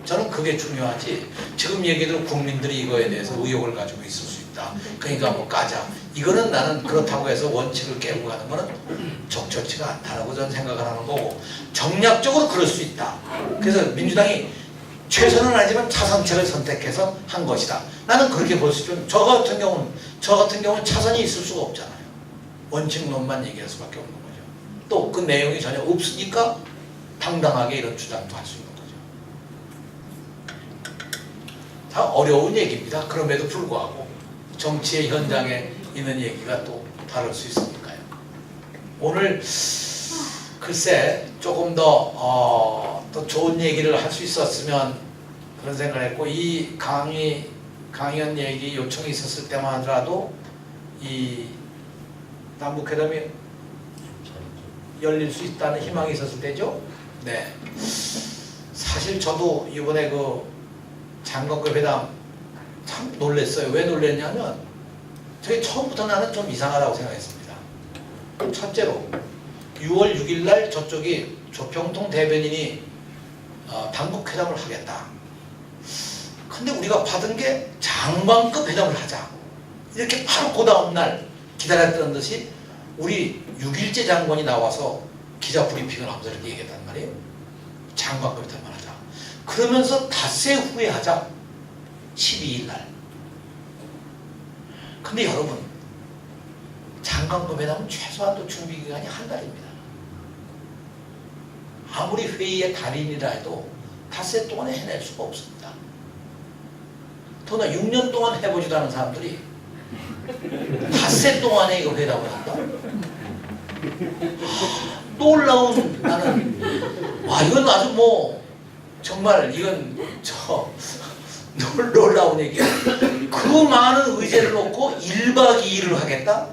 저는 그게 중요하지. 지금 얘기대로 국민들이 이거에 대해서 의혹을 가지고 있을 수 있다. 그러니까 뭐 까자. 이거는 나는 그렇다고 해서 원칙을 깨고 가는 거는 적절치가 않다라고 저는 생각을 하는 거고, 정략적으로 그럴 수 있다. 그래서 민주당이 최선은 아니지만 차선책을 선택해서 한 것이다. 나는 그렇게 볼 수 있죠. 저 같은 경우는 차선이 있을 수가 없잖아요. 원칙론만 얘기할 수밖에 없는 거죠. 또 그 내용이 전혀 없으니까 당당하게 이런 주장도 할 수 있는 거죠. 다 어려운 얘기입니다. 그럼에도 불구하고 정치의 현장에 있는 얘기가 또 다를 수 있으니까요. 오늘 글쎄 조금 더 좋은 얘기를 할 수 있었으면 그런 생각을 했고, 이 강연 얘기 요청이 있었을 때만 하더라도 이 남북회담이 열릴 수 있다는 희망이 있었을 때죠. 네. 사실 저도 이번에 그 장관급 회담 참 놀랐어요. 왜 놀랐냐면 저게 처음부터 나는 좀 이상하다고 생각했습니다. 첫째로 6월 6일 날 저쪽이 조평통 대변인이 당국회담을 하겠다. 근데 우리가 받은 게 장관급 회담을 하자. 이렇게 바로 그 다음날 기다렸던 듯이 우리 6일째 장관이 나와서 기자 브리핑을 하면서 이렇게 얘기했단 말이에요. 장관급 회담을 하자. 그러면서 닷새 후에 하자. 12일 날. 근데 여러분, 장관급 회담은 최소한도 준비 기간이 한 달입니다. 아무리 회의의 달인이라 해도 닷새 동안에 해낼 수가 없습니다. 더구나 6년 동안 해보지도 않은 사람들이 닷새 동안에 이거 회담을 한다? 놀라운, 나는 와 이건 아주 뭐 정말 이건 놀라운 얘기야. 그 많은 의제를 놓고 1박 2일을 하겠다?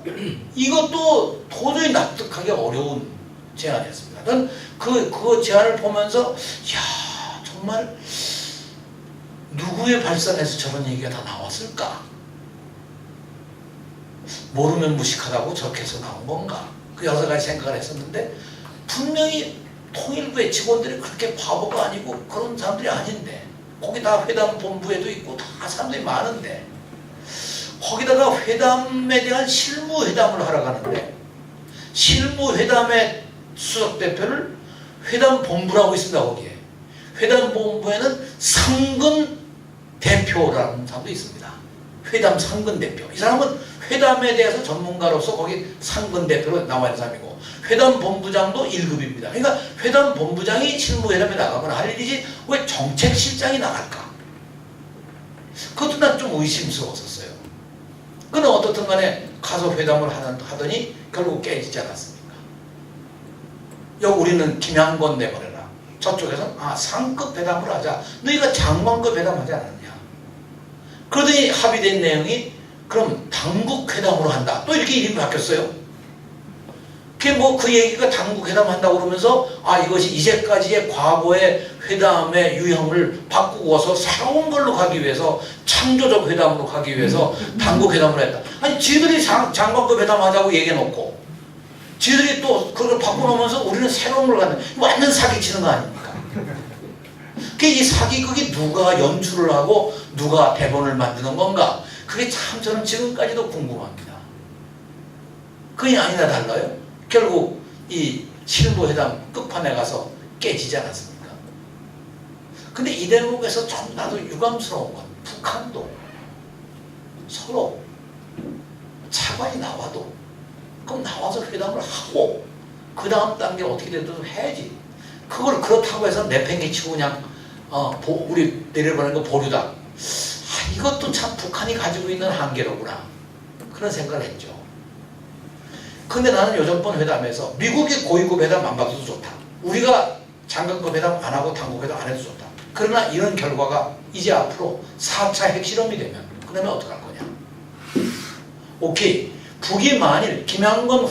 이것도 도저히 납득하기 어려운 제안이었습니다. 난 그 제안을 보면서 야 정말 누구의 발상에서 저런 얘기가 다 나왔을까? 모르면 무식하다고 저렇게 해서 나온 건가? 그 여러 가지 생각을 했었는데, 분명히 통일부의 직원들이 그렇게 바보가 아니고 그런 사람들이 아닌데, 거기 다 회담 본부에도 있고 다 사람들이 많은데, 거기다가 회담에 대한 실무회담을 하러 가는데, 실무회담의 수석대표를 회담 본부라고 있습니다. 거기에 회담 본부에는 상근 대표라는 사람도 있습니다. 회담 상근 대표. 이 사람은 회담에 대해서 전문가로서 거기 상근 대표로 나와 있는 사람이고, 회담 본부장도 1급입니다. 그러니까 회담 본부장이 실무회담에 나가면 할 일이지 왜 정책실장이 나갈까? 그것도 난 좀 의심스러웠었어요. 그는 어떻든 간에 가서 회담을 하더니 결국 깨지지 않았습니까? 여기 우리는 김양권 내보내라. 저쪽에서는 상급 회담을 하자. 너희가 장관급 회담하지 않았냐? 그러더니 합의된 내용이 그럼 당국 회담으로 한다. 또 이렇게 이름이 바뀌었어요. 그게 뭐 그 얘기가 당국 회담 한다고 그러면서 이것이 이제까지의 과거의 회담의 유형을 바꾸고서 새로운 걸로 가기 위해서, 창조적 회담으로 가기 위해서 당국 회담을 했다. 아니 지들이 장관급 회담 하자고 얘기해놓고 지들이 또 그걸 바꿔놓으면서 우리는 새로운 걸 갖는, 완전 사기치는 거 아닙니까? 이 사기극이 누가 연출을 하고 누가 대본을 만드는 건가? 그게 참 저는 지금까지도 궁금합니다. 그게 아니나 달라요? 결국 이 실무회담 끝판에 가서 깨지지 않았습니까? 근데 이 대목에서 좀 나도 유감스러운 건, 북한도 서로 차관이 나와도 그럼 나와서 회담을 하고 그 다음 단계 어떻게 되든 해야지. 그걸 그렇다고 해서 내팽개치고 그냥 우리 내려보내는 거 보류다. 이것도 참 북한이 가지고 있는 한계로구나. 그런 생각을 했죠. 근데 나는 요전번 회담에서 미국이 고위급 회담 안 받아도 좋다. 우리가 장관급 회담 안 하고 당국 회담 안 해도 좋다. 그러나 이런 결과가 이제 앞으로 4차 핵실험이 되면 그러면 어떡할 거냐. 오케이. 북이 만일 김양건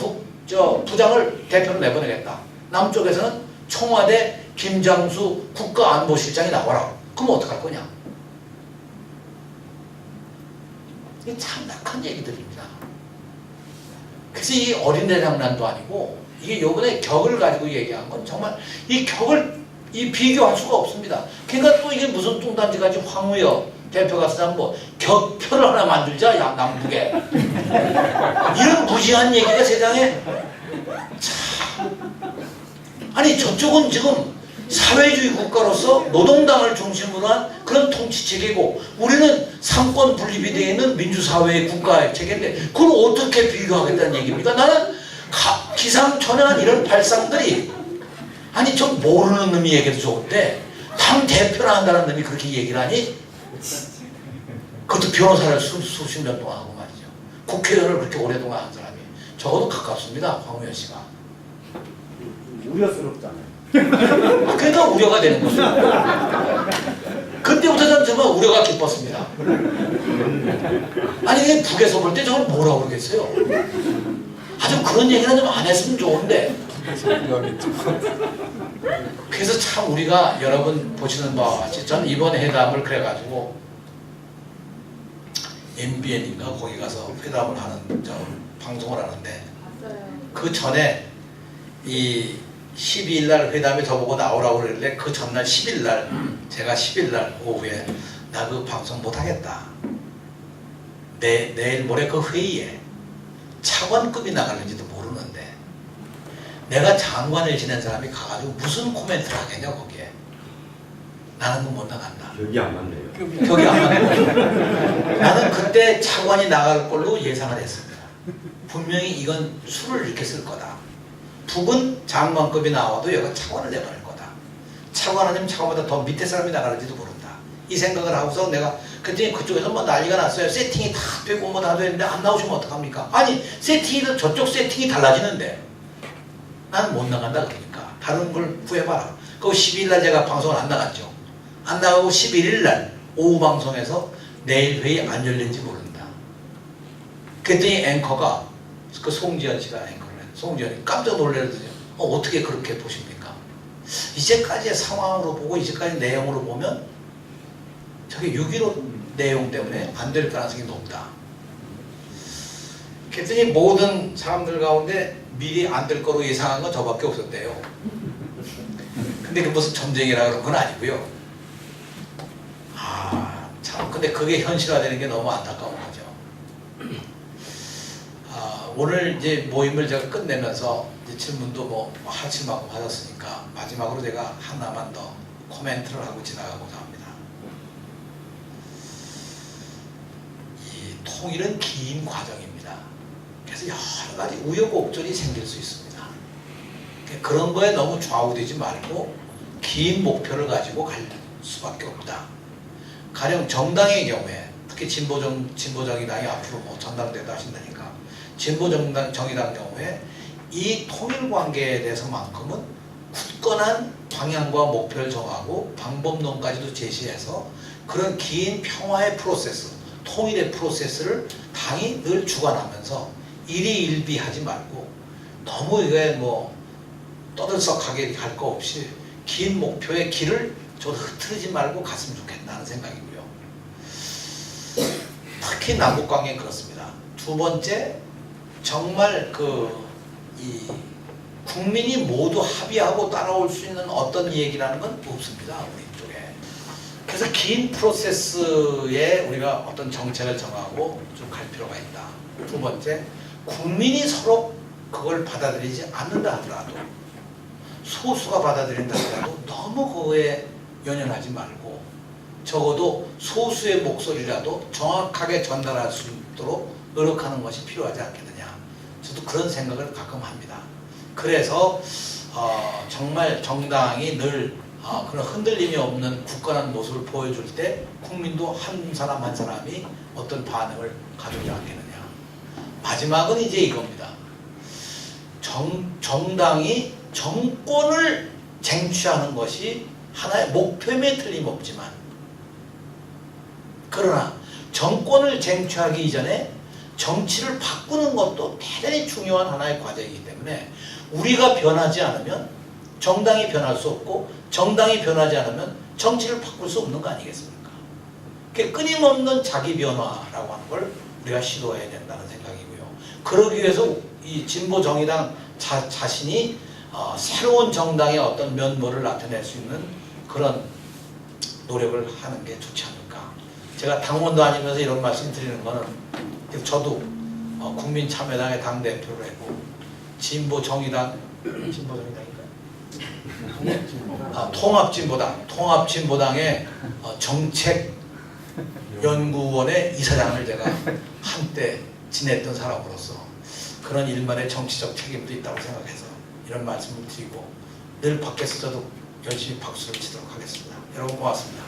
부장을 대표로 내보내겠다. 남쪽에서는 청와대 김장수 국가안보실장이 나와라. 그럼 어떡할 거냐. 이게 참 낙한 얘기들입니다. 그래서 이 어린애 장난도 아니고 이게 요번에 격을 가지고 얘기한 건 정말 이 격을 이 비교할 수가 없습니다. 그러니까 또 이게 무슨 뚱딴지같이 황우여 대표가 쓰자면 뭐 격표를 하나 만들자 남북에 이런 무지한 얘기가 세상에 참 아니 저쪽은 지금 사회주의 국가로서 노동당을 중심으로 한 그런 통치 체계고 우리는 상권 분립이 되어 있는 민주사회의 국가의 체계인데 그걸 어떻게 비교하겠다는 얘기입니까? 나는 기상천외한 이런 발상들이 아니 저 모르는 놈이 얘기해도 좋은데 당 대표를 한다는 놈이 그렇게 얘기를 하니 그것도 변호사를 수십 년 동안 하고 말이죠. 국회의원을 그렇게 오랫동안 한 사람이 적어도 가깝습니다. 황우여 씨가. 우려스럽잖아요. 그러니까 우려가 되는 거죠. 그때부터 저는 정말 우려가 깊었습니다. 아니 이게 북에서 볼 때 저걸 뭐라고 그러겠어요. 아주 그런 얘기는 좀 안 했으면 좋은데 그래서 참 우리가 여러분 보시는 바와 같이 저는 이번 회담을 그래가지고 MBN인가 거기 가서 회담을 하는 방송을 하는데 그 전에 이 12일 날 회담에 저보고 나오라고 그랬는데 그 전날 10일 날 제가 10일 날 오후에 나 그 방송 못 하겠다. 내일 모레 그 회의에 차관급이 나갈는지도 모르는데 내가 장관을 지낸 사람이 가가지고 무슨 코멘트를 하겠냐 거기에. 나는 못 나간다. 격이 안 맞네요. 격이 안 맞고 나는 그때 차관이 나갈 걸로 예상을 했습니다. 분명히 이건 수를 이렇게 쓸 거다. 북은 장관급이 나와도 여기가 차관을 내보낼 거다. 차관 아니면 차관보다 더 밑에 사람이 나가는지도 모른다. 이 생각을 하고서 내가 그랬더니 그쪽에서 뭐 난리가 났어요. 세팅이 다 되고 뭐 다 되는데 안 나오시면 어떡합니까? 아니 세팅이 저쪽 세팅이 달라지는데 나는 못 나간다 그러니까 다른 걸 구해봐라. 그 12일 날 제가 방송을 안 나갔죠. 안 나가고 11일 날 오후 방송에서 내일 회의 안 열린지 모른다. 그랬더니 앵커가 그 송지현 씨가 앵커를 했어요. 송지현이 깜짝 놀라더니 어떻게 그렇게 보십니까? 이제까지의 상황으로 보고 이제까지 내용으로 보면 저게 6.15 내용 때문에 안 될 가능성이 높다. 그랬더니 모든 사람들 가운데 미리 안 될 거로 예상한 건 저밖에 없었대요. 근데 그 무슨 점쟁이라 그런 건 아니고요. 아, 참. 근데 그게 현실화되는 게 너무 안타까운 거죠. 오늘 이제 모임을 제가 끝내면서 이제 질문도 뭐 하실 만큼 하셨으니까 마지막으로 제가 하나만 더 코멘트를 하고 지나가고자 합니다. 이 통일은 긴 과정입니다. 그래서 여러 가지 우여곡절이 생길 수 있습니다. 그런 거에 너무 좌우되지 말고 긴 목표를 가지고 갈 수밖에 없다. 가령 정당의 경우에 특히 진보정의당이 앞으로 뭐 전당대회도 하신다니까 진보정의당 경우에 이 통일관계에 대해서만큼은 굳건한 방향과 목표를 정하고 방법론까지도 제시해서 그런 긴 평화의 프로세스, 통일의 프로세스를 당이 늘 주관하면서 일희일비하지 말고 너무 이게 뭐 떠들썩하게 갈 거 없이 긴 목표의 길을 좀 흐트리지 말고 갔으면 좋겠다는 생각이고요. 특히 남북관계는 그렇습니다. 두 번째, 정말 이 국민이 모두 합의하고 따라올 수 있는 어떤 얘기라는 건 없습니다. 우리 쪽에. 그래서 긴 프로세스에 우리가 어떤 정책을 정하고 좀 갈 필요가 있다. 두 번째, 국민이 서로 그걸 받아들이지 않는다 하더라도 소수가 받아들인다 하더라도 너무 그거에 연연하지 말고 적어도 소수의 목소리라도 정확하게 전달할 수 있도록 노력하는 것이 필요하지 않겠느냐. 저도 그런 생각을 가끔 합니다. 그래서 정말 정당이 늘 그런 흔들림이 없는 굳건한 모습을 보여줄 때 국민도 한 사람 한 사람이 어떤 반응을 가져오지 않겠느냐. 마지막은 이제 이겁니다. 정당이 정권을 쟁취하는 것이 하나의 목표임에 틀림없지만 그러나 정권을 쟁취하기 이전에 정치를 바꾸는 것도 대단히 중요한 하나의 과정이기 때문에 우리가 변하지 않으면 정당이 변할 수 없고 정당이 변하지 않으면 정치를 바꿀 수 없는 거 아니겠습니까? 끊임없는 자기 변화라고 하는 걸 우리가 시도해야 된다는 생각이고요. 그러기 위해서 이 진보정의당 자신이 새로운 정당의 어떤 면모를 나타낼 수 있는 그런 노력을 하는 게 좋지 않을까. 제가 당원도 아니면서 이런 말씀 드리는 거는 저도 국민참여당의 당대표를 했고 진보정의당인가요? 통합진보당의 정책연구원의 이사장을 제가 한때 지냈던 사람으로서 그런 일만의 정치적 책임도 있다고 생각해서 이런 말씀을 드리고 늘 밖에서 저도 열심히 박수를 치도록 하겠습니다. 여러분 고맙습니다.